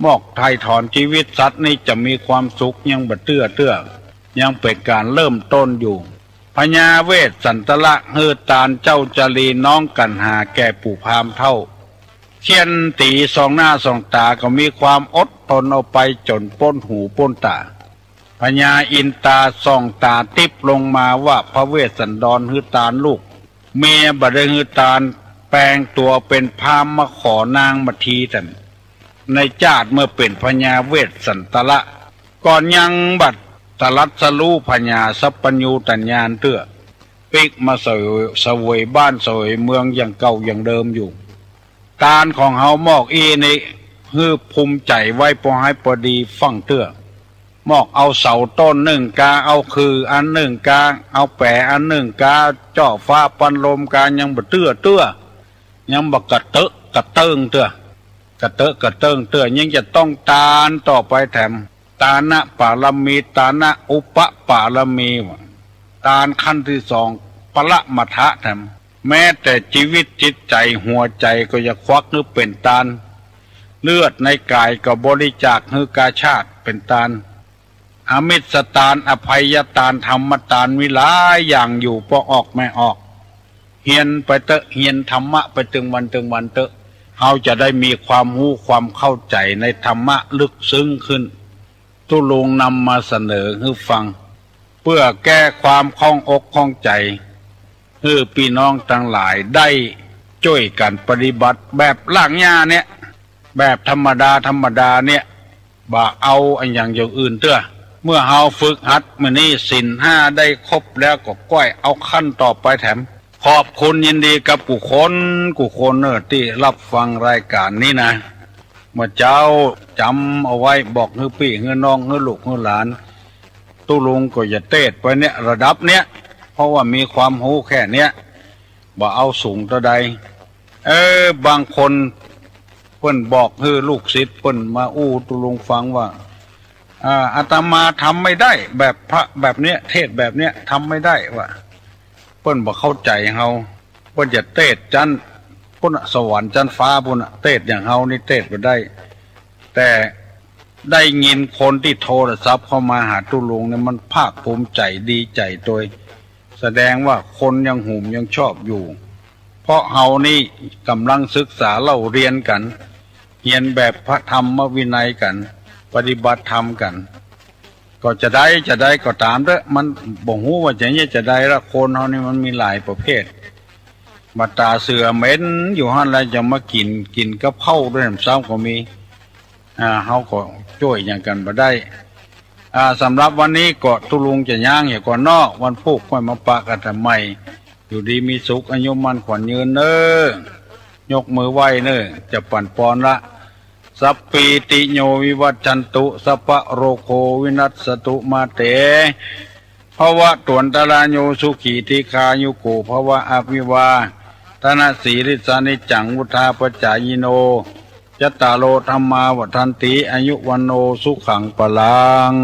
มอกไถ่ถอนชีวิตสัตว์นี่จะมีความสุขยังบ่เตื้อยังเป็นการเริ่มต้นอยู่พญาเวสสันตละฮือตานเจ้าจรีน้องกันหาแก่ปู่พามเท่าเขียนตี2 หน้า2 ตาก็มีความอดทนเอาไปจนป้นหูป้นตาพญาอินตาส่องตาติบลงมาว่าพระเวสสันดรฮือตานลูกเมียบ่ได้ฮือตานแปลงตัวเป็นพามมาขอนางมาทีแต่ในชาติเมื่อเป็นพญาเวสสันตละก่อนยังบัดตรัสรู้พญาสัพพัญญูตัญญาณเตื้อปิกมาเสวยบ้านเสวยเมืองอย่างเก่าอย่างเดิมอยู่การของเฮามอกอีนี่ฮือภูมิใจไว้พอให้พอดีฟังเตื้อมอกเอาเสาต้น1 กาเอาคืออัน1 กาเอาแปะอัน1 กาจ่อฟ้าปันลมกายังบ่เตื้อยังบ่กระเตอะกระเติงเตื้อยังจะต้องตานต่อไปแถมตานะป่าละมีตานะอุปป่าละมีตานขั้นที่ 2ปละมัทธะแถมแม้แต่ชีวิตจิตใจหัวใจก็จะควักนึกเป็นตานเลือดในกายก็บริจาคฮือกาชาติเป็นตานอมิตรตานอภัยตานธรรมตานวิหลายอย่างอยู่พอออกไม่ออกเฮียนไปเตอะเฮียนธรรมะไปตึงวันเตอะเฮาจะได้มีความรู้ความเข้าใจในธรรมะลึกซึ้งขึ้นตุลุงนำมาเสนอให้ฟังเพื่อแก้ความข้องอกข้องใจให้พี่น้องทั้งหลายได้ช่วยกันปฏิบัติแบบล่างหญ้าเนี่ยแบบธรรมดาเนี่ยบ่เอาอันอย่างอื่นเตื้อเมื่อเฮาฝึกหัดมื้อนี้ศีล 5ได้ครบแล้วก็ก้อยเอาขั้นต่อไปแถมขอบคุณยินดีกับกุคนที่รับฟังรายการนี้นะเมื่อเจ้าจำเอาไว้บอกให้พี่ให้น้องให้ลูกให้หลานตุลุงก็อย่าเตะไปเนี่ยระดับเนี้ยเพราะว่ามีความรู้แค่เนี้ยบ่เอาสูงเท่าใดบางคนเพิ่นบอกให้ลูกศิษย์เพิ่นมาอู้ตุลุงฟังว่าอาตมาทำไม่ได้แบบพระแบบเนี้ยเทศแบบเนี้ยทำไม่ได้ว่าเพิ่นบ่เข้าใจเฮาเพิ่นจะเทศจันพุ่นสวรรค์จันฟ้าพุ่นเทศอย่างเฮานี่เทศบ่ได้แต่ได้ยินคนที่โทรศัพท์เข้ามาหาตุลุงเนี่ยมันภาคภูมิใจดีใจโดยแสดงว่าคนยังหูมยังชอบอยู่เพราะเฮานี่กำลังศึกษาเล่าเรียนกันเรียนแบบพระธรรมวินัยกันปฏิบัติธรรมกันก็จะได้ก็ตามเด้อมันบ่ฮู้ว่าจะได้ละคนเฮานี่มันมีหลายประเภทมาตาเสือเหม็นอยู่หั่นแล้วจะมากินกับข้าวด้วยน้ำซ้ำก็มีเฮาก็ช่วยอย่างกันบ่ได้ สำหรับวันนี้ก็ทุลุงจะย่างอย่างก่อนนอกวันพุกค่อยมาปะกันทำไมอยู่ดีมีสุขอายุมันขวัญยืนเน้อยกมือไหวเน้อจะปั่นปอนละสัพปีติโยวิวัชชันตุสัพพะโรโควินัสสตุมาเตภวะตวนตรายโยสุขีติคายุโกภวะอภิวาทนาสีริสานิจังวุธาปจายโนยัตตาโลธรรมาวัฏันติอายุวันโนสุขังปลัง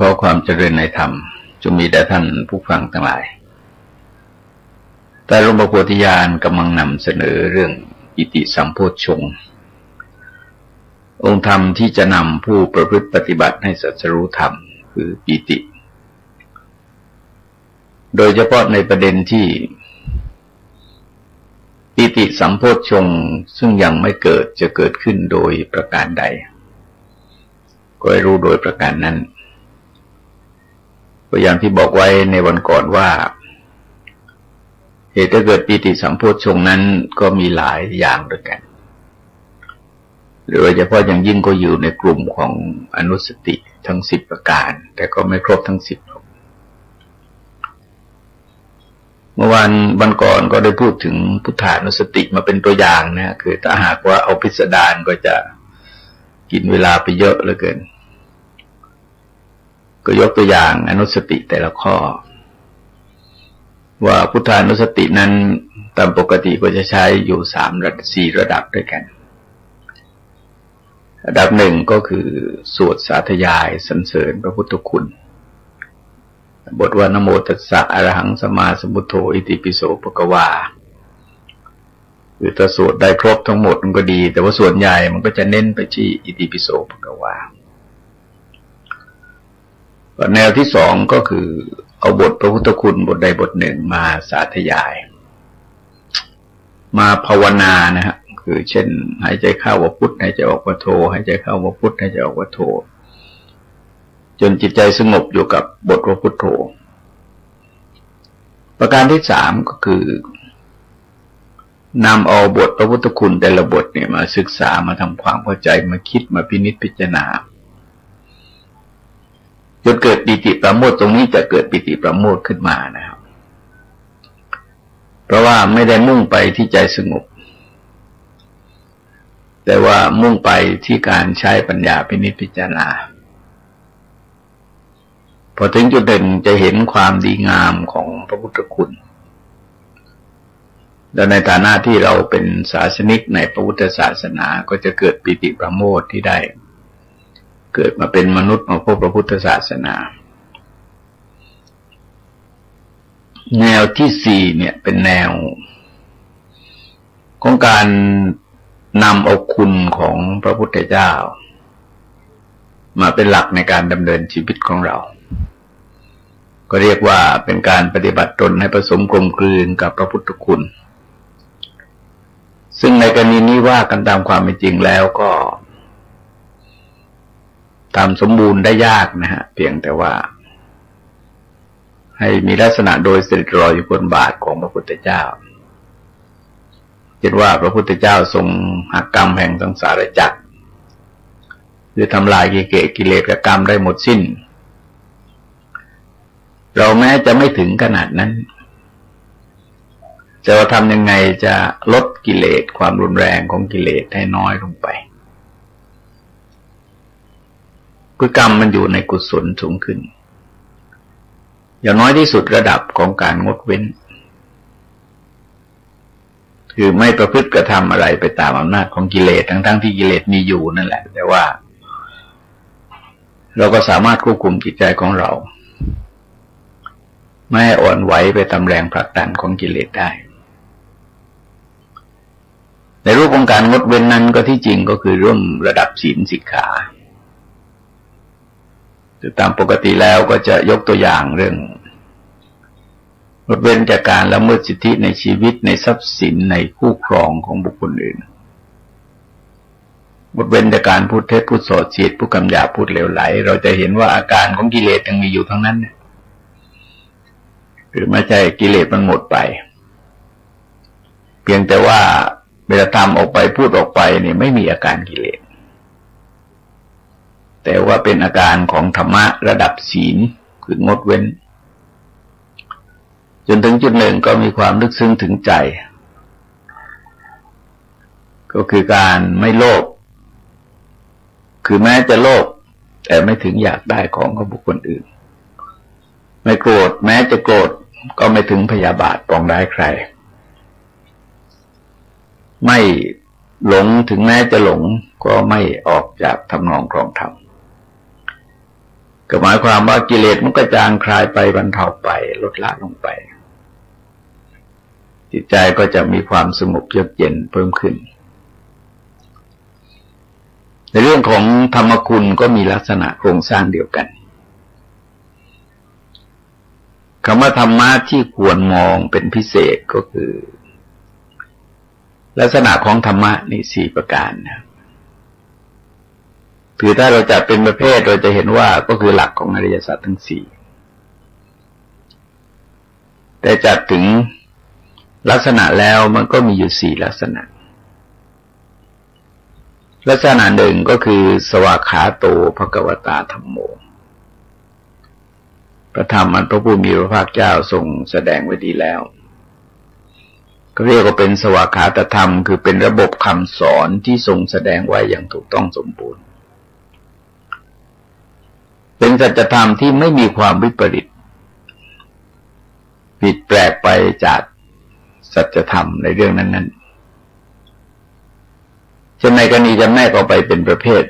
ขอความเจริญในธรรมจงมีแด่ท่านผู้ฟังทั้งหลายแต่หลวงพ่อโพธิญาณกำลังนำเสนอเรื่องอิติสัมโพชฌงค์องค์ธรรมที่จะนำผู้ประพฤติปฏิบัติให้สัจรู้ธรรมคือปิติ โดยเฉพาะในประเด็นที่ปิติสัมโพชฌงค์ซึ่งยังไม่เกิดจะเกิดขึ้นโดยประการใดก็ให้รู้โดยประการนั้นก็อย่างที่บอกไว้ในวันก่อนว่าเหตุให้เกิดปิติสัมโพชฌงค์นั้นก็มีหลายอย่างด้วยกันโดยเฉพาะอย่างยิ่งก็อยู่ในกลุ่มของอนุสติทั้ง10ประการแต่ก็ไม่ครบทั้ง10หรอกเมื่อวันก่อนก็ได้พูดถึงพุทธานุสติมาเป็นตัวอย่างนะคือถ้าหากว่าเอาพิสดารก็จะกินเวลาไปเยอะเหลือเกินก็ยกตัวอย่างอนุสติแต่ละข้อว่าพุทธานุสตินั้นตามปกติก็จะใช้อยู่4 ระดับด้วยกันระดับหนึ่งก็คือสวดสาธยายสรรเสริญพระพุทธคุณบทว่านะโมตัสสะอะระหังสัมมาสัมพุทโธอิติปิโสภะคะวาคือถ้าสวดได้ครบทั้งหมดมันก็ดีแต่ว่าส่วนใหญ่มันก็จะเน้นไปที่อิติปิโสภะคะวาแนวที่สองก็คือเอาบทพระพุทธคุณบทใดบทหนึ่งมาสาธยายมาภาวนานะฮะคือเช่นหายใจเข้าว่าพุทธหายใจออกว่าโธหายใจเข้าว่าพุทธหายใจออกว่าโธจนจิตใจสงบอยู่กับบทพระพุทโธประการที่สามก็คือนำเอาบทพระพุทธคุณแต่ละบทเนี่ยมาศึกษามาทำความเข้าใจมาคิดมาพินิจพิจารณาจนเกิดปิติประโมทย์ตรงนี้จะเกิดปิติประโมทย์ขึ้นมานะครับเพราะว่าไม่ได้มุ่งไปที่ใจสงบแต่ว่ามุ่งไปที่การใช้ปัญญาพินิจพิจารณาพอถึงจุดเด่นจะเห็นความดีงามของพระพุทธคุณและในฐานะที่เราเป็นศาสนิกในพระพุทธศาสนาก็จะเกิดปิติประโมทย์ที่ได้เกิดมาเป็นมนุษย์มาพบพระพุทธศาสนาแนวที่สี่เนี่ยเป็นแนวของการนำเอาคุณของพระพุทธเจ้ามาเป็นหลักในการดำเนินชีวิตของเราก็เรียกว่าเป็นการปฏิบัติตนให้ผสมกลมกลืนกับพระพุทธคุณซึ่งในกรณีนี้ว่ากันตามความเป็นจริงแล้วก็ตามสมบูรณ์ได้ยากนะฮะเพียงแต่ว่าให้มีลักษณะโดยสถิตรออยู่บนบาทของพระพุทธเจ้าเช่นว่าพระพุทธเจ้าทรงหักกรรมแห่งสังสารวัฏคือทำลายกิเลสกับกรรมได้หมดสิ้นเราแม้จะไม่ถึงขนาดนั้นจะทำยังไงจะลดกิเลสความรุนแรงของกิเลสให้น้อยลงไปคือกรรมมันอยู่ในกุศลสูงขึ้นอย่างน้อยที่สุดระดับของการงดเว้นคือไม่ประพฤติกระทำอะไรไปตามอำนาจของกิเลสทั้งที่กิเลสมีอยู่นั่นแหละแต่ว่าเราก็สามารถควบคุมจิตใจของเราไม่ให้อ่อนไหวไปตามแรงผลักดันของกิเลสได้ในรูปของการงดเว้นนั้นก็ที่จริงก็คือเรื่องระดับศีลสิกขาตามปกติแล้วก็จะยกตัวอย่างเรื่อง งดเว้นจากการละเมิดสิทธิในชีวิตในทรัพย์สินในคู่ครองของบุคคลอื่นงดเว้นจากการพูดเท็จพูดส่อเสียดพูดคำหยาบพูดเหลวไหลเราจะเห็นว่าอาการของกิเลสยังมีอยู่ทั้งนั้นเนี่ยหรือไม่ใช่กิเลสมันหมดไปเพียงแต่ว่าเวลาทำออกไปพูดออกไปเนี่ยไม่มีอาการกิเลสแต่ว่าเป็นอาการของธรรมะระดับศีลคืองดเว้นจนถึงจุดหนึ่งก็มีความลึกซึ้งถึงใจก็คือการไม่โลภคือแม้จะโลภแต่ไม่ถึงอยากได้ของบุคคลอื่นไม่โกรธแม้จะโกรธก็ไม่ถึงพยาบาทปองร้ายใครไม่หลงถึงแม้จะหลงก็ไม่ออกจากทำนองครองธรรมก็หมายความว่ากิเลสมันก็จางคลายไปบรรเทาไปลดละลงไปจิตใจก็จะมีความสงบเยือกเย็นเพิ่มขึ้นในเรื่องของธรรมคุณก็มีลักษณะโครงสร้างเดียวกันคำว่าธรรมะที่ควรมองเป็นพิเศษก็คือลักษณะของธรรมะนี่4ประการนะคือถ้าเราจัดเป็นประเภทเราจะเห็นว่าก็คือหลักของอริยสัจทั้ง4แต่จัดถึงลักษณะแล้วมันก็มีอยู่4ลักษณะลักษณะหนึ่งก็คือสวากขาโตภควตาธัมโมพระธรรมอันพระผู้มีพระภาคเจ้าทรงแสดงไว้ดีแล้วก็เรียกว่าเป็นสวากขาตธรรมคือเป็นระบบคำสอนที่ทรงแสดงไว้อย่างถูกต้องสมบูรณ์เป็นสัจธรรมที่ไม่มีความวิปริตผิดแปลกไปจากสัจธรรมในเรื่องนั้นๆจะในกรณีจะแม่ก็ไปเป็นประเภท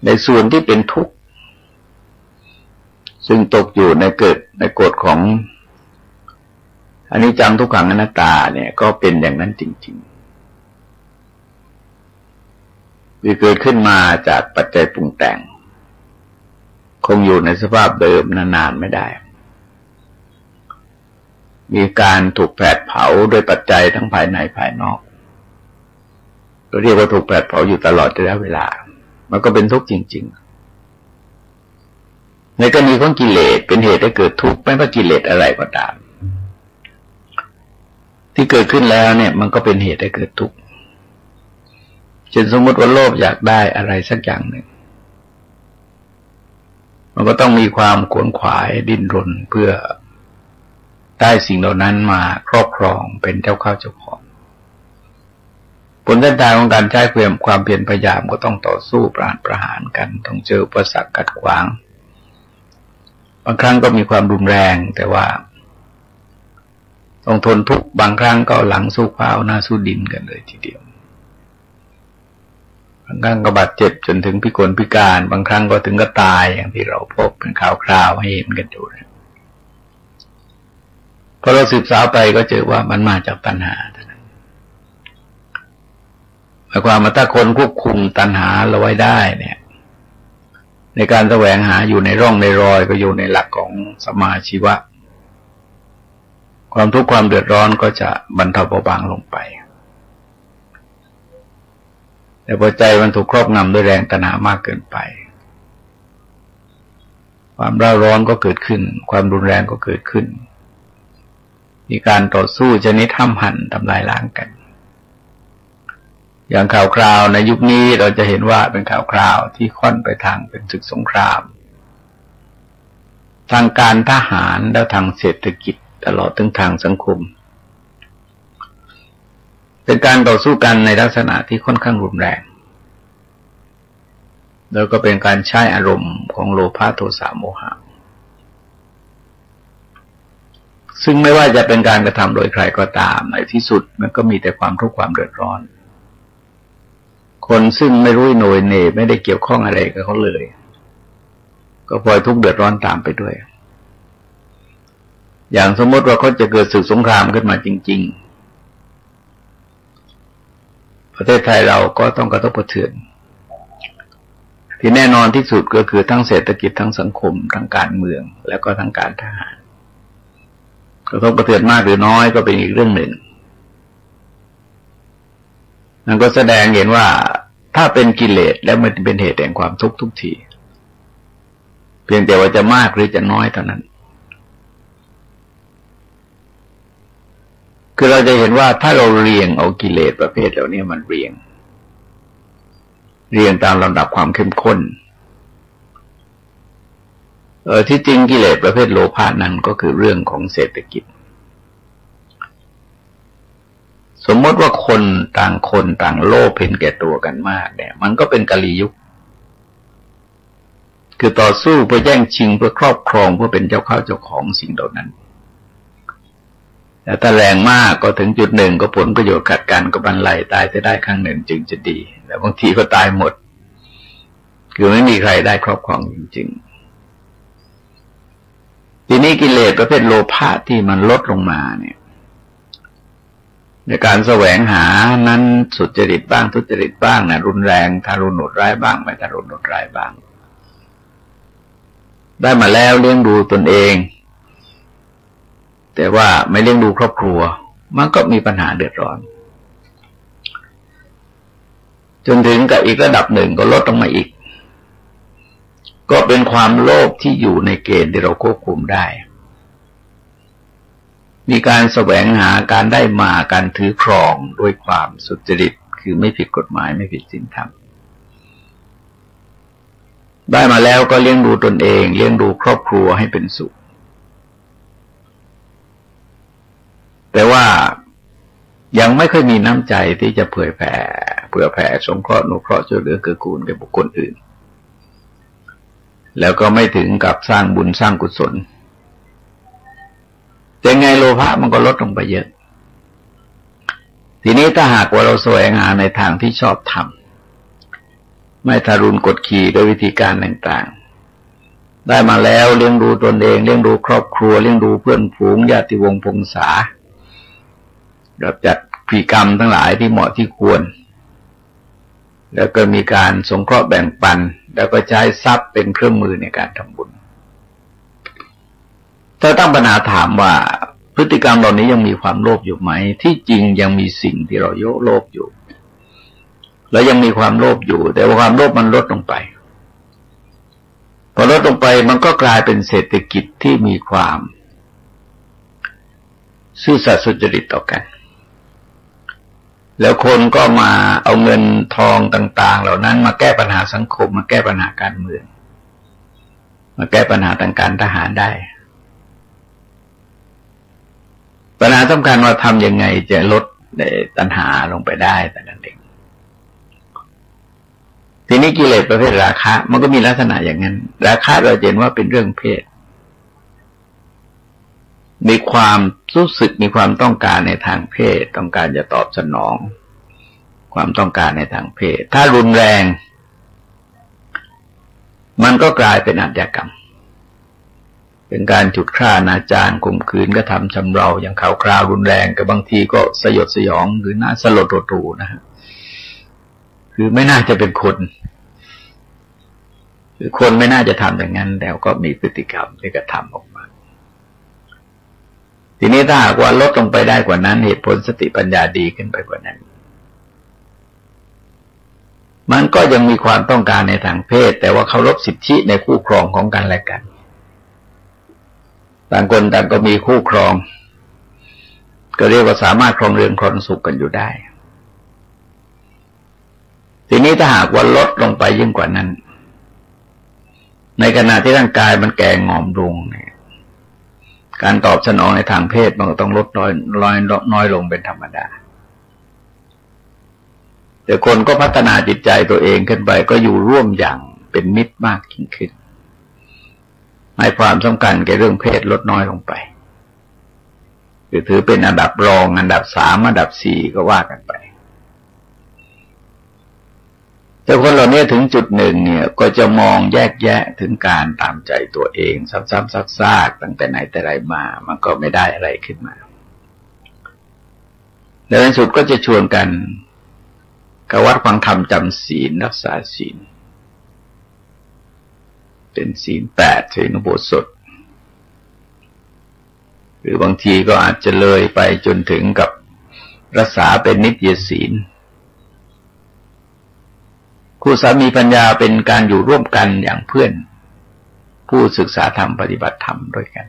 ในส่วนที่เป็นทุกข์ซึ่งตกอยู่ในกฎของอนิจจังทุกขังอนัตตาเนี่ยก็เป็นอย่างนั้นจริงๆที่เกิดขึ้นมาจากปัจจัยปรุงแต่งคงอยู่ในสภาพเดิมนานๆไม่ได้มีการถูกแผดเผาโดยปัจจัยทั้งภายในภายนอกเราเรียกว่าถูกแผดเผาอยู่ตลอดระยะเวลามันก็เป็นทุกข์จริงๆในกรณีของกิเลสเป็นเหตุให้เกิดทุกข์ไม่ว่ากิเลสอะไรก็ตามที่เกิดขึ้นแล้วเนี่ยมันก็เป็นเหตุให้เกิดทุกข์เช่นสมมติว่าโลภอยากได้อะไรสักอย่างหนึ่งมันก็ต้องมีความขวนขวายดิ้นรนเพื่อได้สิ่งเหล่านั้นมาครอบครองเป็นเจ้าเข้าเจ้าของผลเส้นทางของการใช้ความเพียรพยายามก็ต้องต่อสู้ประหารกันต้องเจออุปสรรคขัดขวางบางครั้งก็มีความรุนแรงแต่ว่าต้องทนทุกข์บางครั้งก็หลังสู้ฟ้าหน้าสู้ดินกันเลยทีเดียวบางครั้งก็บาดเจ็บจนถึงพิกลพิการบางครั้งก็ถึงก็ตายอย่างที่เราพบเป็นข่าวคราวให้เห็นกันอยู่พอเราสืบสาวไปก็เจอว่ามันมาจากตัณหาเท่านั้นหมายความว่าถ้าคนควบคุมตัณหาเราไว้ได้เนี่ยในการแสวงหาอยู่ในร่องในรอยก็อยู่ในหลักของสมาชีวะความทุกข์ความเดือดร้อนก็จะบรรเทาเบาบางลงไปแต่พอใจมันถูกครอบงำด้วยแรงตัณหามากเกินไปความร้อนร้อนก็เกิดขึ้นความรุนแรงก็เกิดขึ้นมีการต่อสู้ชนิดห้ำหั่นทำลายล้างกันอย่างข่าวคราวในยุคนี้เราจะเห็นว่าเป็นข่าวคราวที่ค่อนไปทางเป็นศึกสงครามทางการทหารและทางเศรษฐกิจตลอดถึงทางสังคมเป็นการต่อสู้กันในลักษณะที่ค่อนข้างรุนแรงแล้วก็เป็นการใช้อารมณ์ของโลภะโทสะโมหะซึ่งไม่ว่าจะเป็นการกระทำโดยใครก็ตามในที่สุดมันก็มีแต่ความทุกข์ความเดือดร้อนคนซึ่งไม่รู้โหยเหน่ไม่ได้เกี่ยวข้องอะไรกับเขาเลยก็พลอยทุกข์เดือดร้อนตามไปด้วยอย่างสมมติว่าเขาจะเกิดศึกสงครามขึ้นมาจริงๆประเทศไทยเราก็ต้องกระทบกระเทือน ที่แน่นอนที่สุดก็คือทั้งเศรษฐกิจทั้งสังคมทั้งการเมืองแล้วก็ทั้งการทหารกระทบกระเทือนมากหรือน้อยก็เป็นอีกเรื่องหนึ่งนั่นก็แสดงเห็นว่าถ้าเป็นกิเลสแล้วมันเป็นเหตุแห่งความทุกข์ทุกทีเพียงแต่ว่าจะมากหรือจะน้อยเท่านั้นคือเราจะเห็นว่าถ้าเราเรียงเอากิเลสประเภทเหล่านี้มันเรียงตามลำดับความเข้มข้นที่จริงกิเลสประเภทโลภะนั้นก็คือเรื่องของเศรษฐกิจสมมติว่าคนต่างโลภเห็นแก่ตัวกันมากเนี่ยมันก็เป็นกาลียุคคือต่อสู้เพื่อแย่งชิงเพื่อครอบครองเพื่อเป็นเจ้าข้าวเจ้าของสิ่งเหล่านั้นแต่ถ้าแรงมากก็ถึงจุดหนึ่งก็ผลประโยชน์ขัดกันก็บรรลัยตายจะได้ครั้งหนึ่งจึงจะดีแต่บางทีก็ตายหมดคือไม่มีใครได้ครอบครองจริงๆทีนี้กิเลสประเภทโลภะที่มันลดลงมาเนี่ยในการแสวงหานั้นสุจริตบ้างทุจริตบ้างนะรุนแรงทารุณโหดร้ายบ้างไม่ทารุณโหดร้ายบ้างได้มาแล้วเลี้ยงดูตนเองแต่ว่าไม่เลี้ยงดูครอบครัวมันก็มีปัญหาเดือดร้อนจนถึงกับอีกระดับหนึ่งก็ลดลงมาอีกก็เป็นความโลภที่อยู่ในเกณฑ์ที่เราควบคุมได้มีการแสวงหาการได้มาการถือครองด้วยความสุจริตคือไม่ผิดกฎหมายไม่ผิดศีลธรรมได้มาแล้วก็เลี้ยงดูตนเองเลี้ยงดูครอบครัวให้เป็นสุขแต่ว่ายังไม่ค่อยมีน้ำใจที่จะเผื่อแผ่สงเคราะห์อนุเคราะห์ช่วยเหลือเกื้อกูลแก่บุคคลอื่นแล้วก็ไม่ถึงกับสร้างบุญสร้างกุศลแต่ไงโลภะมันก็ลดลงไปเยอะทีนี้ถ้าหากว่าเราแสวงหาในทางที่ชอบทำไม่ทารุณกดขี่ด้วยวิธีการต่างๆได้มาแล้วเลี้ยงดูตนเองเลี้ยงดูครอบครัวเลี้ยงดูเพื่อนฝูงญาติวงศ์พงศารับจัดกิจกรรมทั้งหลายที่เหมาะที่ควรแล้วก็มีการสงเคราะห์แบ่งปันแล้วก็ใช้ทรัพย์เป็นเครื่องมือในการทำบุญถ้าตั้งปัญหาถามว่าพฤติกรรมเหล่านี้ยังมีความโลภอยู่ไหมที่จริงยังมีสิ่งที่เราโลภอยู่แล้วยังมีความโลภอยู่แต่ว่าความโลภมันลดลงไปพอลดลงไปมันก็กลายเป็นเศรษฐกิจที่มีความซื่อสัตย์สุจริตต่อกันแล้วคนก็มาเอาเงินทองต่างๆเหล่านั้นมาแก้ปัญหาสังคมมาแก้ปัญหาการเมืองมาแก้ปัญหาทางการทหารได้ปัญหาสำคัญว่าทำยังไงจะลดตัณหาลงไปได้แต่นั้นเองทีนี้กิเลสประเภทราคะมันก็มีลักษณะอย่างนั้นราคะเราเห็นว่าเป็นเรื่องเพศมีความรู้สึกมีความต้องการในทางเพศต้องการจะตอบสนองความต้องการในทางเพศถ้ารุนแรงมันก็กลายเป็นอาชญากรรมเป็นการฉุดฆ่าอนาจารข่มขืนกระทำชำเราอย่างข่าวคราวรุนแรงกับบางทีก็สยดสยองหรือน่าสลดหดหู่นะฮะคือไม่น่าจะเป็นคนคือคนไม่น่าจะทำอย่างนั้นแต่ก็มีพฤติกรรมที่กระทำออกมาทีนี้ถ้าหากว่าลดลงไปได้กว่านั้นเหตุผลสติปัญญาดีขึ้นไปกว่านั้นมันก็ยังมีความต้องการในทางเพศแต่ว่าเคารพสิทธิในคู่ครองของกันและกันต่างคนต่างก็มีคู่ครองก็เรียกว่าสามารถครองเรือนครองสุขกันอยู่ได้ทีนี้ถ้าหากว่าลดลงไปยิ่งกว่านั้นในขณะที่ร่างกายมันแก่งอมลงเนี่ยการตอบสนองในทางเพศมันก็ต้องลดน้อยลงเป็นธรรมดาแต่คนก็พัฒนาจิตใจตัวเองขึ้นไปก็อยู่ร่วมอย่างเป็นมิตรมากยิ่งขึ้นให้ความสำคัญแก่เรื่องเพศลดน้อยลงไปคือถือเป็นอันดับรองอันดับ3อันดับ4ก็ว่ากันไปแต่คนเหล่านี้ถึงจุดหนึ่งเนี่ยก็จะมองแยกแยะถึงการตามใจตัวเองซ้ำๆซากๆตั้งแต่ไหนแต่ไรมามันก็ไม่ได้อะไรขึ้นมาแล้วในสุดก็จะชวนกันกวัดฟังธรรมจำศีลรักษาศีล เป็นศีล8ศีลอุโบสถหรือบางทีก็อาจจะเลยไปจนถึงกับรักษาเป็นนิตยศีลคู่สามีภรรยาเป็นการอยู่ร่วมกันอย่างเพื่อนผู้ศึกษาธรรมปฏิบัติธรรมด้วยกัน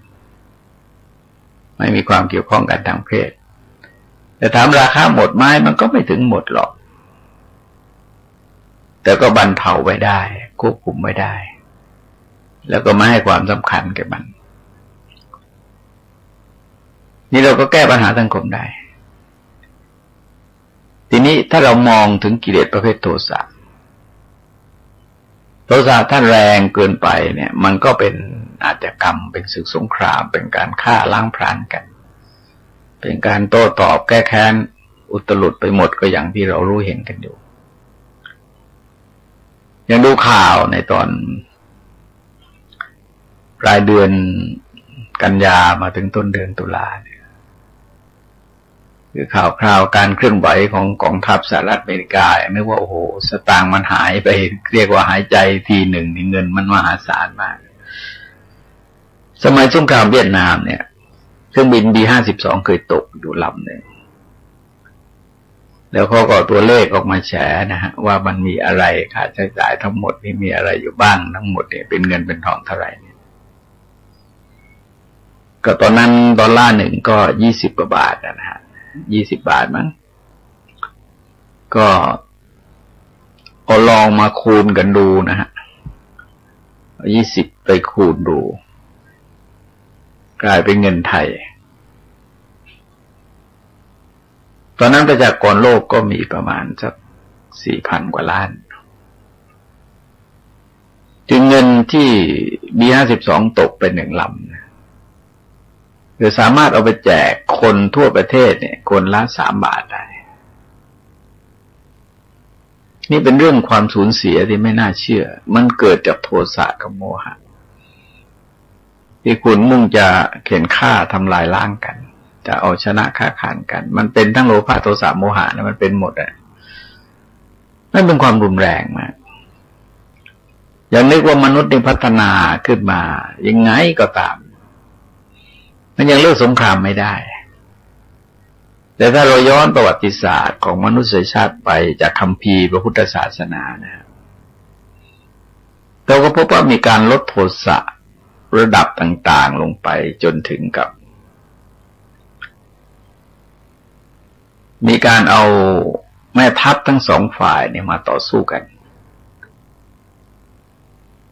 ไม่มีความเกี่ยวข้องกันทางเพศแต่ถามราคาหมดไหมมันก็ไม่ถึงหมดหรอกแต่ก็บรรเทาไว้ได้ควบคุมไว้ได้แล้วก็ไม่ให้ความสำคัญแก่มันนี่เราก็แก้ปัญหาสังคมได้ทีนี้ถ้าเรามองถึงกิเลสประเภทโทสะถ้าแรงเกินไปเนี่ยมันก็เป็นอาชญากรรมเป็นศึกสงครามเป็นการฆ่าล้างพรานกันเป็นการโต้ตอบแก้แค้นอุตลุดไปหมดก็อย่างที่เรารู้เห็นกันอยู่ยังดูข่าวในตอนปลายเดือนกันยามาถึงต้นเดือนตุลาเนี่ยคือข่าวคราวการเคลื่อนไหวของกองทัพสหรัฐอเมริกานึกว่าโอ้โหสตางค์มันหายไปเรียกว่าหายใจทีหนึ่งนี่เงินมันมหาศาลมากสมัยสงครามเวียดนามเนี่ยเครื่องบิน B-52 เคยตกอยู่ลำหนึ่งแล้วเขาก็ตัวเลขออกมาแฉนะฮะว่ามันมีอะไรค่าใช้จ่ายทั้งหมดนี่มีอะไรอยู่บ้างทั้งหมดเนี่ยเป็นเงินเป็นทองเท่าไหร่เนี่ยก็ตอนนั้นดอลลาร์หนึ่งก็20 กว่าบาทนะฮะ20 บาทมั้งก็เอาลองมาคูณกันดูนะฮะ20ไปคูณดูกลายเป็นเงินไทยตอนนั้นประชากรโลกก็มีประมาณสัก 4,000 กว่าล้านจึงเงินที่ B-52 ตกเป็น1 ลำคือสามารถเอาไปแจกคนทั่วประเทศเนี่ยคนละ3 บาทได้นี่เป็นเรื่องความสูญเสียที่ไม่น่าเชื่อมันเกิดจากโทสะกับโมหะที่คุณมุ่งจะเข็นฆ่าทำลายล้างกันจะเอาชนะค้าขานกันมันเป็นทั้งโลภะโทสะโมหะนะมันเป็นหมดอ่ะนั่นเป็นความรุนแรงมากอย่างนึกว่ามนุษย์นี่พัฒนาขึ้นมายังไงก็ตามมันยังเลิกสงครามไม่ได้แต่ถ้าเราย้อนประวัติศาสตร์ของมนุษยชาติไปจากคัมภีร์พระพุทธศาสนานะเราก็พบว่ามีการลดโทสะระดับต่างๆลงไปจนถึงกับมีการเอาแม่ทัพทั้ง2 ฝ่ายเนี่ยมาต่อสู้กัน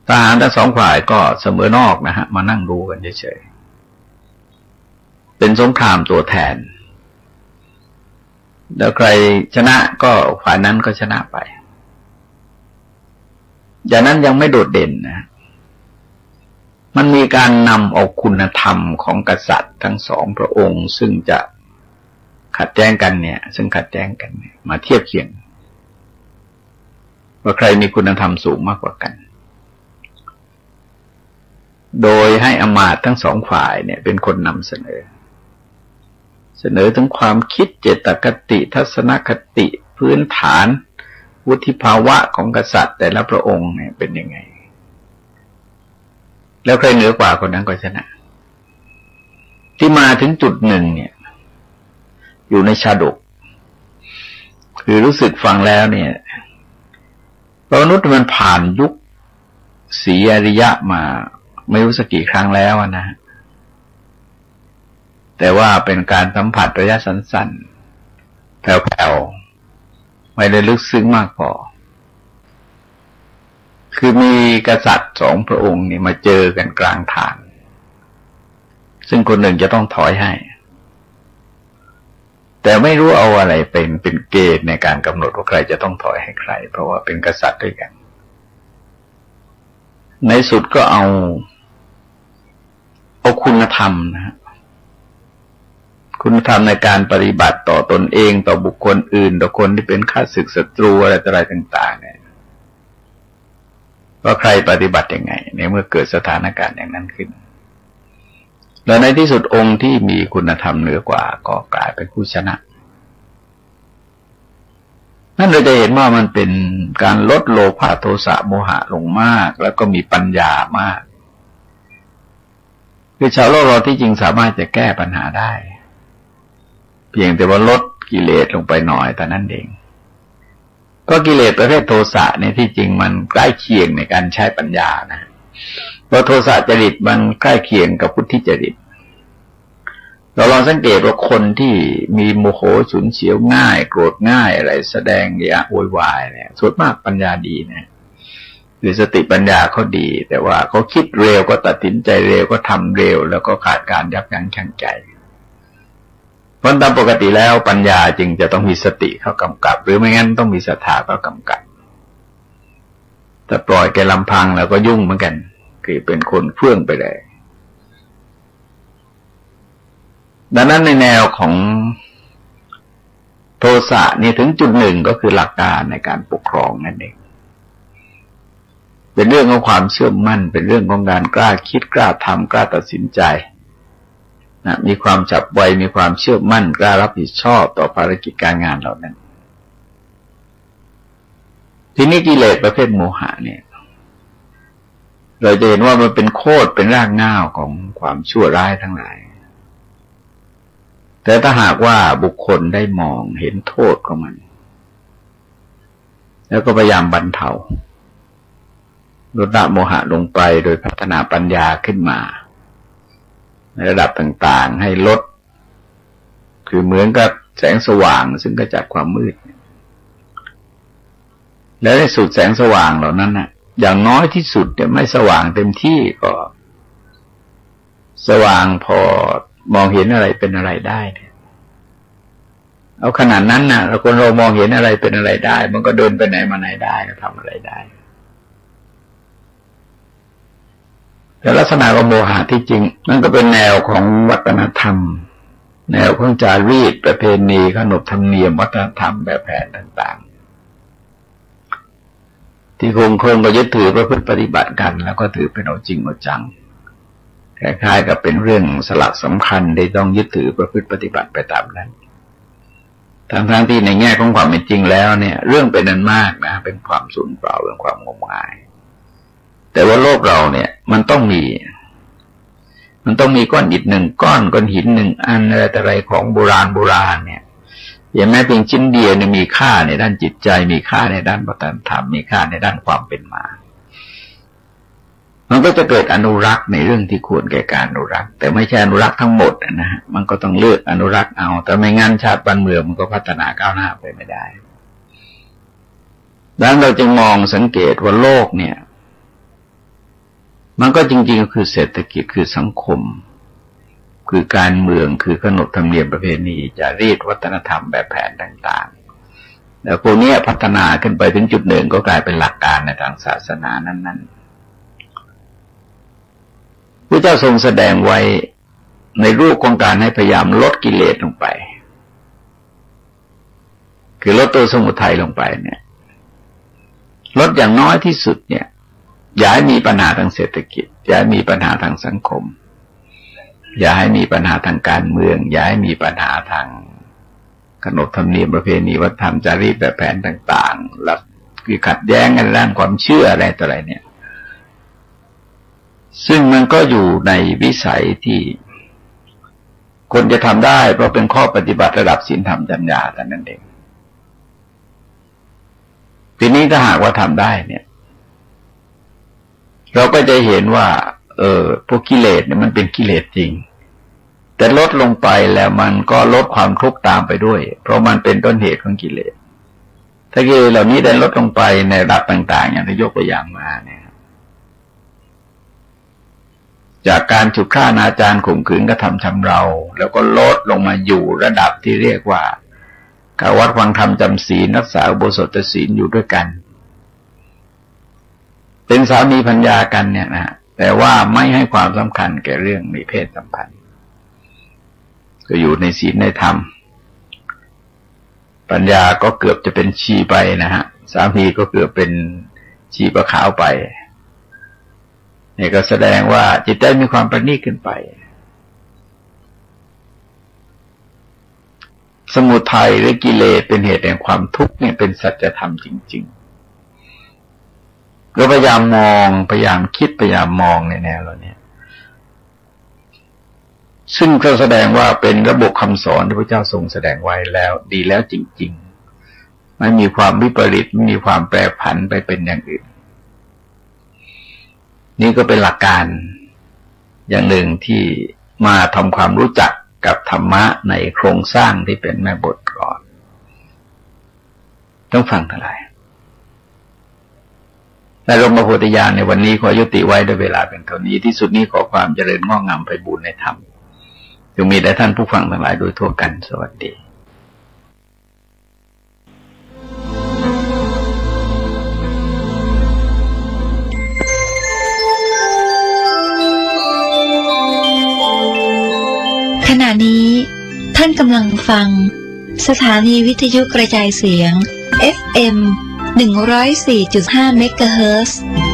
ทหารทั้ง2 ฝ่ายก็เสมอนอกนะฮะมานั่งดูกันเฉยๆเป็นสงครามตัวแทนแล้วใครชนะก็ฝ่ายนั้นก็ชนะไปอย่างนั้นยังไม่โดดเด่นนะมันมีการนำเอาคุณธรรมของกษัตริย์ทั้ง2 พระองค์ซึ่งจะขัดแย้งกันเนี่ยมาเทียบเคียงว่าใครมีคุณธรรมสูงมากกว่ากันโดยให้อมาตย์ทั้ง2 ฝ่ายเนี่ยเป็นคนนำเสนอถึงความคิดเจตคติทัศนคติพื้นฐานวุฒิภาวะของกษัตริย์แต่ละพระองค์เนี่ยเป็นยังไงแล้วใครเหนือกว่าคนนั้นก็ชนะที่มาถึงจุดหนึ่งเนี่ยอยู่ในชาดกคือรู้สึกฟังแล้วเนี่ยมนุษย์มันผ่านยุคศรีอริยะมาไม่รู้สักกี่ครั้งแล้วนะแต่ว่าเป็นการสัมผัสระยะสั้นๆแผ่วๆไม่ได้ลึกซึ้งมากพอคือมีกษัตริย์2 พระองค์นี่มาเจอกันกลางทางซึ่งคนหนึ่งจะต้องถอยให้แต่ไม่รู้เอาอะไรเป็นเกณฑ์ในการกำหนดว่าใครจะต้องถอยให้ใครเพราะว่าเป็นกษัตริย์ด้วยกันในสุดก็เอาคุณธรรมนะฮะคุณธรรมในการปฏิบัติต่อตนเองต่อบุคคลอื่นต่อคนที่เป็นข้าศึกศัตรูอะไรต่างๆเนี่ยว่าใครปฏิบัติยังไงในเมื่อเกิดสถานการณ์อย่างนั้นขึ้นแล้วในที่สุดองค์ที่มีคุณธรรมเหนือกว่าก็กลายเป็นผู้ชนะนั่ นั่นเราจะเห็นว่ามันเป็นการลดโลภะโทสะโมหะลงมากแล้วก็มีปัญญามากคือชาวโลกเราที่จริงสามารถจะแก้ปัญหาได้เพียงแต่ว่าลดกิเลสลงไปหน่อยแต่นั้นเองก็กิเลสประเภทโทสะเนี่ยที่จริงมันใกล้เคียงในการใช้ปัญญานะเพราะโทสะจริตมันใกล้เคียงกับพุทธิจริตเราลองสังเกตว่าคนที่มีโมโหฉุนเฉียวง่ายโกรธง่ายอะไรแสดงโวยวายเนี่ยส่วนมากปัญญาดีนะหรือสติปัญญาเขาดีแต่ว่าเขาคิดเร็วก็ตัดสินใจเร็วก็ทำเร็วแล้วก็ขาดการยับยั้งชั่งใจเพราะตามปกติแล้วปัญญาจึงจะต้องมีสติเข้ากำกับหรือไม่งั้นต้องมีศรัทธาเข้ากำกับแต่ปล่อยแกลำพังแล้วก็ยุ่งเหมือนกันคือเป็นคนเฟื่องไปเลยดังนั้นในแนวของโทสะนี่ถึงจุดหนึ่งก็คือหลักการในการปกครองนั่นเองเป็นเรื่องของความเชื่อมั่นเป็นเรื่องของการกล้าคิดกล้าทำกล้าตัดสินใจนะมีความฉับไวมีความเชื่อมั่นกล้ารับผิดชอบต่อภารกิจการงานเหล่านั้นทีนี้กิเลสประเภทโมหะเนี่ยเราจะเห็นว่ามันเป็นโคตรเป็นรากเหง้าของความชั่วร้ายทั้งหลายแต่ถ้าหากว่าบุคคลได้มองเห็นโทษของมันแล้วก็พยายามบรรเทาลดละโมหะลงไปโดยพัฒนาปัญญาขึ้นมาในระดับต่างๆให้ลดคือเหมือนกับแสงสว่างซึ่งกระจัดความมืดแล้วในสุดแสงสว่างเหล่านั้นน่ะอย่างน้อยที่สุดเนี่ยไม่สว่างเต็มที่ก็สว่างพอมองเห็นอะไรเป็นอะไรได้เนี่ยเอาขนาดนั้นน่ะเราคนเรามองเห็นอะไรเป็นอะไรได้มันก็เดินไปไหนมาไหนได้ก็ทำอะไรได้แต่ลักษณะของโมหะที่จริงนั่นก็เป็นแนวของวัฒนธรรมแนวของจารีตประเพณีขนบธรรมเนียมวัฒนธรรมแบบแผนต่างๆที่คงก็ยึดถือประพฤติปฏิบัติกันแล้วก็ถือเป็นเอาจริงเอาจังคล้ายๆกับเป็นเรื่องสลักสำคัญที่ต้องยึดถือประพฤติปฏิบัติไปตามนั้นทั้งที่ในแง่ของความเป็นจริงแล้วเนี่ยเรื่องเป็นนั้นมากนะเป็นความสูญเปล่าเป็นความงมงายแต่ว่าโลกเราเนี่ยมันต้องมีก้อนอิฐหนึ่งก้อนหินหนึ่งอันอะไรของโบราณเนี่ยอย่างแม้เพียงชิ้นเดียวเนี่ยมีค่าในด้านจิตใจมีค่าในด้านวัฒนธรรมมีค่าในด้านความเป็นมามันก็จะเกิดอนุรักษ์ในเรื่องที่ควรแก่การอนุรักษ์แต่ไม่ใช่อนุรักษ์ทั้งหมดนะฮะมันก็ต้องเลือกอนุรักษ์เอาแต่ไม่งั้นชาติบ้านเมืองมันก็พัฒนาก้าวหน้าไปไม่ได้ดังนั้นเราจึงมองสังเกตว่าโลกเนี่ยมันก็จริงๆคือเศรษฐกิจคือสังคมคือการเมืองคือขนบธรรมเนียมประเพณีจารีตวัฒนธรรมแบบแผนต่างๆแล้วพวกนี้พัฒนาขึ้นไปถึงจุดหนึ่งก็กลายเป็นหลักการในทางศาสนานั้นๆพระเจ้าทรงแสดงไว้ในรูปของการให้พยายามลดกิเลสลงไปคือลดตัวสมุทัยลงไปเนี่ยลดอย่างน้อยที่สุดเนี่ยอย่าให้มีปัญหาทางเศรษฐกิจอย่าให้มีปัญหาทางสังคมอย่าให้มีปัญหาทางการเมืองอย่าให้มีปัญหาทางขนบธรรมเนียมประเพณีวัฒนธรรมจารีตแบบแผนต่างๆแล้วคือขัดแย้งกันด้านความเชื่ออะไรต่ออะไรเนี่ยซึ่งมันก็อยู่ในวิสัยที่คนจะทำได้เพราะเป็นข้อปฏิบัติระดับศีลธรรมจัญญาแต่นั้นเองทีนี้ถ้าหากว่าทำได้เนี่ยเราก็จะเห็นว่าพวกกิเลสเนี่ยมันเป็นกิเลสจริงแต่ลดลงไปแล้วมันก็ลดความทุกข์ตามไปด้วยเพราะมันเป็นต้นเหตุของกิเลสถ้ากิเลสเหล่านี้ได้ลดลงไปในระดับต่างๆอย่างที่ยกตัวอย่างมาเนี่ยจากการฉุดฆ่าอนาจารข่มขืนกระทำชำเราแล้วก็ลดลงมาอยู่ระดับที่เรียกว่าการวัดฟังธรรมจำศีลรักษาอุโบสถศีลอยู่ด้วยกันเป็นสามีภรรยากันเนี่ยนะแต่ว่าไม่ให้ความสำคัญแก่เรื่องมีเพศสัมพันธ์ก็อยู่ในศีลในธรรมปัญญาก็เกือบจะเป็นชีไปนะฮะสามีก็เกือบเป็นชีปะขาวไปนี่ก็แสดงว่าจิตใจมีความประณีตขึ้นไป สมุทัยหรือกิเลสเป็นเหตุแห่งความทุกข์เนี่ยเป็นสัจธรรมจริงๆเราพยายามมองพยายามคิดพยายามมองในแนวเราเนี่ยซึ่งก็แสดงว่าเป็นระบบคำสอนที่พระเจ้าทรงแสดงไว้แล้วดีแล้วจริงๆไม่มีความวิปริตไม่มีความแปรผันไปเป็นอย่างอื่นนี่ก็เป็นหลักการอย่างหนึ่งที่มาทำความรู้จักกับธรรมะในโครงสร้างที่เป็นแม่บทก่อนต้องฟังทั้งหลายในหลวงพ่อโพธิญาณในวันนี้ขอยุติไว้ด้วยเวลาเป็นเท่านี้ที่สุดนี้ขอความเจริญงอกงามไพบูลย์ในธรรมจงมีแด่ท่านผู้ฟังทั้งหลายโดยทั่วกันสวัสดีขณะนี้ท่านกำลังฟังสถานีวิทยุกระจายเสียง FM 104.5 เมกะเฮิรตซ์